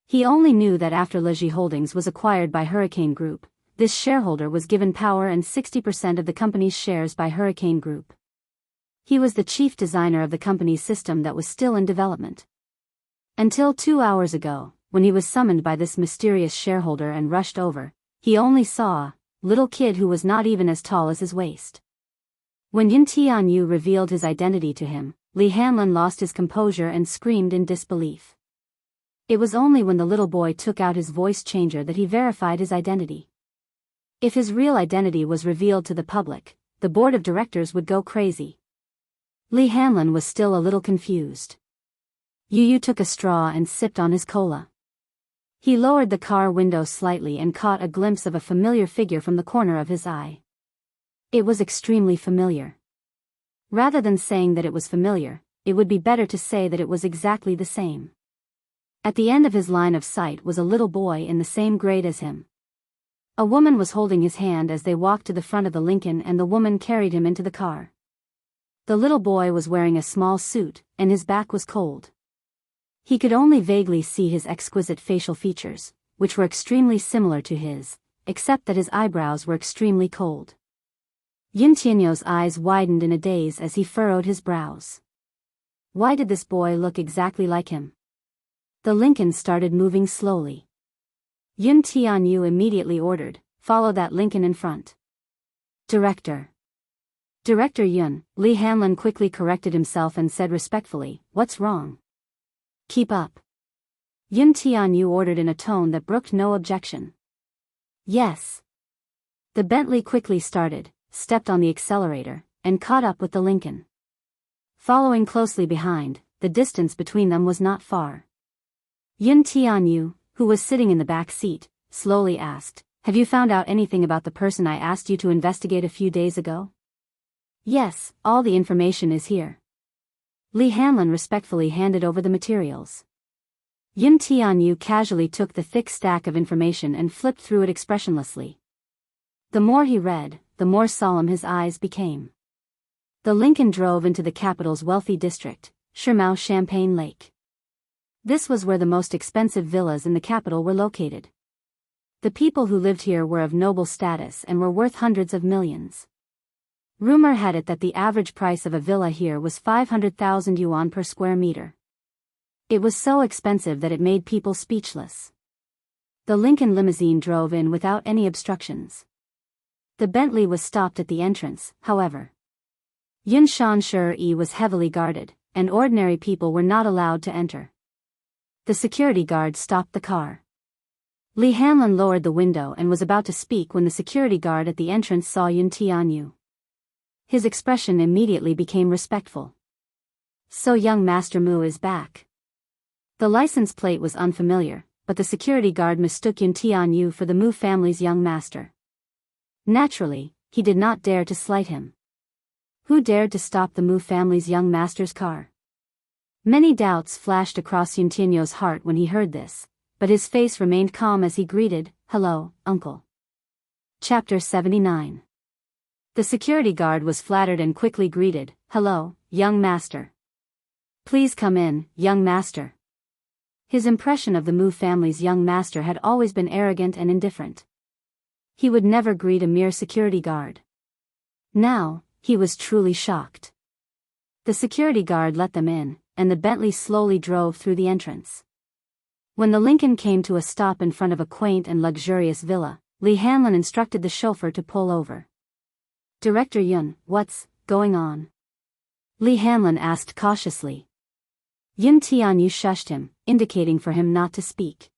He only knew that after Leji Holdings was acquired by Hurricane Group, this shareholder was given power and 60% of the company's shares by Hurricane Group. He was the chief designer of the company's system that was still in development. Until 2 hours ago, when he was summoned by this mysterious shareholder and rushed over, he only saw a little kid who was not even as tall as his waist. When Yin Tianyu revealed his identity to him, Li Hanlin lost his composure and screamed in disbelief. It was only when the little boy took out his voice changer that he verified his identity. If his real identity was revealed to the public, the board of directors would go crazy. Li Hanlin was still a little confused. Yu took a straw and sipped on his cola. He lowered the car window slightly and caught a glimpse of a familiar figure from the corner of his eye. It was extremely familiar. Rather than saying that it was familiar, it would be better to say that it was exactly the same. At the end of his line of sight was a little boy in the same grade as him. A woman was holding his hand as they walked to the front of the Lincoln, and the woman carried him into the car. The little boy was wearing a small suit, and his back was cold. He could only vaguely see his exquisite facial features, which were extremely similar to his, except that his eyebrows were extremely cold. Yun Tianyo's eyes widened in a daze as he furrowed his brows. Why did this boy look exactly like him? The Lincoln started moving slowly. Yun Tianyu immediately ordered, "Follow that Lincoln in front." "Director." "Director Yun," Li Hanlin quickly corrected himself and said respectfully, "What's wrong?" "Keep up." Yun Tianyu ordered in a tone that brooked no objection. "Yes." The Bentley quickly started, stepped on the accelerator, and caught up with the Lincoln. Following closely behind, the distance between them was not far. Yun Tianyu, who was sitting in the back seat, slowly asked, "Have you found out anything about the person I asked you to investigate a few days ago?" "Yes, all the information is here." Li Hanlin respectfully handed over the materials. Yun Tianyu casually took the thick stack of information and flipped through it expressionlessly. The more he read, the more solemn his eyes became. The Lincoln drove into the capital's wealthy district, Shimao Champagne Lake. This was where the most expensive villas in the capital were located. The people who lived here were of noble status and were worth hundreds of millions. Rumor had it that the average price of a villa here was 500,000 yuan per square meter. It was so expensive that it made people speechless. The Lincoln limousine drove in without any obstructions. The Bentley was stopped at the entrance, however. Yunshan Shi was heavily guarded, and ordinary people were not allowed to enter. The security guard stopped the car. Li Hanlin lowered the window and was about to speak when the security guard at the entrance saw Yun Tianyu. His expression immediately became respectful. "So young Master Mu is back." The license plate was unfamiliar, but the security guard mistook Yun Tianyu for the Mu family's young master. Naturally, he did not dare to slight him. Who dared to stop the Mu family's young master's car? Many doubts flashed across Yun Tianyo's heart when he heard this, but his face remained calm as he greeted, "Hello, uncle." Chapter 79. The security guard was flattered and quickly greeted, "Hello, young master. Please come in, young master." His impression of the Mu family's young master had always been arrogant and indifferent. He would never greet a mere security guard. Now, he was truly shocked. The security guard let them in, and the Bentley slowly drove through the entrance. When the Lincoln came to a stop in front of a quaint and luxurious villa, Li Hanlin instructed the chauffeur to pull over. "Director Yun, what's going on?" Li Hanlin asked cautiously. Yun Tianyu shushed him, indicating for him not to speak.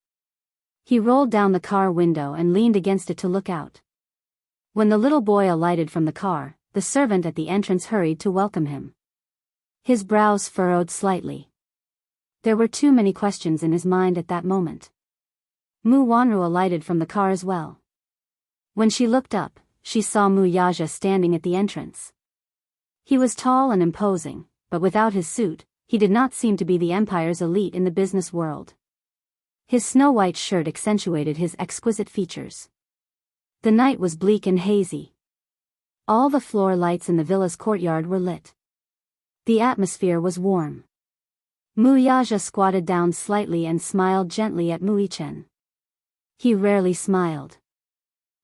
He rolled down the car window and leaned against it to look out. When the little boy alighted from the car, the servant at the entrance hurried to welcome him. His brows furrowed slightly. There were too many questions in his mind at that moment. Mu Wanru alighted from the car as well. When she looked up, she saw Mu Yaja standing at the entrance. He was tall and imposing, but without his suit, he did not seem to be the empire's elite in the business world. His snow-white shirt accentuated his exquisite features. The night was bleak and hazy. All the floor lights in the villa's courtyard were lit. The atmosphere was warm. Mu Yaja squatted down slightly and smiled gently at Mu Yichen. He rarely smiled.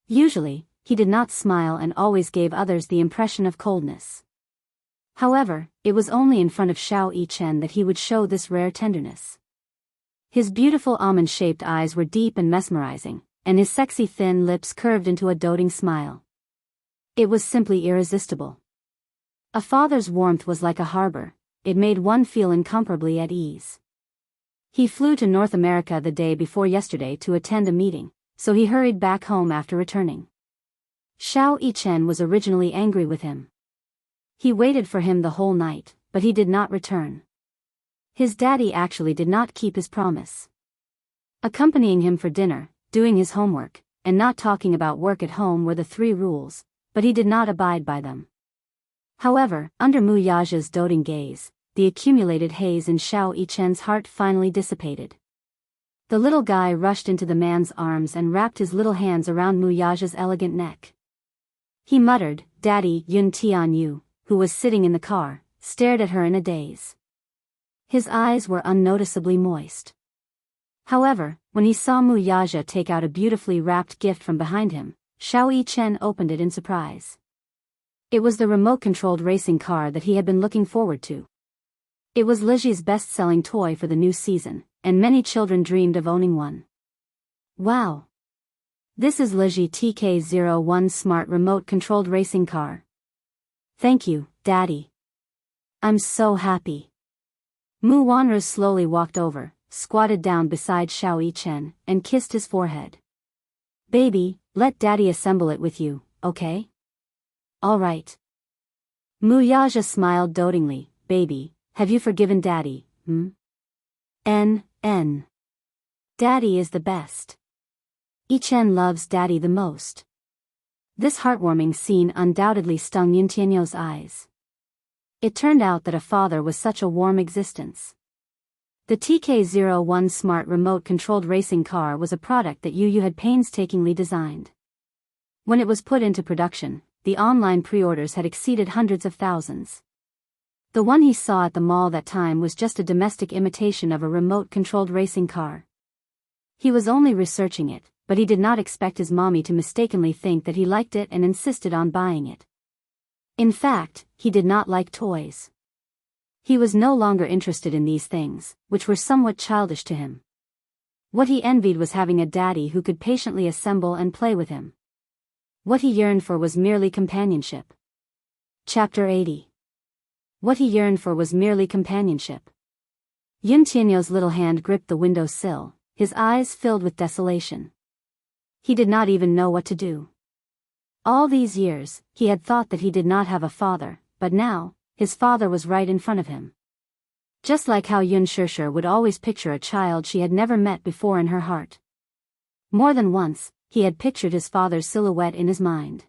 Usually, he did not smile and always gave others the impression of coldness. However, it was only in front of Xiao Yichen that he would show this rare tenderness. His beautiful almond-shaped eyes were deep and mesmerizing, and his sexy thin lips curved into a doting smile. It was simply irresistible. A father's warmth was like a harbor, it made one feel incomparably at ease. He flew to North America the day before yesterday to attend a meeting, so he hurried back home after returning. Xiao Yichen was originally angry with him. He waited for him the whole night, but he did not return. His daddy actually did not keep his promise. Accompanying him for dinner, doing his homework, and not talking about work at home were the 3 rules, but he did not abide by them. However, under Mu Yaja's doting gaze, the accumulated haze in Xiao Yichen's heart finally dissipated. The little guy rushed into the man's arms and wrapped his little hands around Mu Yaja's elegant neck. He muttered, "Daddy." Yun Tianyu, who was sitting in the car, stared at her in a daze. His eyes were unnoticeably moist. However, when he saw Mu Yaja take out a beautifully wrapped gift from behind him, Xiao Yichen opened it in surprise. It was the remote-controlled racing car that he had been looking forward to. It was Liji's best-selling toy for the new season, and many children dreamed of owning one. Wow! This is Liji TK01 smart remote-controlled racing car. Thank you, Daddy. I'm so happy. Mu Wanru slowly walked over, squatted down beside Xiao Yichen, and kissed his forehead. Baby, let Daddy assemble it with you, okay? All right. Mu Yaja smiled dotingly. Baby, have you forgiven Daddy, N. Daddy is the best. Yichen loves Daddy the most. This heartwarming scene undoubtedly stung Yuntianyo's eyes. It turned out that a father was such a warm existence. The TK01 smart remote-controlled racing car was a product that Yu had painstakingly designed. When it was put into production, the online pre-orders had exceeded hundreds of thousands. The one he saw at the mall that time was just a domestic imitation of a remote-controlled racing car. He was only researching it, but he did not expect his mommy to mistakenly think that he liked it and insisted on buying it. In fact, he did not like toys. He was no longer interested in these things, which were somewhat childish to him. What he envied was having a daddy who could patiently assemble and play with him. What he yearned for was merely companionship. Chapter 80. What he yearned for was merely companionship. Yun Tianyo's little hand gripped the window sill, his eyes filled with desolation. He did not even know what to do. All these years, he had thought that he did not have a father, but now, his father was right in front of him. Just like how Yun Shishir would always picture a child she had never met before in her heart. More than once, he had pictured his father's silhouette in his mind.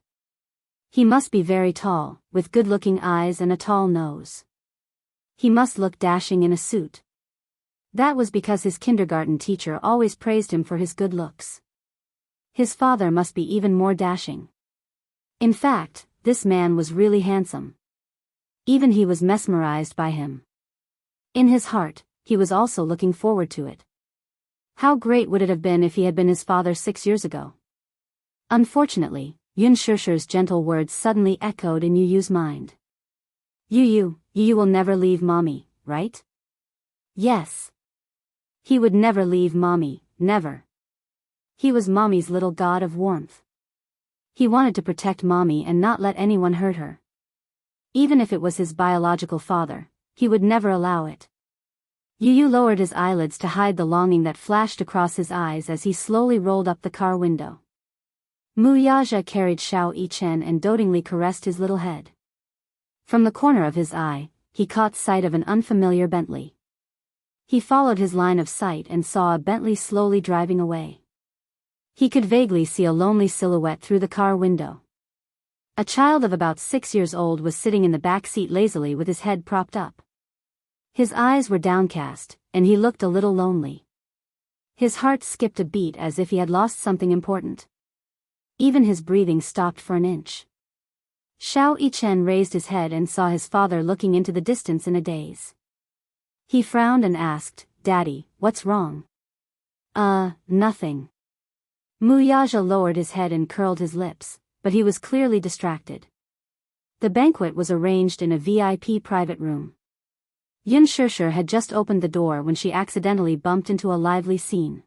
He must be very tall, with good-looking eyes and a tall nose. He must look dashing in a suit. That was because his kindergarten teacher always praised him for his good looks. His father must be even more dashing. In fact, this man was really handsome. Even he was mesmerized by him. In his heart, he was also looking forward to it. How great would it have been if he had been his father 6 years ago? Unfortunately, Yun Shishir's gentle words suddenly echoed in Yu Yu's mind. Yu will never leave Mommy, right? Yes. He would never leave Mommy, never. He was Mommy's little god of warmth. He wanted to protect Mommy and not let anyone hurt her. Even if it was his biological father, he would never allow it. Yu lowered his eyelids to hide the longing that flashed across his eyes as he slowly rolled up the car window. Mu Yaja carried Xiao Yichen and dotingly caressed his little head. From the corner of his eye, he caught sight of an unfamiliar Bentley. He followed his line of sight and saw a Bentley slowly driving away. He could vaguely see a lonely silhouette through the car window. A child of about 6 years old was sitting in the back seat lazily with his head propped up. His eyes were downcast, and he looked a little lonely. His heart skipped a beat as if he had lost something important. Even his breathing stopped for an inch. Xiao Yichen raised his head and saw his father looking into the distance in a daze. He frowned and asked, "Daddy, what's wrong?" Nothing." Mu Yaja lowered his head and curled his lips, but he was clearly distracted. The banquet was arranged in a VIP private room. Yun Shishir had just opened the door when she accidentally bumped into a lively scene.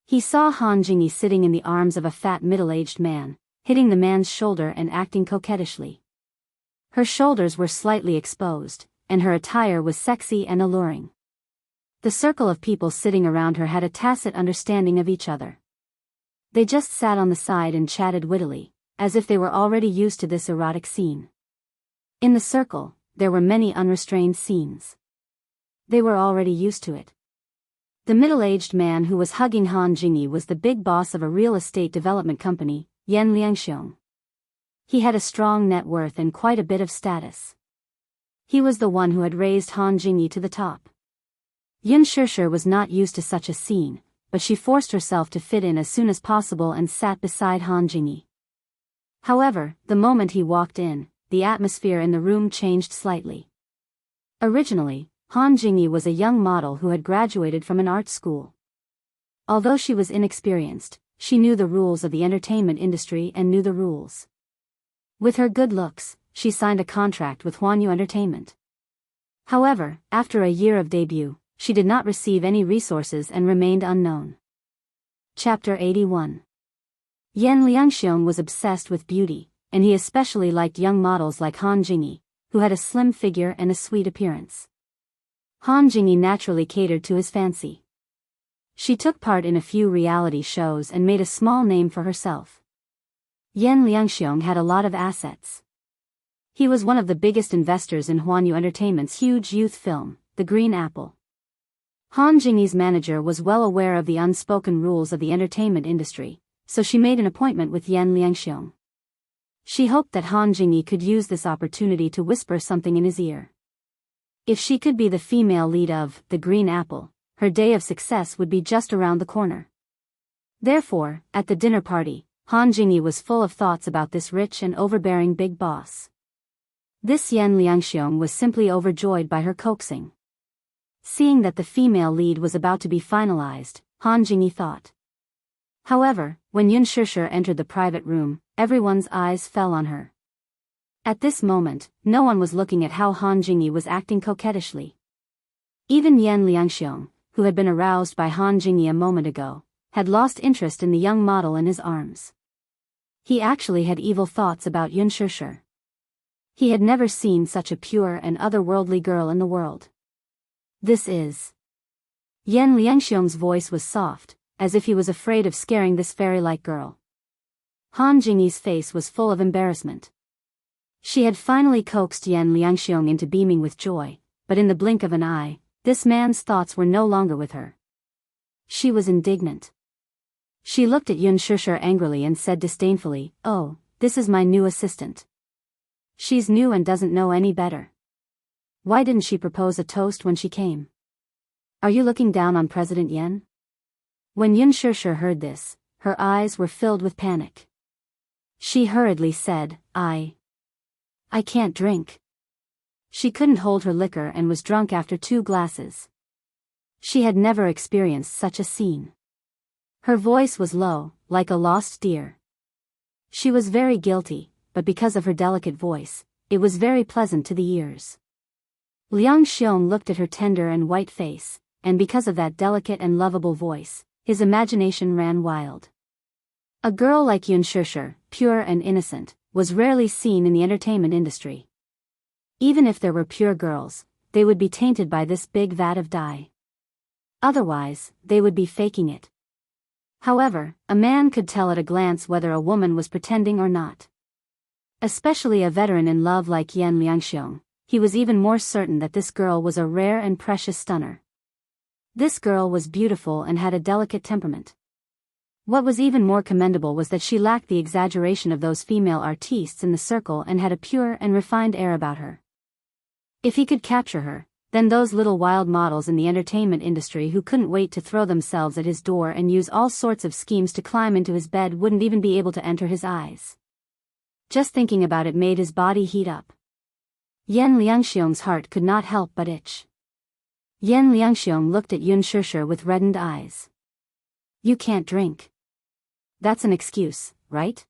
He saw Han Jingyi sitting in the arms of a fat middle-aged man, hitting the man's shoulder and acting coquettishly. Her shoulders were slightly exposed, and her attire was sexy and alluring. The circle of people sitting around her had a tacit understanding of each other. They just sat on the side and chatted wittily, as if they were already used to this erotic scene. In the circle, there were many unrestrained scenes. They were already used to it. The middle-aged man who was hugging Han Jingyi was the big boss of a real estate development company, Yan Liangxiong. He had a strong net worth and quite a bit of status. He was the one who had raised Han Jingyi to the top. Yun Shishir was not used to such a scene, but she forced herself to fit in as soon as possible and sat beside Han Jingyi. However, the moment he walked in, the atmosphere in the room changed slightly. Originally, Han Jingyi was a young model who had graduated from an art school. Although she was inexperienced, she knew the rules of the entertainment industry and knew the rules. With her good looks, she signed a contract with Huanyu Entertainment. However, after a year of debut, she did not receive any resources and remained unknown. Chapter 81. Yan Liangxiong was obsessed with beauty, and he especially liked young models like Han Jingyi, who had a slim figure and a sweet appearance. Han Jingyi naturally catered to his fancy. She took part in a few reality shows and made a small name for herself. Yan Liangxiong had a lot of assets. He was one of the biggest investors in Huanyu Entertainment's huge youth film, The Green Apple. Han Jingyi's manager was well aware of the unspoken rules of the entertainment industry, so she made an appointment with Yan Liangxiong. She hoped that Han Jingyi could use this opportunity to whisper something in his ear. If she could be the female lead of The Green Apple, her day of success would be just around the corner. Therefore, at the dinner party, Han Jingyi was full of thoughts about this rich and overbearing big boss. This Yan Liangxiong was simply overjoyed by her coaxing. Seeing that the female lead was about to be finalized, Han Jingyi thought. However, when Yun Shishir entered the private room, everyone's eyes fell on her. At this moment, no one was looking at how Han Jingyi was acting coquettishly. Even Yan Liangxiong, who had been aroused by Han Jingyi a moment ago, had lost interest in the young model in his arms. He actually had evil thoughts about Yun Shishir. He had never seen such a pure and otherworldly girl in the world. This is... Yan Liangxiong's voice was soft, as if he was afraid of scaring this fairy-like girl. Han Jingyi's face was full of embarrassment. She had finally coaxed Yan Liangxiong into beaming with joy, but in the blink of an eye, this man's thoughts were no longer with her. She was indignant. She looked at Yun Shishir angrily and said disdainfully, "Oh, this is my new assistant. She's new and doesn't know any better. Why didn't she propose a toast when she came? Are you looking down on President Yan?" When Yun Shishir heard this, her eyes were filled with panic. She hurriedly said, I can't drink." She couldn't hold her liquor and was drunk after 2 glasses. She had never experienced such a scene. Her voice was low, like a lost deer. She was very guilty, but because of her delicate voice, it was very pleasant to the ears. Liang Xiong looked at her tender and white face, and because of that delicate and lovable voice, his imagination ran wild. A girl like Yun Shishir, pure and innocent, was rarely seen in the entertainment industry. Even if there were pure girls, they would be tainted by this big vat of dye. Otherwise, they would be faking it. However, a man could tell at a glance whether a woman was pretending or not. Especially a veteran in love like Yan Liangxiong, he was even more certain that this girl was a rare and precious stunner. This girl was beautiful and had a delicate temperament. What was even more commendable was that she lacked the exaggeration of those female artistes in the circle and had a pure and refined air about her. If he could capture her, then those little wild models in the entertainment industry who couldn't wait to throw themselves at his door and use all sorts of schemes to climb into his bed wouldn't even be able to enter his eyes. Just thinking about it made his body heat up. Yan Liangxiong's heart could not help but itch. Yan Liangxiong looked at Yun Shishir with reddened eyes. "You can't drink. That's an excuse, right?"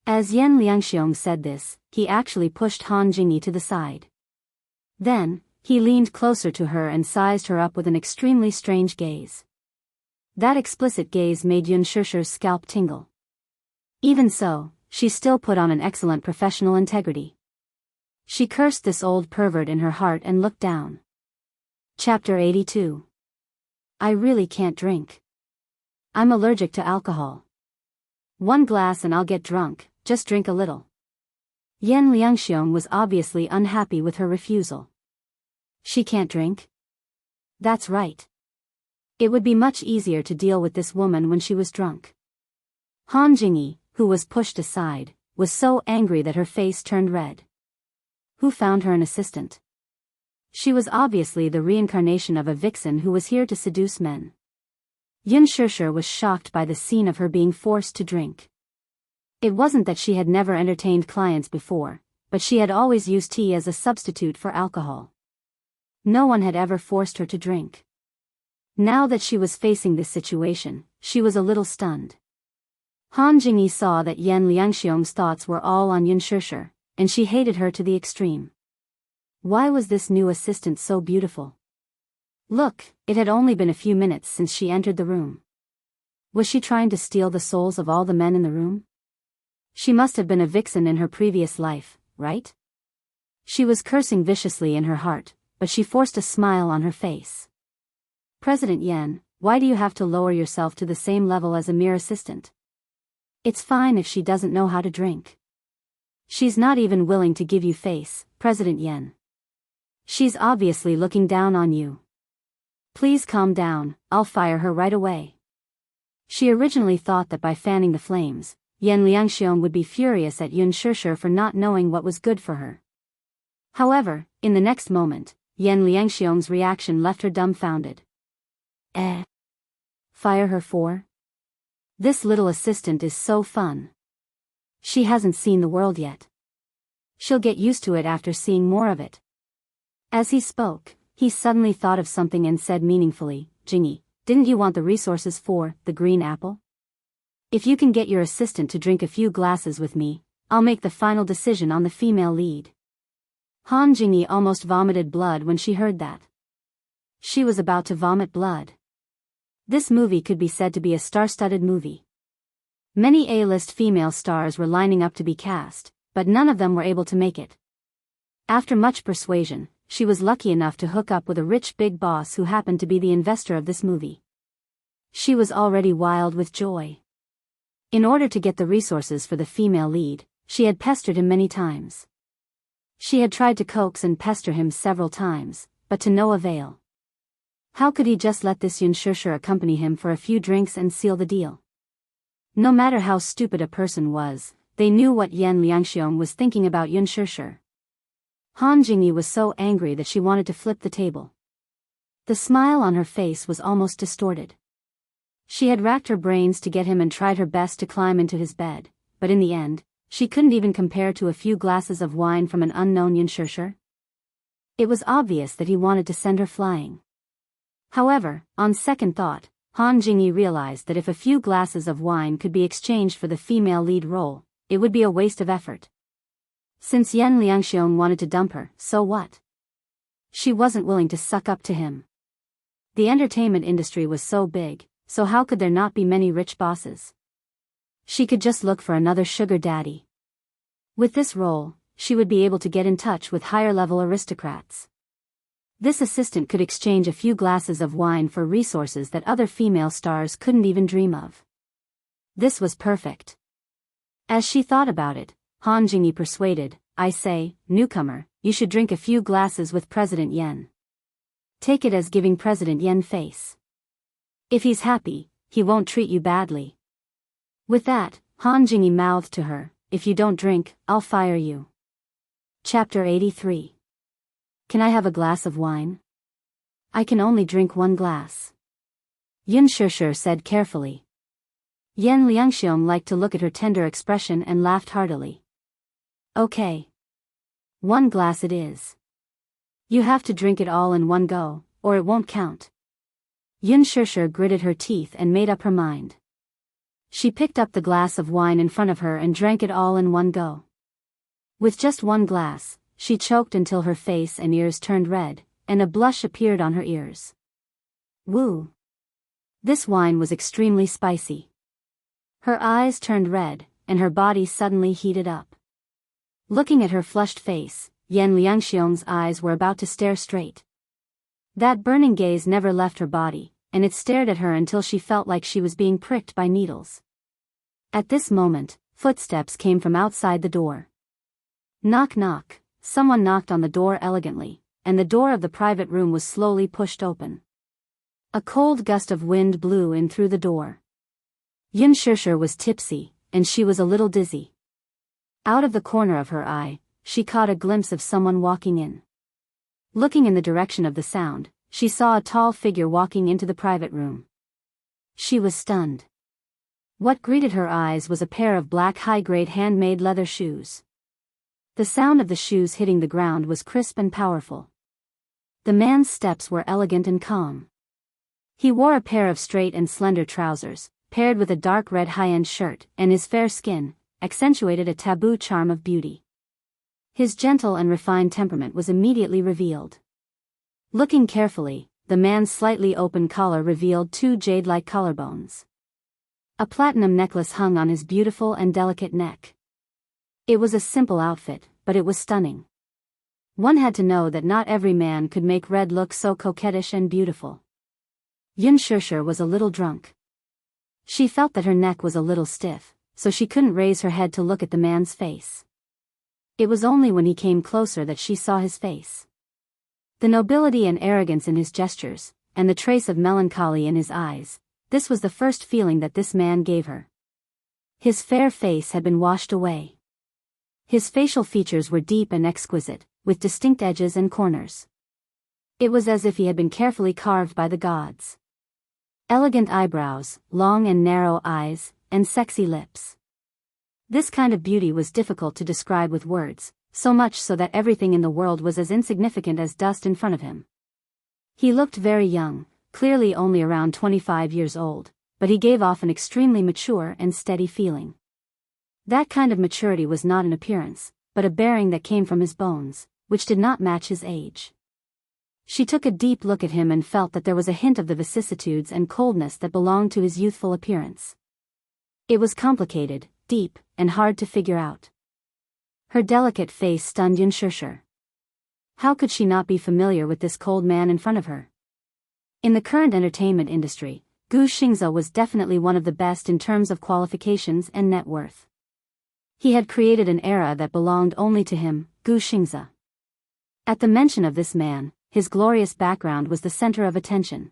As Yan Liangxiong said this, he actually pushed Han Jingyi to the side. Then, he leaned closer to her and sized her up with an extremely strange gaze. That explicit gaze made Yun Shishir's scalp tingle. Even so, she still put on an excellent professional integrity. She cursed this old pervert in her heart and looked down. Chapter 82. I really can't drink. I'm allergic to alcohol. 1 glass and I'll get drunk, just drink a little. Yan Liangxiong was obviously unhappy with her refusal. She can't drink? That's right. It would be much easier to deal with this woman when she was drunk. Han Jingyi, who was pushed aside, was so angry that her face turned red. Who found her an assistant? She was obviously the reincarnation of a vixen who was here to seduce men. Yun Shishir was shocked by the scene of her being forced to drink. It wasn't that she had never entertained clients before, but she had always used tea as a substitute for alcohol. No one had ever forced her to drink. Now that she was facing this situation, she was a little stunned. Han Jingyi saw that Yan Liangxiong's thoughts were all on Yun Shishir, and she hated her to the extreme. Why was this new assistant so beautiful? Look, it had only been a few minutes since she entered the room. Was she trying to steal the souls of all the men in the room? She must have been a vixen in her previous life, right? She was cursing viciously in her heart, but she forced a smile on her face. President Yan, why do you have to lower yourself to the same level as a mere assistant? It's fine if she doesn't know how to drink. She's not even willing to give you face, President Yan. She's obviously looking down on you. Please calm down, I'll fire her right away. She originally thought that by fanning the flames, Yan Liangxiong would be furious at Yun Shishir for not knowing what was good for her. However, in the next moment, Yan Liangxiong's reaction left her dumbfounded. Fire her for? This little assistant is so fun. She hasn't seen the world yet. She'll get used to it after seeing more of it. As he spoke, he suddenly thought of something and said meaningfully, Jingyi, didn't you want the resources for the green apple? If you can get your assistant to drink a few glasses with me, I'll make the final decision on the female lead. Han Jingyi almost vomited blood when she heard that. She was about to vomit blood. This movie could be said to be a star-studded movie. Many A-list female stars were lining up to be cast, but none of them were able to make it. After much persuasion, she was lucky enough to hook up with a rich big boss who happened to be the investor of this movie. She was already wild with joy. In order to get the resources for the female lead, she had pestered him many times. She had tried to coax and pester him several times, but to no avail. How could he just let this Yun Shishir accompany him for a few drinks and seal the deal? No matter how stupid a person was, they knew what Yan Liangxiong was thinking about Yun Shishir. Han Jingyi was so angry that she wanted to flip the table. The smile on her face was almost distorted. She had racked her brains to get him and tried her best to climb into his bed, but in the end, she couldn't even compare to a few glasses of wine from an unknown Yun Shishir. It was obvious that he wanted to send her flying. However, on second thought, Han Jingyi realized that if a few glasses of wine could be exchanged for the female lead role, it would be a waste of effort. Since Yan Liangxiong wanted to dump her, so what? She wasn't willing to suck up to him. The entertainment industry was so big, so how could there not be many rich bosses? She could just look for another sugar daddy. With this role, she would be able to get in touch with higher-level aristocrats. This assistant could exchange a few glasses of wine for resources that other female stars couldn't even dream of. This was perfect. As she thought about it, Han Jingyi persuaded, I say, newcomer, you should drink a few glasses with President Yan. Take it as giving President Yan face. If he's happy, he won't treat you badly. With that, Han Jingyi mouthed to her, if you don't drink, I'll fire you. Chapter 83. Can I have a glass of wine? I can only drink one glass. Yun Shishir said carefully. Yan Liangxiong liked to look at her tender expression and laughed heartily. Okay. One glass it is. You have to drink it all in one go, or it won't count. Yun Shishir gritted her teeth and made up her mind. She picked up the glass of wine in front of her and drank it all in one go. With just one glass, she choked until her face and ears turned red, and a blush appeared on her ears. Woo! This wine was extremely spicy. Her eyes turned red, and her body suddenly heated up. Looking at her flushed face, Yan Liangxiong's eyes were about to stare straight. That burning gaze never left her body, and it stared at her until she felt like she was being pricked by needles. At this moment, footsteps came from outside the door. Knock knock. Someone knocked on the door elegantly, and the door of the private room was slowly pushed open. A cold gust of wind blew in through the door. Yun Shishir was tipsy, and she was a little dizzy. Out of the corner of her eye, she caught a glimpse of someone walking in. Looking in the direction of the sound, she saw a tall figure walking into the private room. She was stunned. What greeted her eyes was a pair of black high-grade handmade leather shoes. The sound of the shoes hitting the ground was crisp and powerful. The man's steps were elegant and calm. He wore a pair of straight and slender trousers, paired with a dark red high-end shirt, and his fair skin accentuated a taboo charm of beauty. His gentle and refined temperament was immediately revealed. Looking carefully, the man's slightly open collar revealed two jade-like collarbones. A platinum necklace hung on his beautiful and delicate neck. It was a simple outfit, but it was stunning. One had to know that not every man could make red look so coquettish and beautiful. Xianxia was a little drunk. She felt that her neck was a little stiff, so she couldn't raise her head to look at the man's face. It was only when he came closer that she saw his face. The nobility and arrogance in his gestures, and the trace of melancholy in his eyes, this was the first feeling that this man gave her. His fair face had been washed away. His facial features were deep and exquisite, with distinct edges and corners. It was as if he had been carefully carved by the gods. Elegant eyebrows, long and narrow eyes, and sexy lips. This kind of beauty was difficult to describe with words, so much so that everything in the world was as insignificant as dust in front of him. He looked very young, clearly only around 25 years old, but he gave off an extremely mature and steady feeling. That kind of maturity was not an appearance, but a bearing that came from his bones, which did not match his age. She took a deep look at him and felt that there was a hint of the vicissitudes and coldness that belonged to his youthful appearance. It was complicated, deep, and hard to figure out. Her delicate face stunned Xianxia. How could she not be familiar with this cold man in front of her? In the current entertainment industry, Xianxia was definitely one of the best in terms of qualifications and net worth. He had created an era that belonged only to him, Xianxia. At the mention of this man, his glorious background was the center of attention.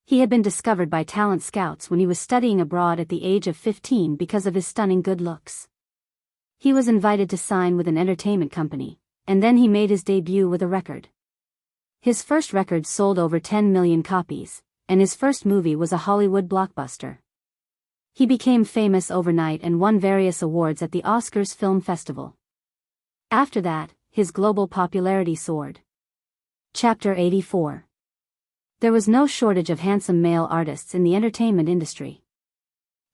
He had been discovered by talent scouts when he was studying abroad at the age of 15 because of his stunning good looks. He was invited to sign with an entertainment company, and then he made his debut with a record. His first record sold over 10 million copies, and his first movie was a Hollywood blockbuster. He became famous overnight and won various awards at the Oscars Film Festival. After that, his global popularity soared. Chapter 84. There was no shortage of handsome male artists in the entertainment industry.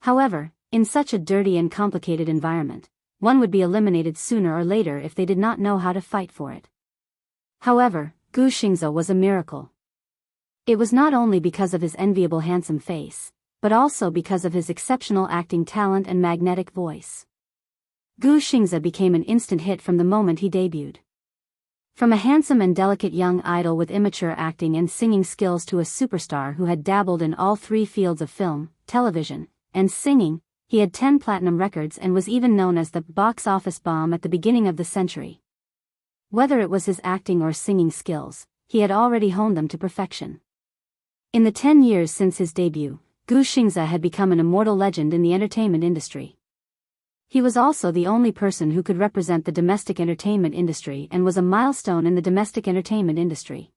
However, in such a dirty and complicated environment, one would be eliminated sooner or later if they did not know how to fight for it. However, Xianxia was a miracle. It was not only because of his enviable handsome face, but also because of his exceptional acting talent and magnetic voice. Xianxia became an instant hit from the moment he debuted. From a handsome and delicate young idol with immature acting and singing skills to a superstar who had dabbled in all three fields of film, television, and singing, he had 10 platinum records and was even known as the box office bomb at the beginning of the century. Whether it was his acting or singing skills, he had already honed them to perfection. In the 10 years since his debut, Xianxia had become an immortal legend in the entertainment industry. He was also the only person who could represent the domestic entertainment industry and was a milestone in the domestic entertainment industry.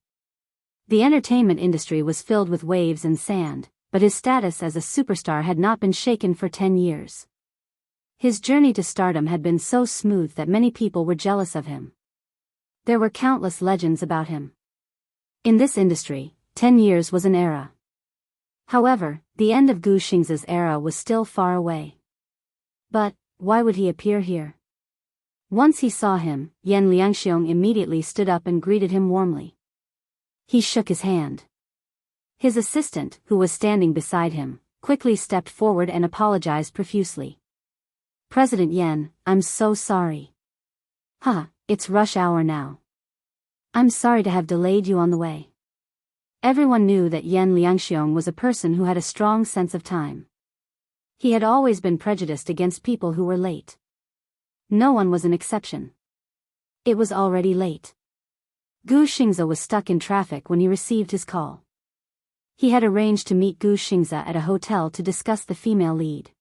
The entertainment industry was filled with waves and sand, but his status as a superstar had not been shaken for 10 years. His journey to stardom had been so smooth that many people were jealous of him. There were countless legends about him. In this industry, 10 years was an era. However, the end of Xianxia's era was still far away. But why would he appear here? Once he saw him, Yan Liangxiong immediately stood up and greeted him warmly. He shook his hand. His assistant, who was standing beside him, quickly stepped forward and apologized profusely. President Yan, I'm so sorry. It's rush hour now. I'm sorry to have delayed you on the way. Everyone knew that Yan Liangxiong was a person who had a strong sense of time. He had always been prejudiced against people who were late. No one was an exception. It was already late. Xianxia was stuck in traffic when he received his call. He had arranged to meet Xianxia at a hotel to discuss the female lead.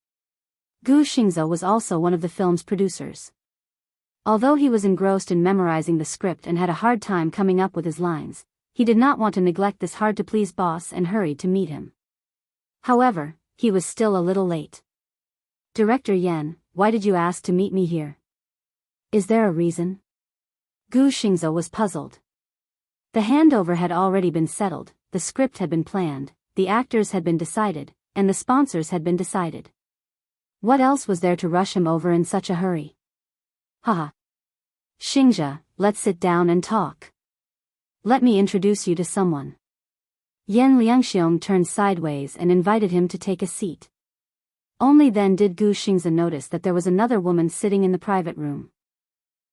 Xianxia was also one of the film's producers. Although he was engrossed in memorizing the script and had a hard time coming up with his lines, he did not want to neglect this hard-to-please boss and hurried to meet him. However, he was still a little late. Director Yan, why did you ask to meet me here? Is there a reason? Xianxia was puzzled. The handover had already been settled, the script had been planned, the actors had been decided, and the sponsors had been decided. What else was there to rush him over in such a hurry? Haha. Xianxia, let's sit down and talk. Let me introduce you to someone. Yan Liangxiong turned sideways and invited him to take a seat. Only then did Gu Xingzi notice that there was another woman sitting in the private room.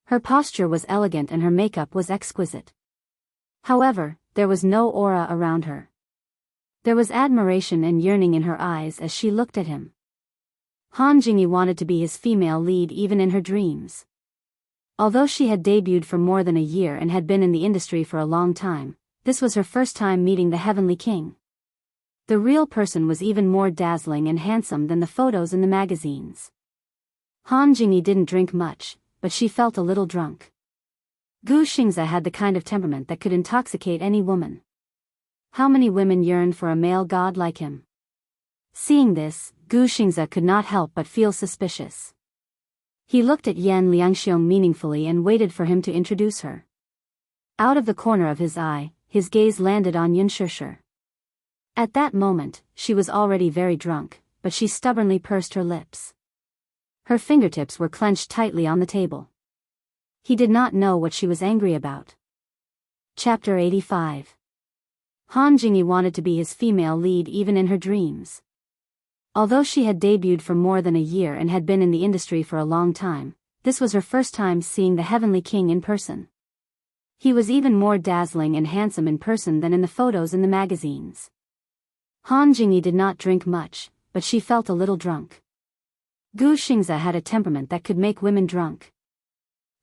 Her posture was elegant and her makeup was exquisite. However, there was no aura around her. There was admiration and yearning in her eyes as she looked at him. Han Jingyi wanted to be his female lead even in her dreams. Although she had debuted for more than a year and had been in the industry for a long time, this was her first time meeting the Heavenly King. The real person was even more dazzling and handsome than the photos in the magazines. Han Jingyi didn't drink much, but she felt a little drunk. Gu Xingzi had the kind of temperament that could intoxicate any woman. How many women yearned for a male god like him? Seeing this, Gu Xingzi could not help but feel suspicious. He looked at Yan Liangxiong meaningfully and waited for him to introduce her. Out of the corner of his eye, his gaze landed on Yun Shishir. At that moment, she was already very drunk, but she stubbornly pursed her lips. Her fingertips were clenched tightly on the table. He did not know what she was angry about. Chapter 85. Han Jingyi wanted to be his female lead even in her dreams. Although she had debuted for more than a year and had been in the industry for a long time, this was her first time seeing the Heavenly King in person. He was even more dazzling and handsome in person than in the photos in the magazines. Han Jingyi did not drink much, but she felt a little drunk. Gu Xingzi had a temperament that could make women drunk.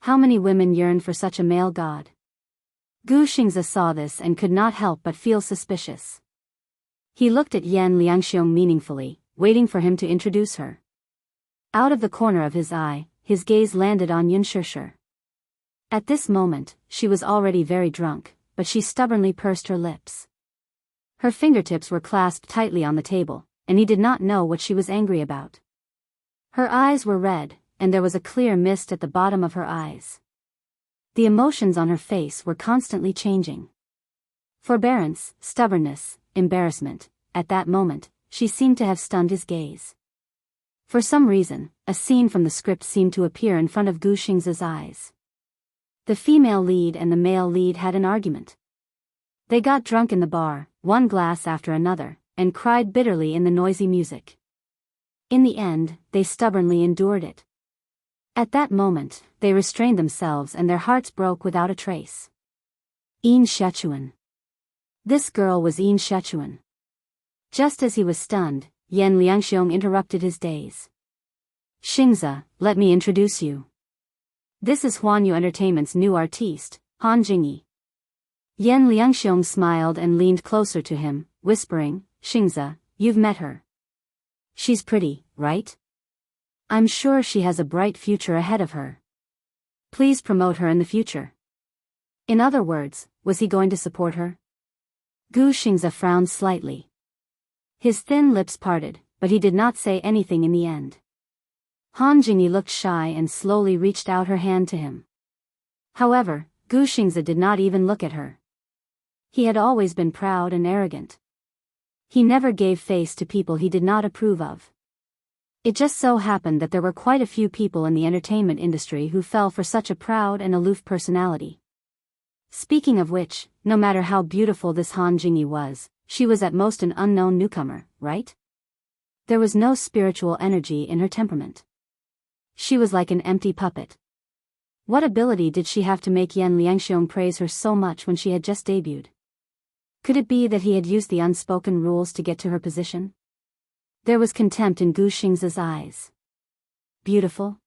How many women yearned for such a male god? Gu Xingzi saw this and could not help but feel suspicious. He looked at Yan Liangxiong meaningfully, waiting for him to introduce her. Out of the corner of his eye, his gaze landed on Yun Shishir. At this moment, she was already very drunk, but she stubbornly pursed her lips. Her fingertips were clasped tightly on the table, and he did not know what she was angry about. Her eyes were red, and there was a clear mist at the bottom of her eyes. The emotions on her face were constantly changing. Forbearance, stubbornness, embarrassment. At that moment, she seemed to have stunned his gaze. For some reason, a scene from the script seemed to appear in front of Gu Xingzi's eyes. The female lead and the male lead had an argument. They got drunk in the bar, one glass after another, and cried bitterly in the noisy music. In the end, they stubbornly endured it. At that moment, they restrained themselves and their hearts broke without a trace. Yin Shechuan. This girl was Yin Shechuan. Just as he was stunned, Yan Liangxiong interrupted his daze. Xingzi, let me introduce you. This is Huanyu Entertainment's new artiste, Han Jingyi. Yan Liangxiong smiled and leaned closer to him, whispering, Xingzi, you've met her. She's pretty, right? I'm sure she has a bright future ahead of her. Please promote her in the future. In other words, was he going to support her? Gu Xingzi frowned slightly. His thin lips parted, but he did not say anything in the end. Han Jingyi looked shy and slowly reached out her hand to him. However, Gu Xingzi did not even look at her. He had always been proud and arrogant. He never gave face to people he did not approve of. It just so happened that there were quite a few people in the entertainment industry who fell for such a proud and aloof personality. Speaking of which, no matter how beautiful this Han Jingyi was, she was at most an unknown newcomer, right? There was no spiritual energy in her temperament. She was like an empty puppet. What ability did she have to make Yan Liangxiong praise her so much when she had just debuted? Could it be that he had used the unspoken rules to get to her position? There was contempt in Gu Xingzi's eyes. Beautiful?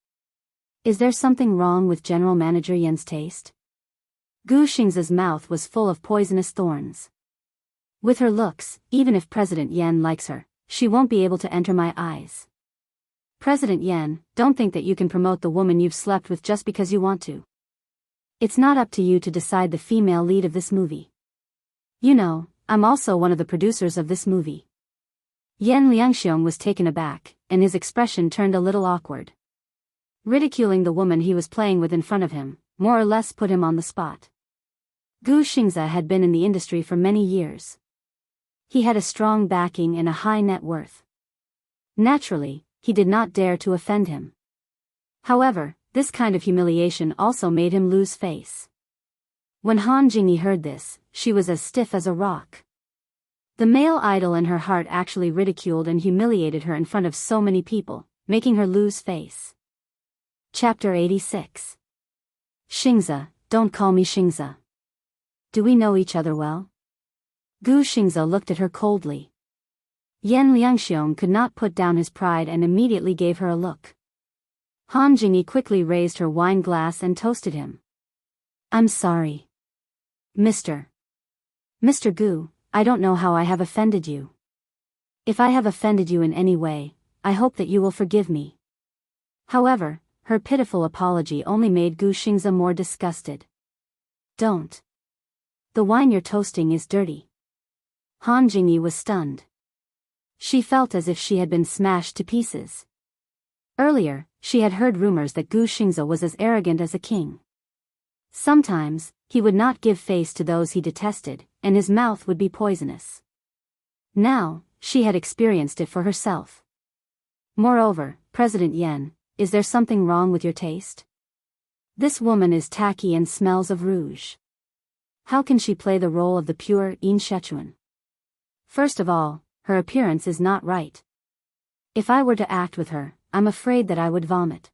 Is there something wrong with General Manager Yan's taste? Gu Xingzi's mouth was full of poisonous thorns. With her looks, even if President Yan likes her, she won't be able to enter my eyes. President Yan, don't think that you can promote the woman you've slept with just because you want to. It's not up to you to decide the female lead of this movie. You know, I'm also one of the producers of this movie. Yan Liangxiong was taken aback, and his expression turned a little awkward. Ridiculing the woman he was playing with in front of him, more or less put him on the spot. Gu Xingzi had been in the industry for many years. He had a strong backing and a high net worth. Naturally, he did not dare to offend him. However, this kind of humiliation also made him lose face. When Han Jingyi heard this, she was as stiff as a rock. The male idol in her heart actually ridiculed and humiliated her in front of so many people, making her lose face. Chapter 86. Xianxia, don't call me Xianxia. Do we know each other well? Gu Xianxia looked at her coldly. Yan Liangxiong could not put down his pride and immediately gave her a look. Han Jingyi quickly raised her wine glass and toasted him. I'm sorry. Mr. Gu, I don't know how I have offended you. If I have offended you in any way, I hope that you will forgive me. However, her pitiful apology only made Gu Xianxia more disgusted. Don't. The wine you're toasting is dirty. Han Jingyi was stunned. She felt as if she had been smashed to pieces. Earlier, she had heard rumors that Gu Xianxia was as arrogant as a king. Sometimes, he would not give face to those he detested, and his mouth would be poisonous. Now, she had experienced it for herself. Moreover, President Yan, is there something wrong with your taste? This woman is tacky and smells of rouge. How can she play the role of the pure Yin Shechuan? First of all, her appearance is not right. If I were to act with her, I'm afraid that I would vomit.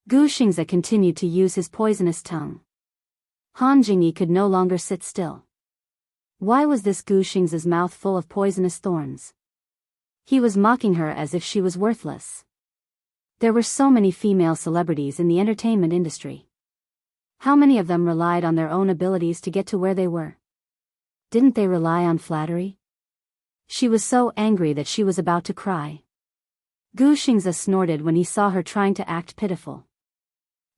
Gu Xianxia continued to use his poisonous tongue. Han Jingyi could no longer sit still. Why was this Gu Xianxia's mouth full of poisonous thorns? He was mocking her as if she was worthless. There were so many female celebrities in the entertainment industry. How many of them relied on their own abilities to get to where they were? Didn't they rely on flattery? She was so angry that she was about to cry. Gu Xianxia snorted when he saw her trying to act pitiful.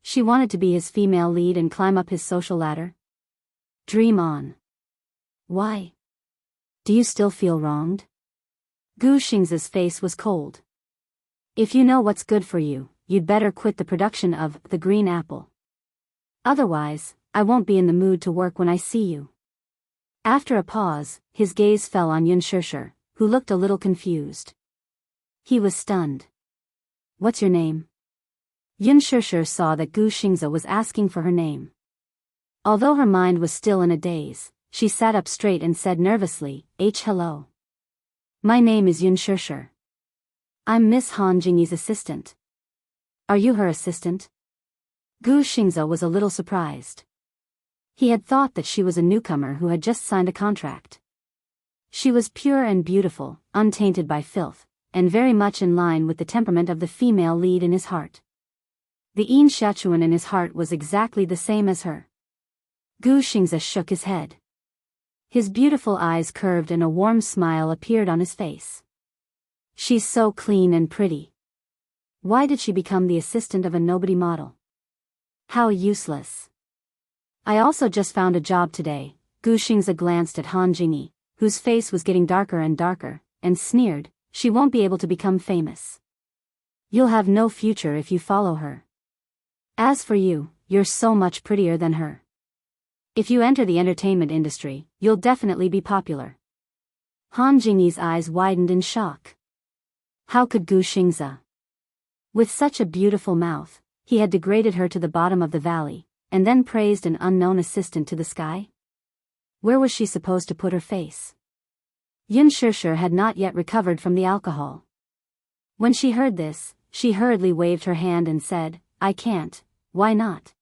She wanted to be his female lead and climb up his social ladder? Dream on. Why? Do you still feel wronged? Gu Xianxia's face was cold. If you know what's good for you, you'd better quit the production of The Green Apple. Otherwise, I won't be in the mood to work when I see you. After a pause, his gaze fell on Yun Shishir, who looked a little confused. He was stunned. What's your name? Yun Shishir saw that Gu Xianxia was asking for her name. Although her mind was still in a daze, she sat up straight and said nervously, Hello. My name is Yun Shishir. I'm Miss Han Jingyi's assistant. Are you her assistant? Gu Xianxia was a little surprised. He had thought that she was a newcomer who had just signed a contract. She was pure and beautiful, untainted by filth, and very much in line with the temperament of the female lead in his heart. The Yin Shechuan in his heart was exactly the same as her. Gu Xianxia shook his head. His beautiful eyes curved and a warm smile appeared on his face. She's so clean and pretty. Why did she become the assistant of a nobody model? How useless. I also just found a job today. Gu Xianxia glanced at Han Jingyi, whose face was getting darker and darker, and sneered, she won't be able to become famous. You'll have no future if you follow her. As for you, you're so much prettier than her. If you enter the entertainment industry, you'll definitely be popular. Han Jingyi's eyes widened in shock. How could Gu Xianxia? With such a beautiful mouth, he had degraded her to the bottom of the valley, and then praised an unknown assistant to the sky? Where was she supposed to put her face? Yun Shishir had not yet recovered from the alcohol. When she heard this, she hurriedly waved her hand and said, I can't, why not?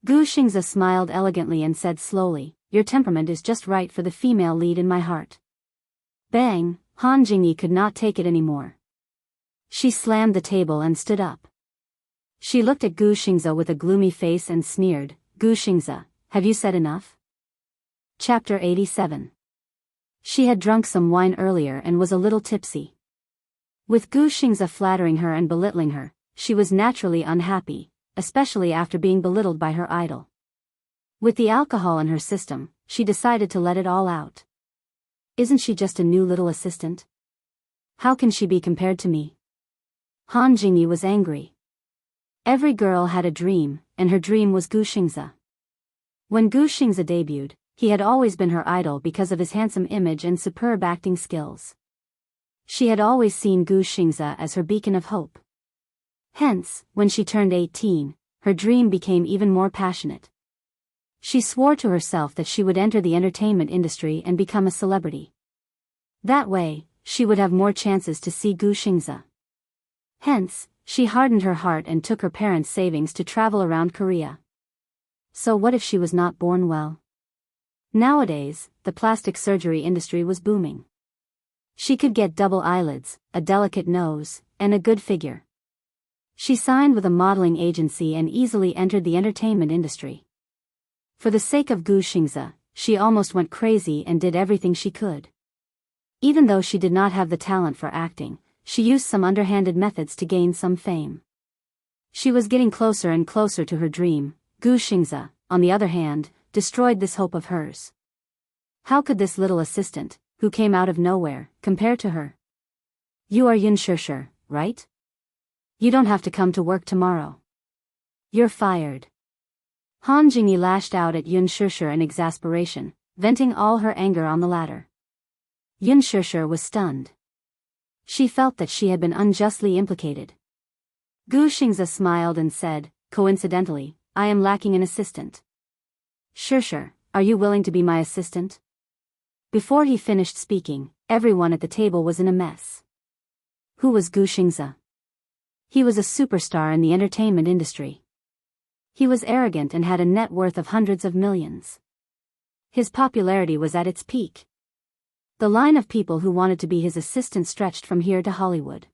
Gu Xianxia smiled elegantly and said slowly, your temperament is just right for the female lead in my heart. Bang, Han Jingyi could not take it anymore. She slammed the table and stood up. She looked at Gu Xianxia with a gloomy face and sneered, Gu Xianxia, have you said enough? Chapter 87. She had drunk some wine earlier and was a little tipsy. With Gu Xianxia flattering her and belittling her, she was naturally unhappy, especially after being belittled by her idol. With the alcohol in her system, she decided to let it all out. Isn't she just a new little assistant? How can she be compared to me? Han Jingyi was angry. Every girl had a dream, and her dream was Gu Xianxia. When Gu Xianxia debuted, He had always been her idol because of his handsome image and superb acting skills. She had always seen Gu Xingze as her beacon of hope. Hence, when she turned 18, her dream became even more passionate. She swore to herself that she would enter the entertainment industry and become a celebrity. That way, she would have more chances to see Gu Xingze. Hence, she hardened her heart and took her parents' savings to travel around Korea. So what if she was not born well? Nowadays, the plastic surgery industry was booming. She could get double eyelids, a delicate nose, and a good figure. She signed with a modeling agency and easily entered the entertainment industry. For the sake of Gu Xingze, she almost went crazy and did everything she could. Even though she did not have the talent for acting, she used some underhanded methods to gain some fame. She was getting closer and closer to her dream. Gu Xingze, on the other hand, destroyed this hope of hers. How could this little assistant, who came out of nowhere, compare to her? You are Yun Shishir, right? You don't have to come to work tomorrow. You're fired. Han Jingyi lashed out at Yun Shishir in exasperation, venting all her anger on the latter. Yun Shishir was stunned. She felt that she had been unjustly implicated. Gu Xingze smiled and said, coincidentally, I am lacking an assistant. Shishir, are you willing to be my assistant? Before he finished speaking, everyone at the table was in a mess. Who was Gu Xingze? He was a superstar in the entertainment industry. He was arrogant and had a net worth of hundreds of millions. His popularity was at its peak. The line of people who wanted to be his assistant stretched from here to Hollywood.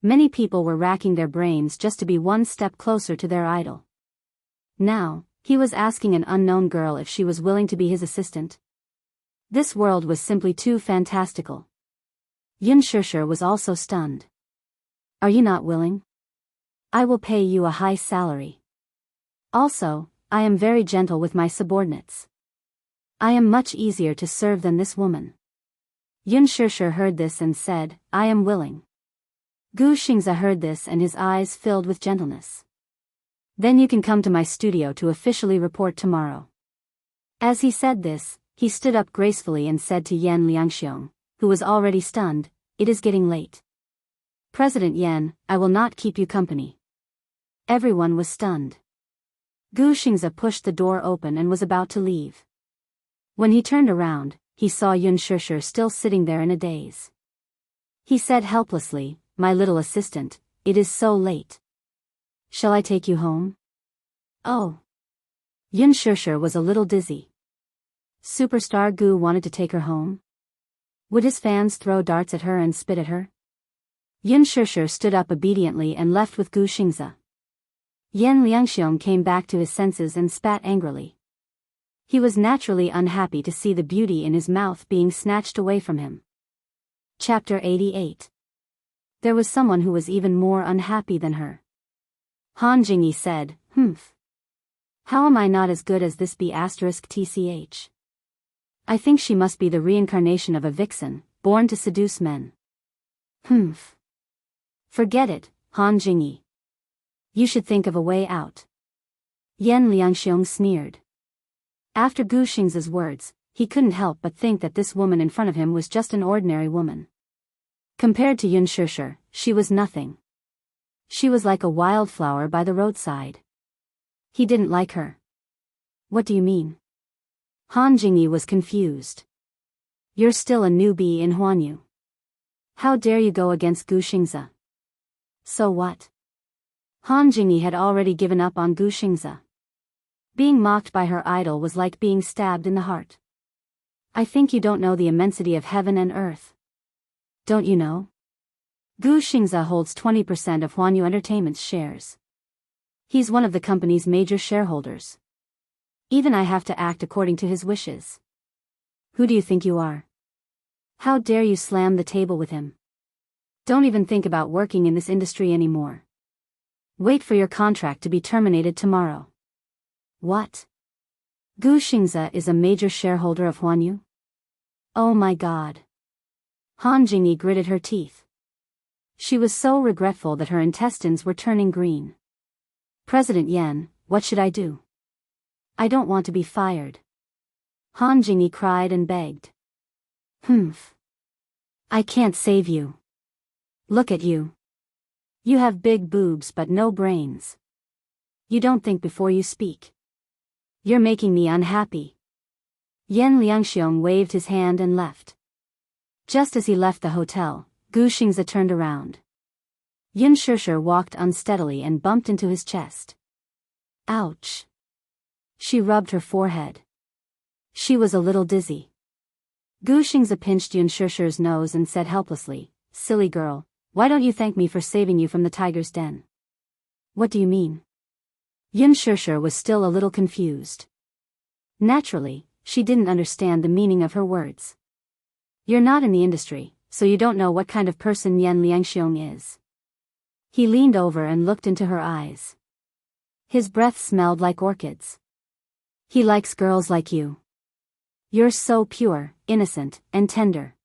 Many people were racking their brains just to be one step closer to their idol. Now, he was asking an unknown girl if she was willing to be his assistant. This world was simply too fantastical. Yun Shishir was also stunned. Are you not willing? I will pay you a high salary. Also, I am very gentle with my subordinates. I am much easier to serve than this woman. Yun Shishir heard this and said, I am willing. Gu Xingze heard this and his eyes filled with gentleness. Then you can come to my studio to officially report tomorrow. As he said this, he stood up gracefully and said to Yan Liangxiong, who was already stunned, it is getting late. President Yan, I will not keep you company. Everyone was stunned. Gu Xingze pushed the door open and was about to leave. When he turned around, he saw Yun Shishir still sitting there in a daze. He said helplessly, my little assistant, it is so late. Shall I take you home? Oh. Yun Shishir was a little dizzy. Superstar Gu wanted to take her home? Would his fans throw darts at her and spit at her? Yun Shishir stood up obediently and left with Gu Xingze. Yan Liangxiong came back to his senses and spat angrily. He was naturally unhappy to see the beauty in his mouth being snatched away from him. Chapter 88. There was someone who was even more unhappy than her. Han Jingyi said, How am I not as good as this B***tch? I think she must be the reincarnation of a vixen, born to seduce men. Forget it, Han Jingyi. You should think of a way out. Yan Liangxiong sneered. After Gu Xingze's words, he couldn't help but think that this woman in front of him was just an ordinary woman. Compared to Yun Shishir, she was nothing. She was like a wildflower by the roadside. He didn't like her. What do you mean? Han Jingyi was confused. You're still a newbie in Huanyu. How dare you go against Gu Xingze? So what? Han Jingyi had already given up on Gu Xingze. Being mocked by her idol was like being stabbed in the heart. I think you don't know the immensity of heaven and earth. Don't you know? Gu Xingze holds 20% of Huanyu Entertainment's shares. He's one of the company's major shareholders. Even I have to act according to his wishes. Who do you think you are? How dare you slam the table with him? Don't even think about working in this industry anymore. Wait for your contract to be terminated tomorrow. What? Gu Xingze is a major shareholder of Huanyu? Oh my God. Han Jingyi gritted her teeth. She was so regretful that her intestines were turning green. President Yan, what should I do? I don't want to be fired. Han Jingyi cried and begged. Humph. I can't save you. Look at you. You have big boobs but no brains. You don't think before you speak. You're making me unhappy. Yan Liangxiong waved his hand and left. Just as he left the hotel, Gu Xingze turned around. Yin Shishir walked unsteadily and bumped into his chest. Ouch. She rubbed her forehead. She was a little dizzy. Gu Xingze pinched Yin Shishir's nose and said helplessly, Silly girl, why don't you thank me for saving you from the tiger's den? What do you mean? Yin Shishir was still a little confused. Naturally, she didn't understand the meaning of her words. You're not in the industry, so you don't know what kind of person Yan Liangxiong is. He leaned over and looked into her eyes. His breath smelled like orchids. He likes girls like you. You're so pure, innocent, and tender.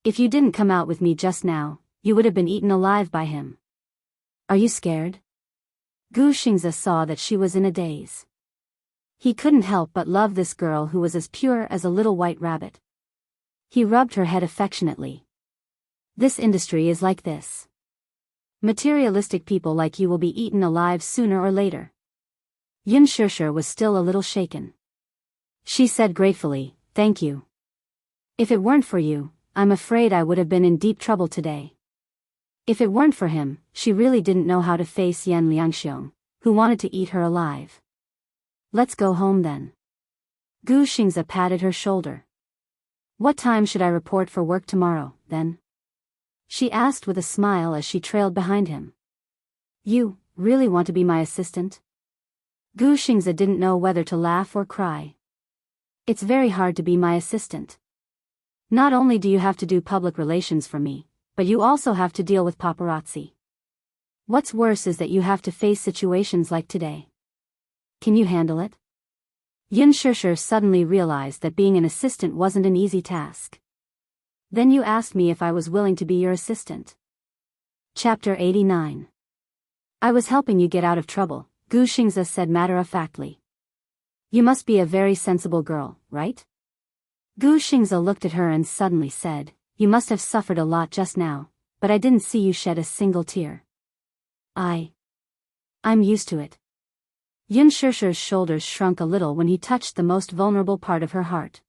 If you didn't come out with me just now, you would have been eaten alive by him. Are you scared? Gu Xingze saw that she was in a daze. He couldn't help but love this girl who was as pure as a little white rabbit. He rubbed her head affectionately. This industry is like this. Materialistic people like you will be eaten alive sooner or later. Yin Shishir was still a little shaken. She said gratefully, Thank you. If it weren't for you, I'm afraid I would have been in deep trouble today. If it weren't for him, she really didn't know how to face Yan Liangxiong, who wanted to eat her alive. Let's go home then. Gu Xingze patted her shoulder. What time should I report for work tomorrow, then? She asked with a smile as she trailed behind him. You really want to be my assistant? Gu Xingze didn't know whether to laugh or cry. It's very hard to be my assistant. Not only do you have to do public relations for me, but you also have to deal with paparazzi. What's worse is that you have to face situations like today. Can you handle it? Yin Shishir suddenly realized that being an assistant wasn't an easy task. Then you asked me if I was willing to be your assistant. Chapter 89. I was helping you get out of trouble, Gu Xingze said matter-of-factly. You must be a very sensible girl, right? Gu Xingze looked at her and suddenly said, You must have suffered a lot just now, but I didn't see you shed a single tear. I'm used to it. Yin Shishir's shoulders shrunk a little when he touched the most vulnerable part of her heart.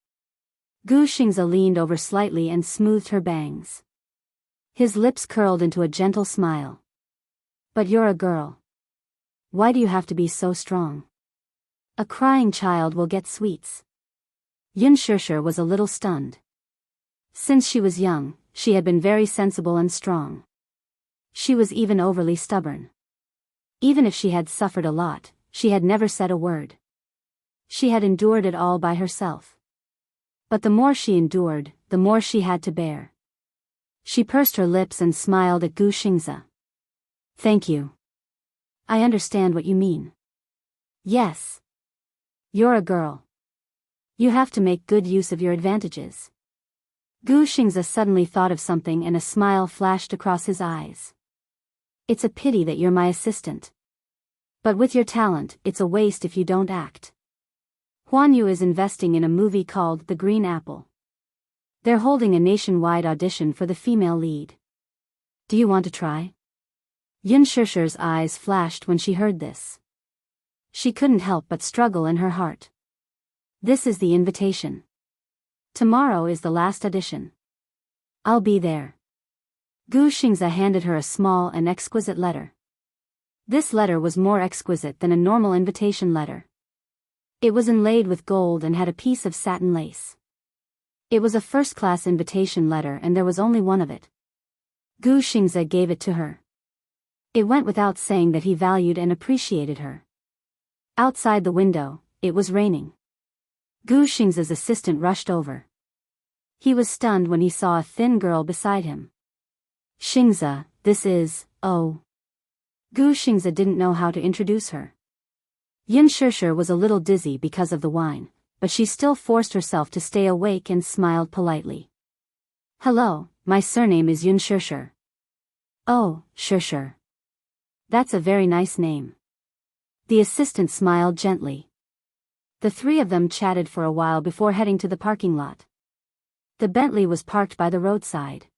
Gu Xingze leaned over slightly and smoothed her bangs. His lips curled into a gentle smile. But you're a girl. Why do you have to be so strong? A crying child will get sweets. Yin Shishir was a little stunned. Since she was young, she had been very sensible and strong. She was even overly stubborn. Even if she had suffered a lot, she had never said a word. She had endured it all by herself. But the more she endured, the more she had to bear. She pursed her lips and smiled at Gu Xingze. Thank you. I understand what you mean. Yes. You're a girl. You have to make good use of your advantages. Gu Xingze suddenly thought of something and a smile flashed across his eyes. It's a pity that you're my assistant. But with your talent, it's a waste if you don't act. Huan Yu is investing in a movie called The Green Apple. They're holding a nationwide audition for the female lead. Do you want to try? Yin Shishir's eyes flashed when she heard this. She couldn't help but struggle in her heart. This is the invitation. Tomorrow is the last audition. I'll be there. Gu Xingze handed her a small and exquisite letter. This letter was more exquisite than a normal invitation letter. It was inlaid with gold and had a piece of satin lace. It was a first-class invitation letter and there was only one of it. Gu Xingze gave it to her. It went without saying that he valued and appreciated her. Outside the window, it was raining. Gu Xingze's assistant rushed over. He was stunned when he saw a thin girl beside him. Xingze, this is, oh. Gu Xingze didn't know how to introduce her. Yin Shishir was a little dizzy because of the wine, but she still forced herself to stay awake and smiled politely. Hello, my surname is Yin Shishir. Oh, Shishir. That's a very nice name. The assistant smiled gently. The three of them chatted for a while before heading to the parking lot. The Bentley was parked by the roadside.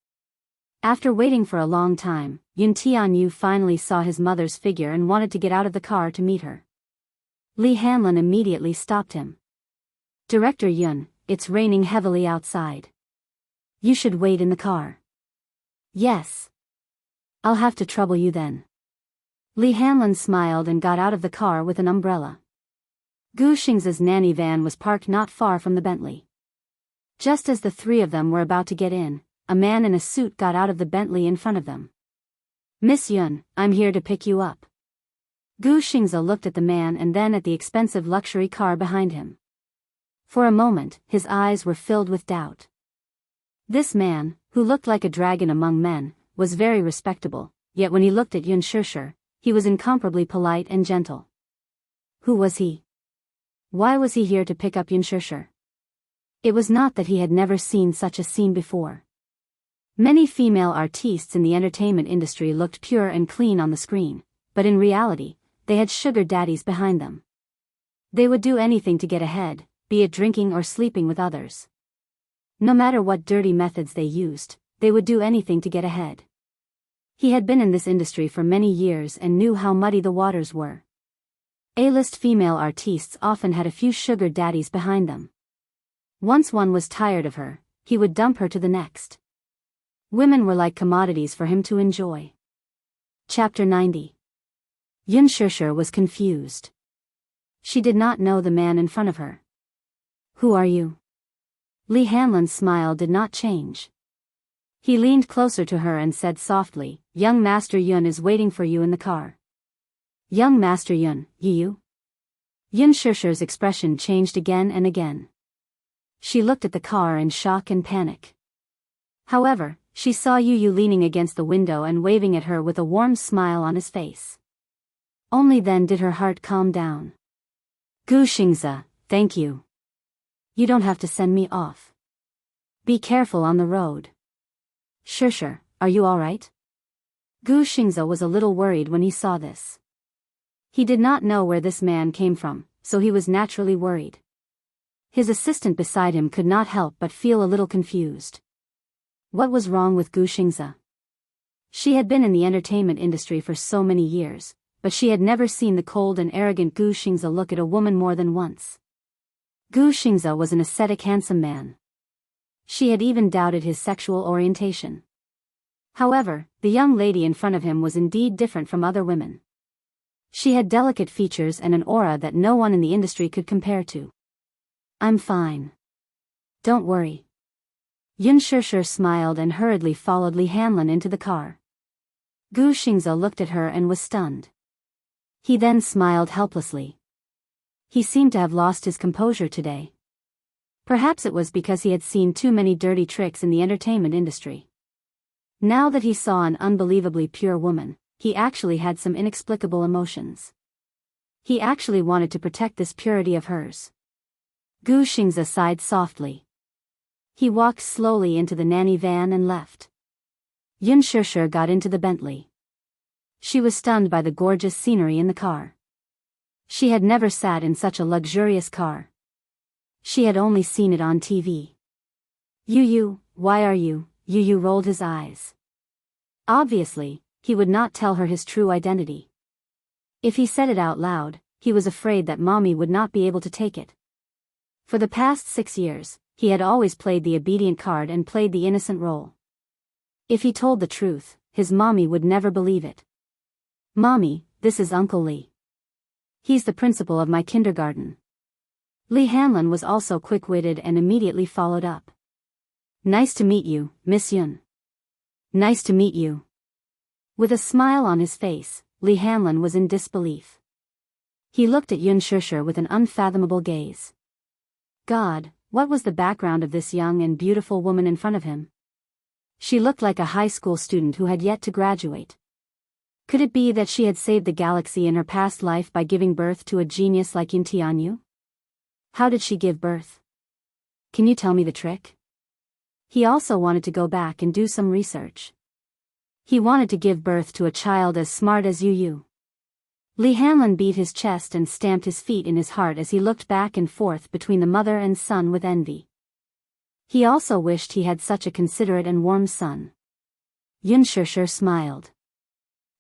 After waiting for a long time, Yun Tianyu finally saw his mother's figure and wanted to get out of the car to meet her. Li Hanlin immediately stopped him. Director Yun, it's raining heavily outside. You should wait in the car. Yes. I'll have to trouble you then. Li Hanlin smiled and got out of the car with an umbrella. Gu Xingzi's nanny van was parked not far from the Bentley. Just as the three of them were about to get in, a man in a suit got out of the Bentley in front of them. Miss Yun, I'm here to pick you up. Gu Xingzi looked at the man and then at the expensive luxury car behind him. For a moment, his eyes were filled with doubt. This man, who looked like a dragon among men, was very respectable, yet when he looked at Yun Shishir, he was incomparably polite and gentle. Who was he? Why was he here to pick up Yun Shishir? It was not that he had never seen such a scene before. Many female artistes in the entertainment industry looked pure and clean on the screen, but in reality, they had sugar daddies behind them. They would do anything to get ahead, be it drinking or sleeping with others. No matter what dirty methods they used, they would do anything to get ahead. He had been in this industry for many years and knew how muddy the waters were. A-list female artistes often had a few sugar daddies behind them. Once one was tired of her, he would dump her to the next. Women were like commodities for him to enjoy. Chapter 90. Yun Shishir was confused. She did not know the man in front of her. Who are you? Li Hanlin's smile did not change. He leaned closer to her and said softly, Young Master Yun is waiting for you in the car. Young Master Yun, you? Yun Shishir's expression changed again and again. She looked at the car in shock and panic. However, she saw Yu leaning against the window and waving at her with a warm smile on his face. Only then did her heart calm down. Gu Xingzi, thank you. You don't have to send me off. Be careful on the road. Shishir, are you all right? Gu Xingzi was a little worried when he saw this. He did not know where this man came from, so he was naturally worried. His assistant beside him could not help but feel a little confused. What was wrong with Gu Xingzi? She had been in the entertainment industry for so many years, but she had never seen the cold and arrogant Gu Xingzi look at a woman more than once. Gu Xingzi was an ascetic handsome man. She had even doubted his sexual orientation. However, the young lady in front of him was indeed different from other women. She had delicate features and an aura that no one in the industry could compare to. I'm fine. Don't worry. Yun Shishir smiled and hurriedly followed Li Hanlin into the car. Gu Xingzi looked at her and was stunned. He then smiled helplessly. He seemed to have lost his composure today. Perhaps it was because he had seen too many dirty tricks in the entertainment industry. Now that he saw an unbelievably pure woman, he actually had some inexplicable emotions. He actually wanted to protect this purity of hers. Gu Xingzi sighed softly. He walked slowly into the nanny van and left. Yun Shishir got into the Bentley. She was stunned by the gorgeous scenery in the car. She had never sat in such a luxurious car. She had only seen it on TV. Yu, why are you? Yu rolled his eyes. Obviously, he would not tell her his true identity. If he said it out loud, he was afraid that mommy would not be able to take it. For the past 6 years, he had always played the obedient card and played the innocent role. If he told the truth, his mommy would never believe it. Mommy, this is Uncle Li. He's the principal of my kindergarten. Li Hanlin was also quick-witted and immediately followed up. Nice to meet you, Miss Yun. Nice to meet you. With a smile on his face, Li Hanlin was in disbelief. He looked at Yun Shishir with an unfathomable gaze. God, what was the background of this young and beautiful woman in front of him? She looked like a high school student who had yet to graduate. Could it be that she had saved the galaxy in her past life by giving birth to a genius like Yun Tianyu? How did she give birth? Can you tell me the trick? He also wanted to go back and do some research. He wanted to give birth to a child as smart as Yu. Li Hanlin beat his chest and stamped his feet in his heart as he looked back and forth between the mother and son with envy. He also wished he had such a considerate and warm son. Xianxia smiled.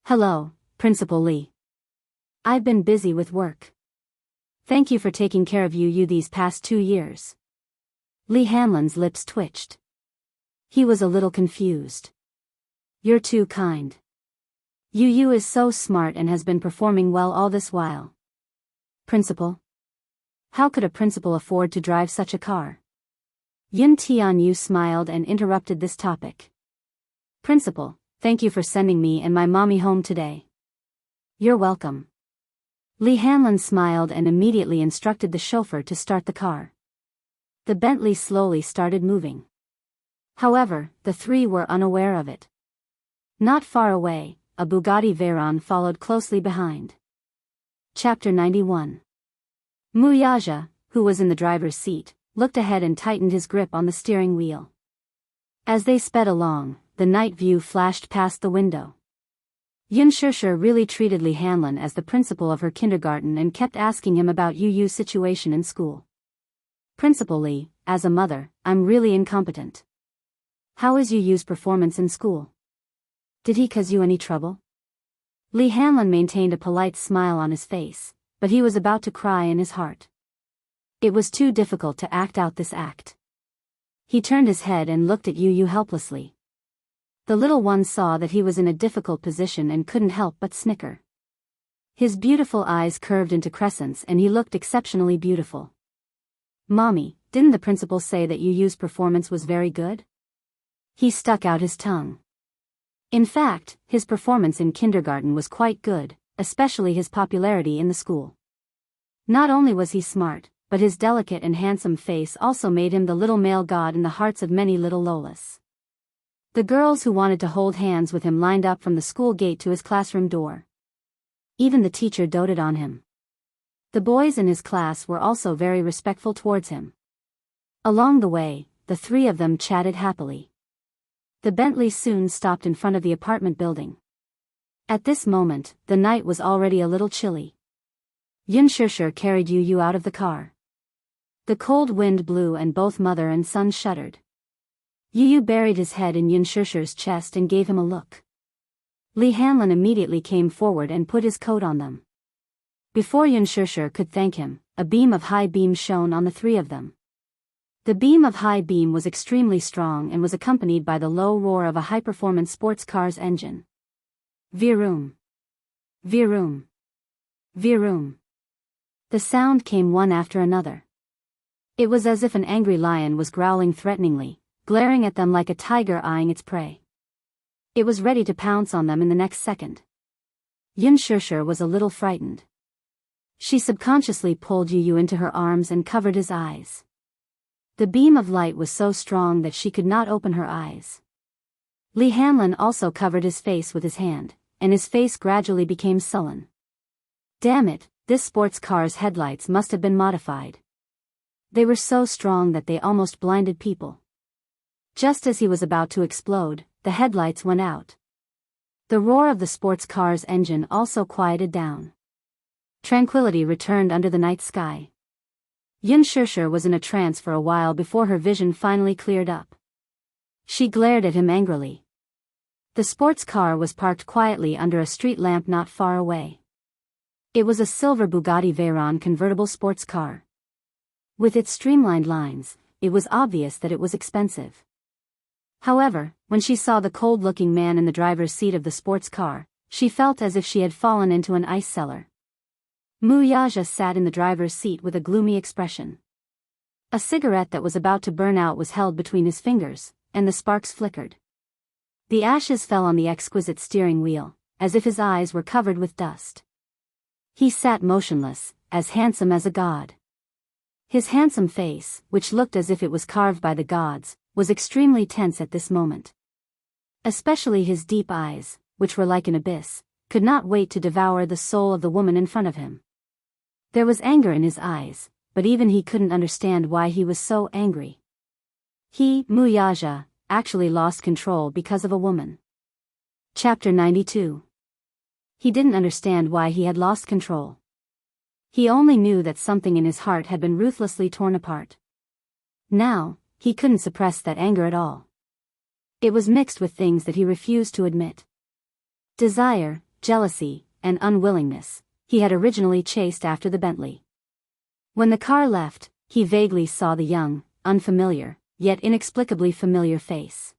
Hello, Principal Li. I've been busy with work. Thank you for taking care of Yu these past 2 years. Li Hanlin's lips twitched. He was a little confused. You're too kind. Yu is so smart and has been performing well all this while. Principal? How could a principal afford to drive such a car? Yun Tianyu smiled and interrupted this topic. Principal, thank you for sending me and my mommy home today. You're welcome. Li Hanlin smiled and immediately instructed the chauffeur to start the car. The Bentley slowly started moving. However, the three were unaware of it. Not far away, a Bugatti Veyron followed closely behind. Chapter 91. Wuxia, who was in the driver's seat, looked ahead and tightened his grip on the steering wheel. As they sped along, the night view flashed past the window. Xianxia really treated Li Hanlin as the principal of her kindergarten and kept asking him about Yu's situation in school. Principal Li, as a mother, I'm really incompetent. How is Yu's performance in school? Did he cause you any trouble? Li Hanlin maintained a polite smile on his face, but he was about to cry in his heart. It was too difficult to act out this act. He turned his head and looked at Yu helplessly. The little one saw that he was in a difficult position and couldn't help but snicker. His beautiful eyes curved into crescents and he looked exceptionally beautiful. Mommy, didn't the principal say that Yu's performance was very good? He stuck out his tongue. In fact, his performance in kindergarten was quite good, especially his popularity in the school. Not only was he smart, but his delicate and handsome face also made him the little male god in the hearts of many little Lolas. The girls who wanted to hold hands with him lined up from the school gate to his classroom door. Even the teacher doted on him. The boys in his class were also very respectful towards him. Along the way, the three of them chatted happily. The Bentley soon stopped in front of the apartment building. At this moment, the night was already a little chilly. Xianxia carried Yu out of the car. The cold wind blew and both mother and son shuddered. Yu buried his head in Xianxia's chest and gave him a look. Li Hanlin immediately came forward and put his coat on them. Before Xianxia could thank him, a beam of high beam shone on the three of them. The beam of high beam was extremely strong and was accompanied by the low roar of a high-performance sports car's engine. Vroom. Vroom. Vroom. The sound came one after another. It was as if an angry lion was growling threateningly, glaring at them like a tiger eyeing its prey. It was ready to pounce on them in the next second. Xianxia was a little frightened. She subconsciously pulled Yu into her arms and covered his eyes. The beam of light was so strong that she could not open her eyes. Li Hanlin also covered his face with his hand, and his face gradually became sullen. Damn it, this sports car's headlights must have been modified. They were so strong that they almost blinded people. Just as he was about to explode, the headlights went out. The roar of the sports car's engine also quieted down. Tranquility returned under the night sky. Xianxia was in a trance for a while before her vision finally cleared up. She glared at him angrily. The sports car was parked quietly under a street lamp not far away. It was a silver Bugatti Veyron convertible sports car. With its streamlined lines, it was obvious that it was expensive. However, when she saw the cold-looking man in the driver's seat of the sports car, she felt as if she had fallen into an ice cellar. Wuxia sat in the driver's seat with a gloomy expression. A cigarette that was about to burn out was held between his fingers, and the sparks flickered. The ashes fell on the exquisite steering wheel, as if his eyes were covered with dust. He sat motionless, as handsome as a god. His handsome face, which looked as if it was carved by the gods, was extremely tense at this moment. Especially his deep eyes, which were like an abyss, could not wait to devour the soul of the woman in front of him. There was anger in his eyes, but even he couldn't understand why he was so angry. He, Wuxia, actually lost control because of a woman. Chapter 92. He didn't understand why he had lost control. He only knew that something in his heart had been ruthlessly torn apart. Now, he couldn't suppress that anger at all. It was mixed with things that he refused to admit. Desire, jealousy, and unwillingness. He had originally chased after the Bentley. When the car left, he vaguely saw the young, unfamiliar, yet inexplicably familiar face.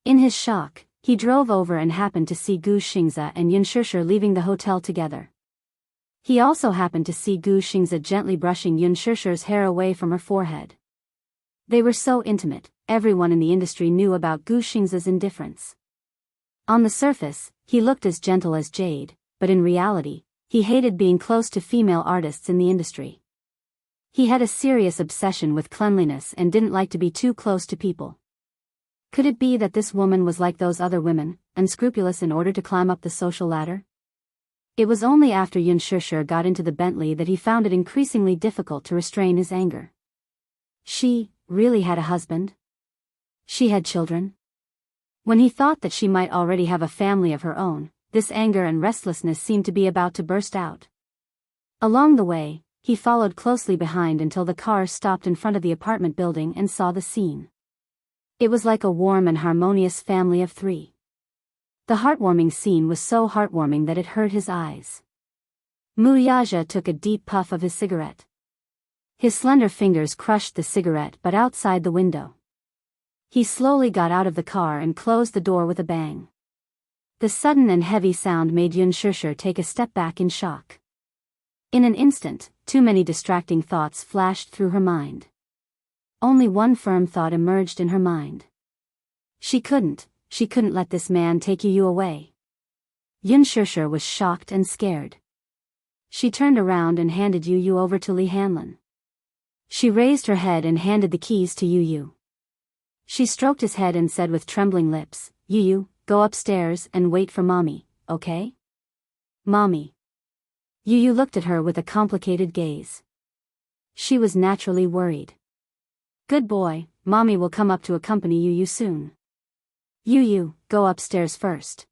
In his shock, he drove over and happened to see Gu Xingzi and Yun Shishir leaving the hotel together. He also happened to see Gu Xingzi gently brushing Yun Shishir's hair away from her forehead. They were so intimate, everyone in the industry knew about Gu Xingzi's indifference. On the surface, he looked as gentle as jade, but in reality, he hated being close to female artists in the industry. He had a serious obsession with cleanliness and didn't like to be too close to people. Could it be that this woman was like those other women, unscrupulous in order to climb up the social ladder? It was only after Yun Shishir got into the Bentley that he found it increasingly difficult to restrain his anger. She really had a husband? She had children? When he thought that she might already have a family of her own, this anger and restlessness seemed to be about to burst out. Along the way, he followed closely behind until the car stopped in front of the apartment building and saw the scene. It was like a warm and harmonious family of three. The heartwarming scene was so heartwarming that it hurt his eyes. Wuxia took a deep puff of his cigarette. His slender fingers crushed the cigarette but outside the window. He slowly got out of the car and closed the door with a bang. The sudden and heavy sound made Yun Shishir take a step back in shock. In an instant, too many distracting thoughts flashed through her mind. Only one firm thought emerged in her mind. She couldn't let this man take you away. Yun Shishir was shocked and scared. She turned around and handed Yu over to Li Hanlin. She raised her head and handed the keys to Yu. She stroked his head and said with trembling lips, Yu, go upstairs and wait for Mommy, okay? Mommy. Yu looked at her with a complicated gaze. She was naturally worried. Good boy, Mommy will come up to accompany Yu soon. Yu, go upstairs first.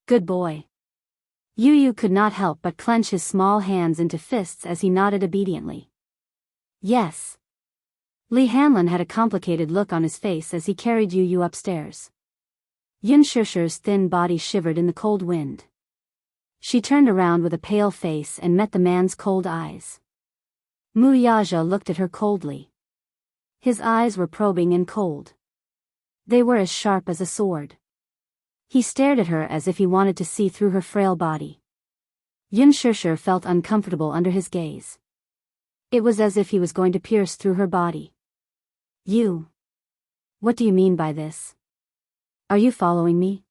Good boy. Yu could not help but clench his small hands into fists as he nodded obediently. Yes. Li Hanlin had a complicated look on his face as he carried Yu upstairs. Yun Shishir's thin body shivered in the cold wind. She turned around with a pale face and met the man's cold eyes. Wuxia looked at her coldly. His eyes were probing and cold. They were as sharp as a sword. He stared at her as if he wanted to see through her frail body. Yun Shishir felt uncomfortable under his gaze. It was as if he was going to pierce through her body. You. What do you mean by this? Are you following me?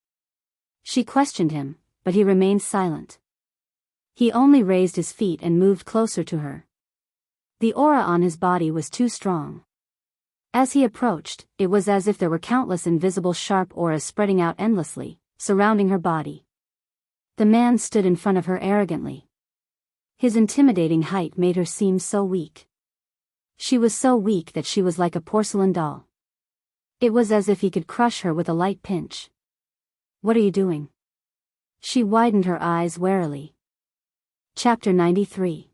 She questioned him, but he remained silent. He only raised his feet and moved closer to her. The aura on his body was too strong. As he approached, it was as if there were countless invisible sharp auras spreading out endlessly, surrounding her body. The man stood in front of her arrogantly. His intimidating height made her seem so weak. She was so weak that she was like a porcelain doll. It was as if he could crush her with a light pinch. What are you doing? She widened her eyes warily. Chapter 93.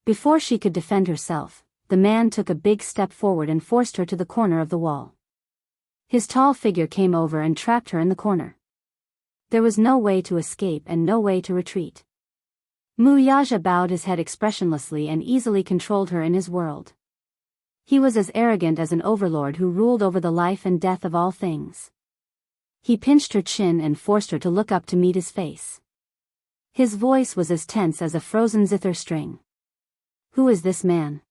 Before she could defend herself, the man took a big step forward and forced her to the corner of the wall. His tall figure came over and trapped her in the corner. There was no way to escape and no way to retreat. Wuxia bowed his head expressionlessly and easily controlled her in his world. He was as arrogant as an overlord who ruled over the life and death of all things. He pinched her chin and forced her to look up to meet his face. His voice was as tense as a frozen zither string. Who is this man?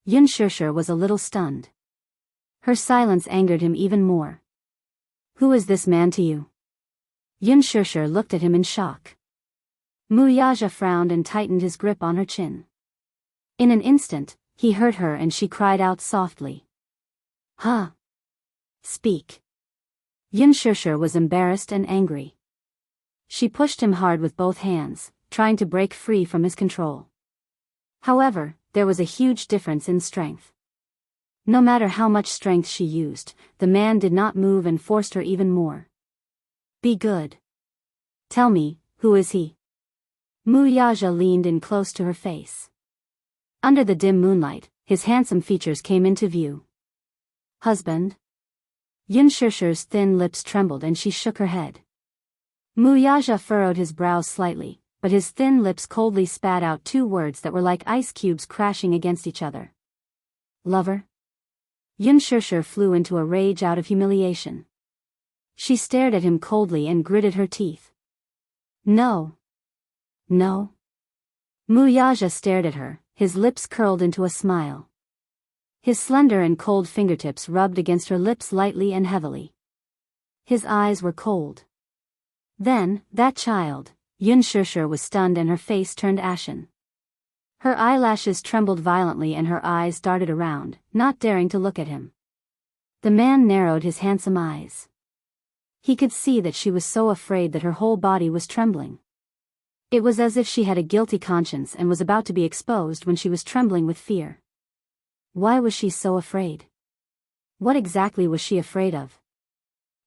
Yun Shishir was a little stunned. Her silence angered him even more. Who is this man to you? Yun Shishir looked at him in shock. Wuxia frowned and tightened his grip on her chin. In an instant, he heard her and she cried out softly. Huh? Speak. Yun Shishir was embarrassed and angry. She pushed him hard with both hands, trying to break free from his control. However, there was a huge difference in strength. No matter how much strength she used, the man did not move and forced her even more. Be good. Tell me, Who is he? Wuxia leaned in close to her face. Under the dim moonlight, his handsome features came into view. Husband? Xianxia's thin lips trembled and she shook her head. Wuxia furrowed his brows slightly, but his thin lips coldly spat out two words that were like ice cubes crashing against each other. Lover? Xianxia flew into a rage out of humiliation. She stared at him coldly and gritted her teeth. No. No. Wuxia stared at her, his lips curled into a smile. His slender and cold fingertips rubbed against her lips lightly and heavily. His eyes were cold. Then, that child, Xianxia was stunned and her face turned ashen. Her eyelashes trembled violently and her eyes darted around, not daring to look at him. The man narrowed his handsome eyes. He could see that she was so afraid that her whole body was trembling. It was as if she had a guilty conscience and was about to be exposed when she was trembling with fear. Why was she so afraid? What exactly was she afraid of?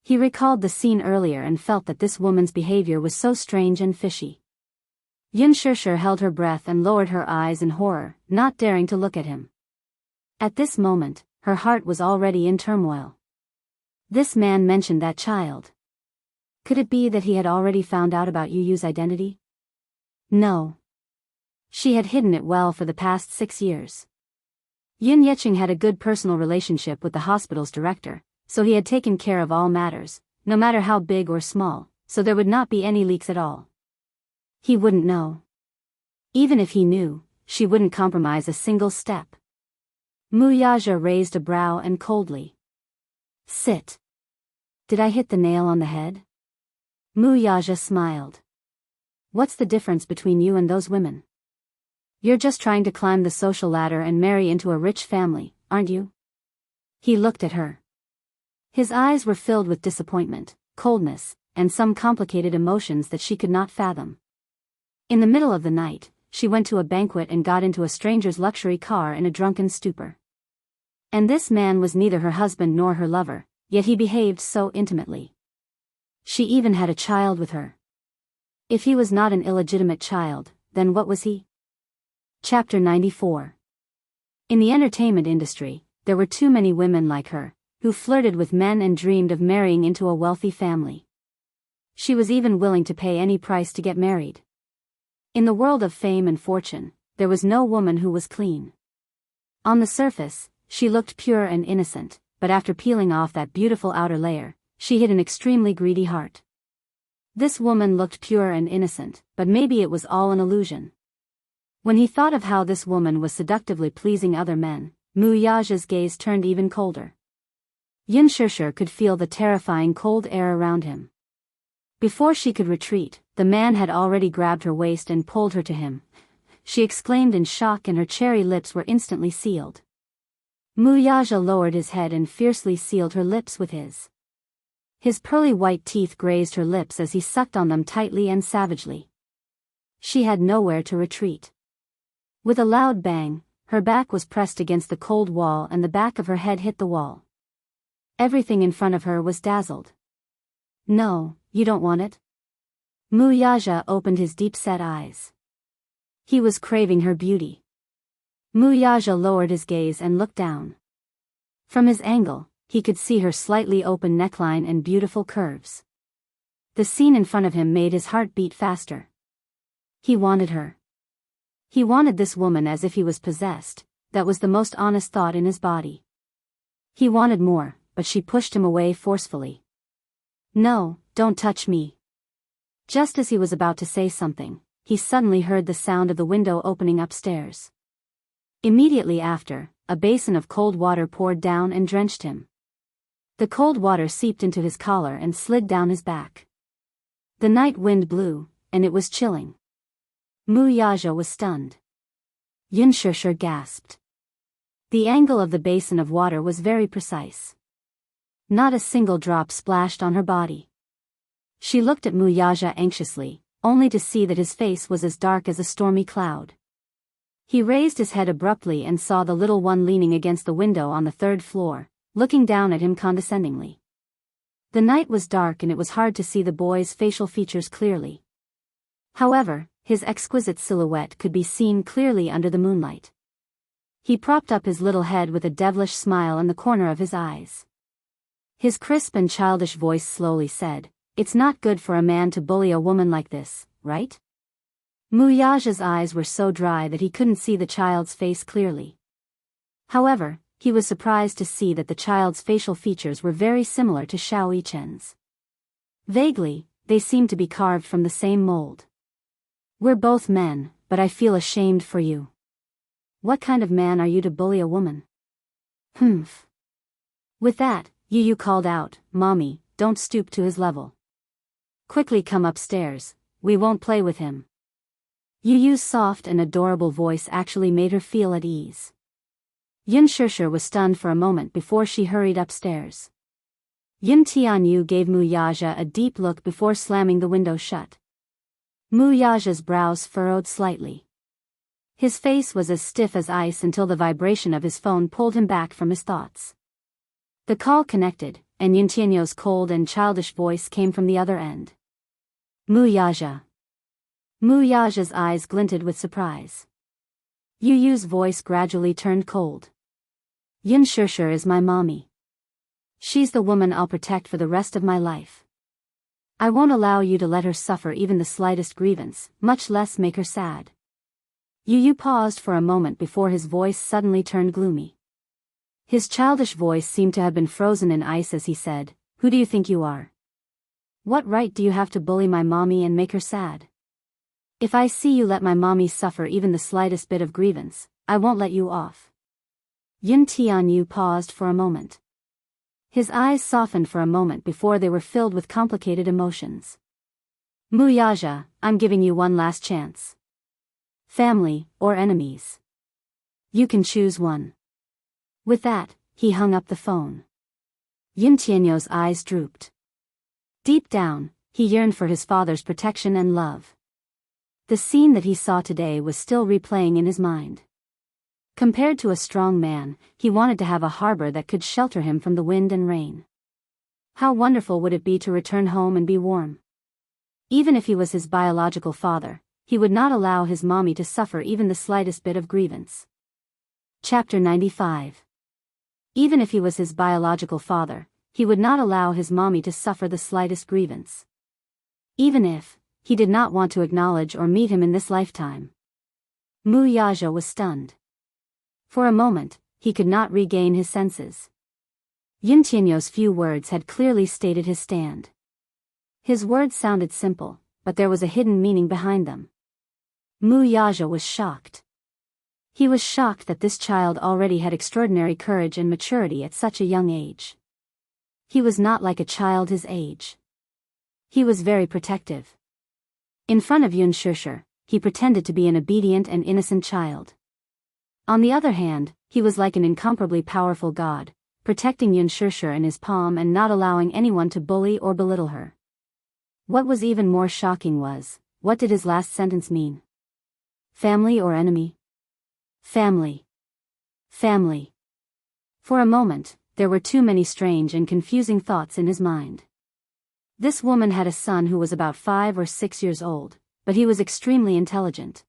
He recalled the scene earlier and felt that this woman's behavior was so strange and fishy. Xianxia held her breath and lowered her eyes in horror, not daring to look at him. At this moment, her heart was already in turmoil. This man mentioned that child. Could it be that he had already found out about Yu's identity? No. She had hidden it well for the past 6 years. Yin had a good personal relationship with the hospital's director, so he had taken care of all matters, no matter how big or small, so there would not be any leaks at all. He wouldn't know. Even if he knew, she wouldn't compromise a single step. Wuxia raised a brow and coldly. Sit. Did I hit the nail on the head? Wuxia smiled. What's the difference between you and those women? You're just trying to climb the social ladder and marry into a rich family, aren't you? He looked at her. His eyes were filled with disappointment, coldness, and some complicated emotions that she could not fathom. In the middle of the night, she went to a banquet and got into a stranger's luxury car in a drunken stupor. And this man was neither her husband nor her lover, yet he behaved so intimately. She even had a child with her. If he was not an illegitimate child, then what was he? Chapter 94. In the entertainment industry, there were too many women like her, who flirted with men and dreamed of marrying into a wealthy family. She was even willing to pay any price to get married. In the world of fame and fortune, there was no woman who was clean. On the surface, she looked pure and innocent, but after peeling off that beautiful outer layer, she hid an extremely greedy heart. This woman looked pure and innocent, but maybe it was all an illusion. When he thought of how this woman was seductively pleasing other men, Wuxia's gaze turned even colder. Xianxia could feel the terrifying cold air around him. Before she could retreat, the man had already grabbed her waist and pulled her to him. She exclaimed in shock and her cherry lips were instantly sealed. Wuxia lowered his head and fiercely sealed her lips with his. His pearly white teeth grazed her lips as he sucked on them tightly and savagely. She had nowhere to retreat. With a loud bang, her back was pressed against the cold wall and the back of her head hit the wall. Everything in front of her was dazzled. No, you don't want it? Wuxia opened his deep-set eyes. He was craving her beauty. Wuxia lowered his gaze and looked down. From his angle, he could see her slightly open neckline and beautiful curves. The scene in front of him made his heart beat faster. He wanted her. He wanted this woman as if he was possessed. That was the most honest thought in his body. He wanted more, but she pushed him away forcefully. No, don't touch me. Just as he was about to say something, he suddenly heard the sound of the window opening upstairs. Immediately after, a basin of cold water poured down and drenched him. The cold water seeped into his collar and slid down his back. The night wind blew, and it was chilling. Wuxia was stunned. Xianxia gasped. The angle of the basin of water was very precise. Not a single drop splashed on her body. She looked at Wuxia anxiously, only to see that his face was as dark as a stormy cloud. He raised his head abruptly and saw the little one leaning against the window on the 3rd floor, looking down at him condescendingly. The night was dark and it was hard to see the boy's facial features clearly. However, his exquisite silhouette could be seen clearly under the moonlight. He propped up his little head with a devilish smile in the corner of his eyes. His crisp and childish voice slowly said, "It's not good for a man to bully a woman like this, right?" Muyaja's eyes were so dry that he couldn't see the child's face clearly. However, he was surprised to see that the child's facial features were very similar to Xiao Yichen's. Vaguely, they seemed to be carved from the same mold. "We're both men, but I feel ashamed for you. What kind of man are you to bully a woman?" "Humph." With that, Yu called out, "Mommy, don't stoop to his level. Quickly come upstairs, we won't play with him." Yu's soft and adorable voice actually made her feel at ease. Yun Shishir was stunned for a moment before she hurried upstairs. Yun Tianyu gave Muyaja a deep look before slamming the window shut. Muyaja's brows furrowed slightly. His face was as stiff as ice until the vibration of his phone pulled him back from his thoughts. The call connected, and Yun Tianyu's cold and childish voice came from the other end. "Muyaja." Muyaja's eyes glinted with surprise. Yu's voice gradually turned cold. "Yun Shishir is my mommy. She's the woman I'll protect for the rest of my life. I won't allow you to let her suffer even the slightest grievance, much less make her sad." Yu paused for a moment before his voice suddenly turned gloomy. His childish voice seemed to have been frozen in ice as he said, "Who do you think you are? What right do you have to bully my mommy and make her sad? If I see you let my mommy suffer even the slightest bit of grievance, I won't let you off." Yun Tianyu paused for a moment. His eyes softened for a moment before they were filled with complicated emotions. "Muyaja, I'm giving you one last chance. Family, or enemies. You can choose one." With that, he hung up the phone. Yun Tianyu's eyes drooped. Deep down, he yearned for his father's protection and love. The scene that he saw today was still replaying in his mind. Compared to a strong man, he wanted to have a harbor that could shelter him from the wind and rain. How wonderful would it be to return home and be warm? Even if he was his biological father, he would not allow his mommy to suffer even the slightest bit of grievance. Chapter 95. Even if he was his biological father, he would not allow his mommy to suffer the slightest grievance. Even if he did not want to acknowledge or meet him in this lifetime. Muyaja was stunned. For a moment, he could not regain his senses. Yun Tianyu's few words had clearly stated his stand. His words sounded simple, but there was a hidden meaning behind them. Muyaja was shocked. He was shocked that this child already had extraordinary courage and maturity at such a young age. He was not like a child his age. He was very protective. In front of Yun Shishir, he pretended to be an obedient and innocent child. On the other hand, he was like an incomparably powerful god, protecting Yun Shishir in his palm and not allowing anyone to bully or belittle her. What was even more shocking was, what did his last sentence mean? Family or enemy? Family. Family. For a moment, there were too many strange and confusing thoughts in his mind. This woman had a son who was about 5 or 6 years old, but he was extremely intelligent.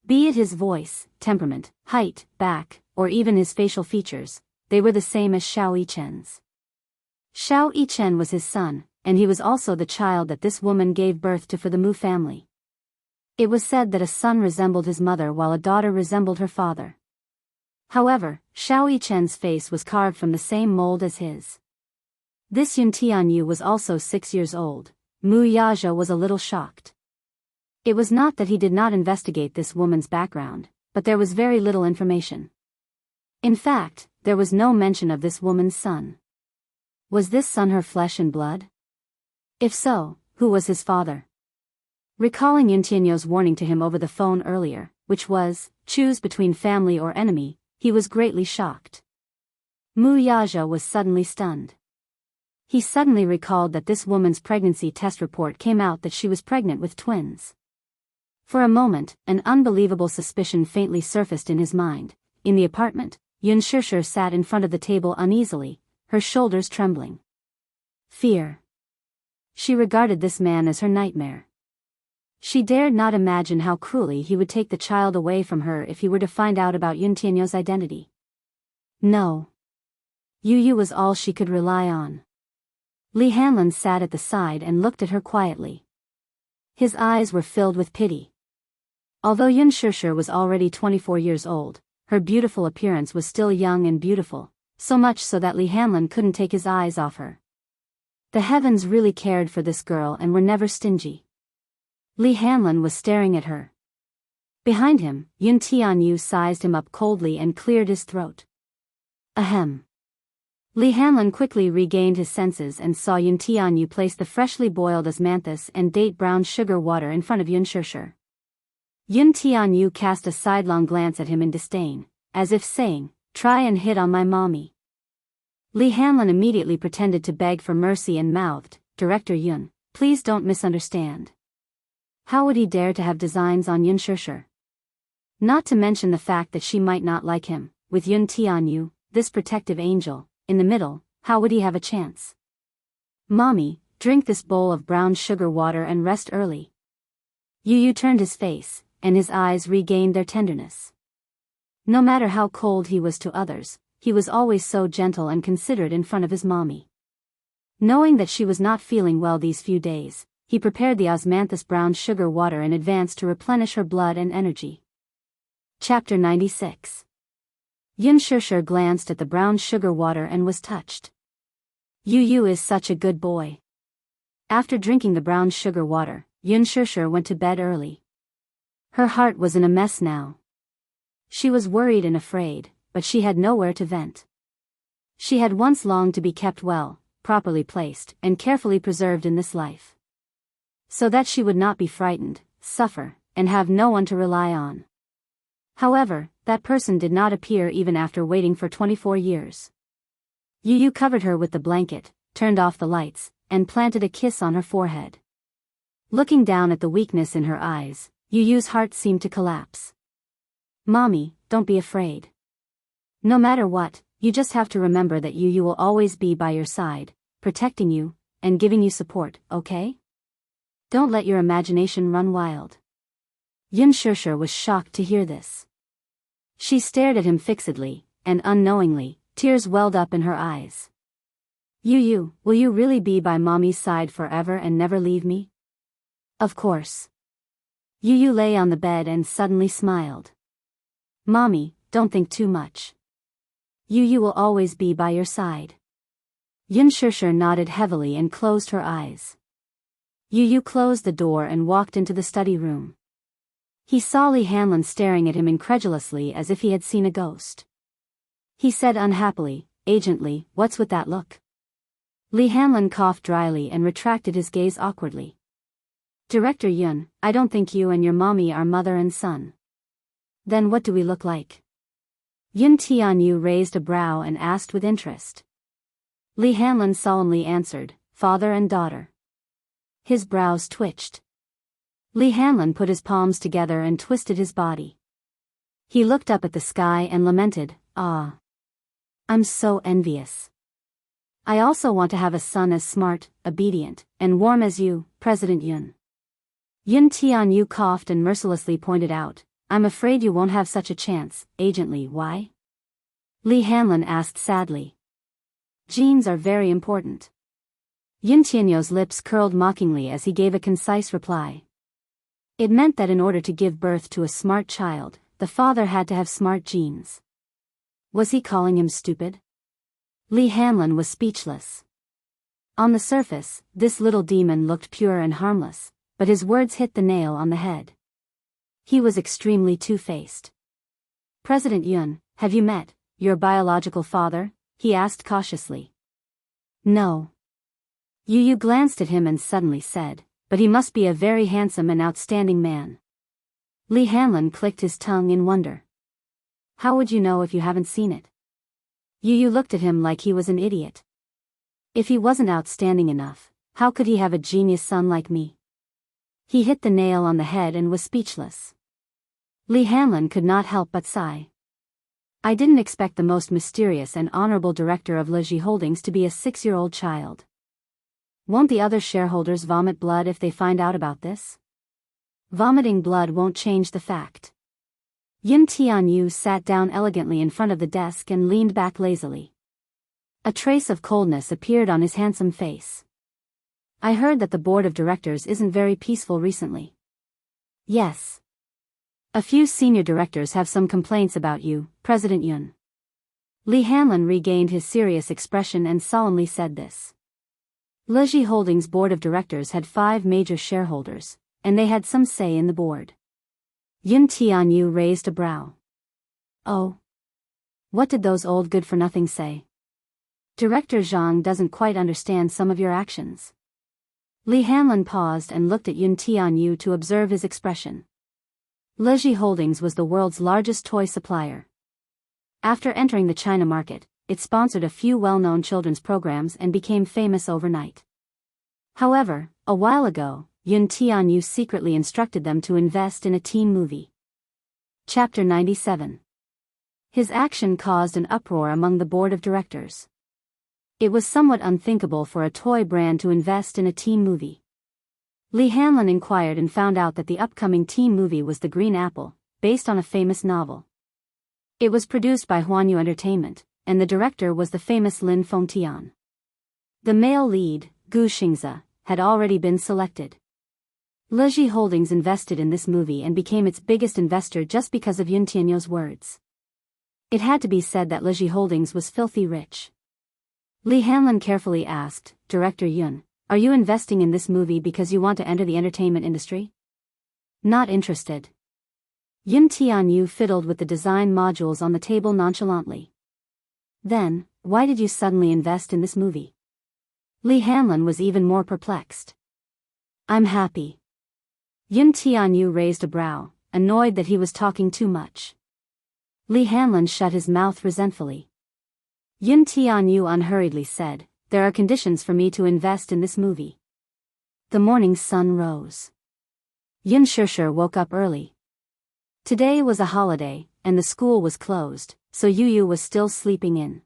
Be it his voice, temperament, height, back, or even his facial features, they were the same as Xiao Yichen's. Xiao Yichen was his son, and he was also the child that this woman gave birth to for the Mu family. It was said that a son resembled his mother while a daughter resembled her father. However, Xiao Yichen's face was carved from the same mold as his. This Yun Tianyu was also 6 years old. Muyaja was a little shocked. It was not that he did not investigate this woman's background, but there was very little information. In fact, there was no mention of this woman's son. Was this son her flesh and blood? If so, who was his father? Recalling Yun Tianyu's warning to him over the phone earlier, which was, choose between family or enemy, he was greatly shocked. Muyaja was suddenly stunned. He suddenly recalled that this woman's pregnancy test report came out that she was pregnant with twins. For a moment, an unbelievable suspicion faintly surfaced in his mind. In the apartment, Yun Shishir sat in front of the table uneasily, her shoulders trembling. Fear. She regarded this man as her nightmare. She dared not imagine how cruelly he would take the child away from her if he were to find out about Yun Tianyu's identity. No. Yu Yu was all she could rely on. Li Hanlin sat at the side and looked at her quietly. His eyes were filled with pity. Although Yun Shishir was already 24 years old, her beautiful appearance was still young and beautiful, so much so that Li Hanlin couldn't take his eyes off her. The heavens really cared for this girl and were never stingy. Li Hanlin was staring at her. Behind him, Yun Tianyu sized him up coldly and cleared his throat. Ahem. Li Hanlin quickly regained his senses and saw Yun Tianyu place the freshly boiled osmanthus and date brown sugar water in front of Yun Shishir. Yun Tianyu cast a sidelong glance at him in disdain, as if saying, "Try and hit on my mommy." Li Hanlin immediately pretended to beg for mercy and mouthed, "Director Yun, please don't misunderstand." How would he dare to have designs on Yun Shishir? Not to mention the fact that she might not like him, with Yun Tianyu, this protective angel, in the middle, how would he have a chance? "Mommy, drink this bowl of brown sugar water and rest early." Yu Yu turned his face, and his eyes regained their tenderness. No matter how cold he was to others, he was always so gentle and considerate in front of his mommy. Knowing that she was not feeling well these few days, he prepared the osmanthus brown sugar water in advance to replenish her blood and energy. Chapter 96. Yun Shishir glanced at the brown sugar water and was touched. Yu Yu is such a good boy. After drinking the brown sugar water, Yun Shishir went to bed early. Her heart was in a mess now. She was worried and afraid, but she had nowhere to vent. She had once longed to be kept well, properly placed, and carefully preserved in this life, so that she would not be frightened, suffer, and have no one to rely on. However, that person did not appear even after waiting for 24 years. Yu Yu covered her with the blanket, turned off the lights, and planted a kiss on her forehead. Looking down at the weakness in her eyes, Yu Yu's heart seemed to collapse. "Mommy, don't be afraid. No matter what, you just have to remember that Yu Yu will always be by your side, protecting you, and giving you support, okay? Don't let your imagination run wild." Yun Shishir was shocked to hear this. She stared at him fixedly, and unknowingly, tears welled up in her eyes. "Yu Yu, will you really be by mommy's side forever and never leave me?" "Of course." Yu Yu lay on the bed and suddenly smiled. "Mommy, don't think too much. Yu Yu will always be by your side." Yun Shishir nodded heavily and closed her eyes. Yu Yu closed the door and walked into the study room. He saw Li Hanlin staring at him incredulously as if he had seen a ghost. He said unhappily, "Agent Li, what's with that look?" Li Hanlin coughed dryly and retracted his gaze awkwardly. "Director Yun, I don't think you and your mommy are mother and son." "Then what do we look like?" Yun Tianyu raised a brow and asked with interest. Li Hanlin solemnly answered, "Father and daughter." His brows twitched. Li Hanlin put his palms together and twisted his body. He looked up at the sky and lamented, "Ah. I'm so envious. I also want to have a son as smart, obedient, and warm as you, President Yun." Yun Tianyu coughed and mercilessly pointed out, "I'm afraid you won't have such a chance, Agent Li. Why?" Li Hanlin asked sadly. "Genes are very important." Yun Tianyu's lips curled mockingly as he gave a concise reply. It meant that in order to give birth to a smart child, the father had to have smart genes. Was he calling him stupid? Li Hanlin was speechless. On the surface, this little demon looked pure and harmless, but his words hit the nail on the head. He was extremely two-faced. "President Yun, have you met your biological father?" he asked cautiously. "No." Yu Yu glanced at him and suddenly said, "But he must be a very handsome and outstanding man." Li Hanlin clicked his tongue in wonder. "How would you know if you haven't seen it?" Yu Yu looked at him like he was an idiot. "If he wasn't outstanding enough, how could he have a genius son like me?" He hit the nail on the head and was speechless. Li Hanlin could not help but sigh. "I didn't expect the most mysterious and honorable director of Leji Holdings to be a 6-year-old child. Won't the other shareholders vomit blood if they find out about this?" Vomiting blood won't change the fact. Yin Tianyu sat down elegantly in front of the desk and leaned back lazily. A trace of coldness appeared on his handsome face. I heard that the board of directors isn't very peaceful recently. Yes. A few senior directors have some complaints about you, President Yun. Li Hanlin regained his serious expression and solemnly said this. Leji Holdings' board of directors had 5 major shareholders, and they had some say in the board. Yin Tianyu raised a brow. Oh. What did those old good-for-nothings say? Director Zhang doesn't quite understand some of your actions. Li Hanlin paused and looked at Yin Tianyu to observe his expression. Leji Holdings was the world's largest toy supplier. After entering the China market, it sponsored a few well-known children's programs and became famous overnight. However, a while ago, Yin Tianyu secretly instructed them to invest in a teen movie. Chapter 97. His action caused an uproar among the board of directors. It was somewhat unthinkable for a toy brand to invest in a teen movie. Li Hanlin inquired and found out that the upcoming teen movie was The Green Apple, based on a famous novel. It was produced by Huanyu Entertainment, and the director was the famous Lin Fengtian. The male lead, Gu Xingzhe, had already been selected. Leji Holdings invested in this movie and became its biggest investor just because of Yin Tianyu's words. It had to be said that Leji Holdings was filthy rich. Li Hanlin carefully asked, Director Yun, are you investing in this movie because you want to enter the entertainment industry? Not interested. Yin Tianyu fiddled with the design modules on the table nonchalantly. Then, why did you suddenly invest in this movie? Li Hanlin was even more perplexed. I'm happy. Yin Tianyu raised a brow, annoyed that he was talking too much. Li Hanlin shut his mouth resentfully. Yin Tianyu unhurriedly said, there are conditions for me to invest in this movie. The morning sun rose. Yin Shishir woke up early. Today was a holiday, and the school was closed, so Yu was still sleeping in.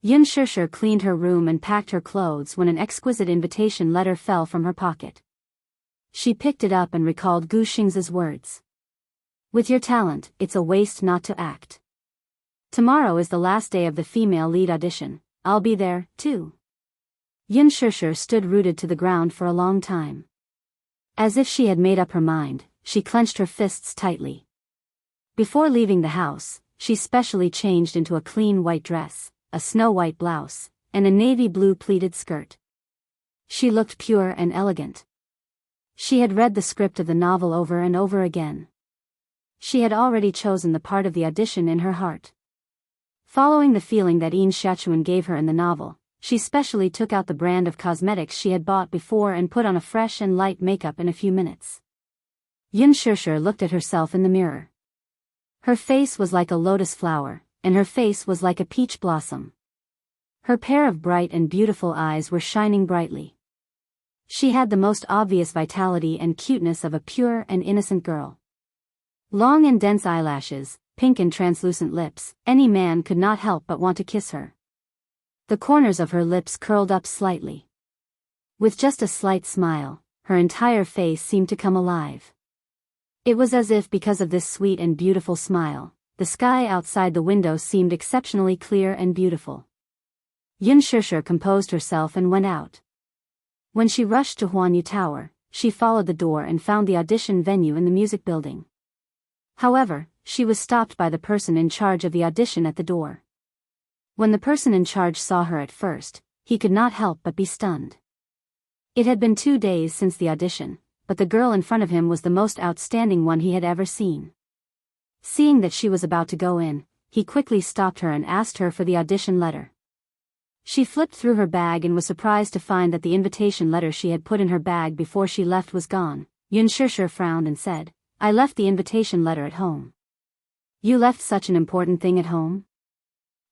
Yin Shishir cleaned her room and packed her clothes when an exquisite invitation letter fell from her pocket. She picked it up and recalled Gu Xingzhe's words. With your talent, it's a waste not to act. Tomorrow is the last day of the female lead audition. I'll be there, too. Yin Shishir stood rooted to the ground for a long time. As if she had made up her mind, she clenched her fists tightly. Before leaving the house, she specially changed into a clean white dress, a snow-white blouse, and a navy blue pleated skirt. She looked pure and elegant. She had read the script of the novel over and over again. She had already chosen the part of the audition in her heart. Following the feeling that Yin Xiaochuan gave her in the novel, she specially took out the brand of cosmetics she had bought before and put on a fresh and light makeup in a few minutes. Yin Shishir looked at herself in the mirror. Her face was like a lotus flower, and her face was like a peach blossom. Her pair of bright and beautiful eyes were shining brightly. She had the most obvious vitality and cuteness of a pure and innocent girl. Long and dense eyelashes, pink and translucent lips, any man could not help but want to kiss her. The corners of her lips curled up slightly. With just a slight smile, her entire face seemed to come alive. It was as if because of this sweet and beautiful smile, the sky outside the window seemed exceptionally clear and beautiful. Yin Shishir composed herself and went out. When she rushed to Huanyu Tower, she followed the door and found the audition venue in the music building. However, she was stopped by the person in charge of the audition at the door. When the person in charge saw her at first, he could not help but be stunned. It had been 2 days since the audition, but the girl in front of him was the most outstanding one he had ever seen. Seeing that she was about to go in, he quickly stopped her and asked her for the audition letter. She flipped through her bag and was surprised to find that the invitation letter she had put in her bag before she left was gone. Yin Shishir frowned and said, I left the invitation letter at home. You left such an important thing at home?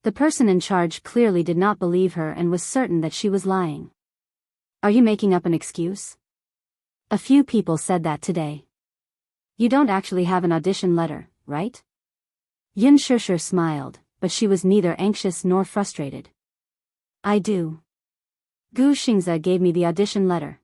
The person in charge clearly did not believe her and was certain that she was lying. Are you making up an excuse? A few people said that today. You don't actually have an audition letter, right? Yin Shishir smiled, but she was neither anxious nor frustrated. I do. Gu Xingzhe gave me the audition letter.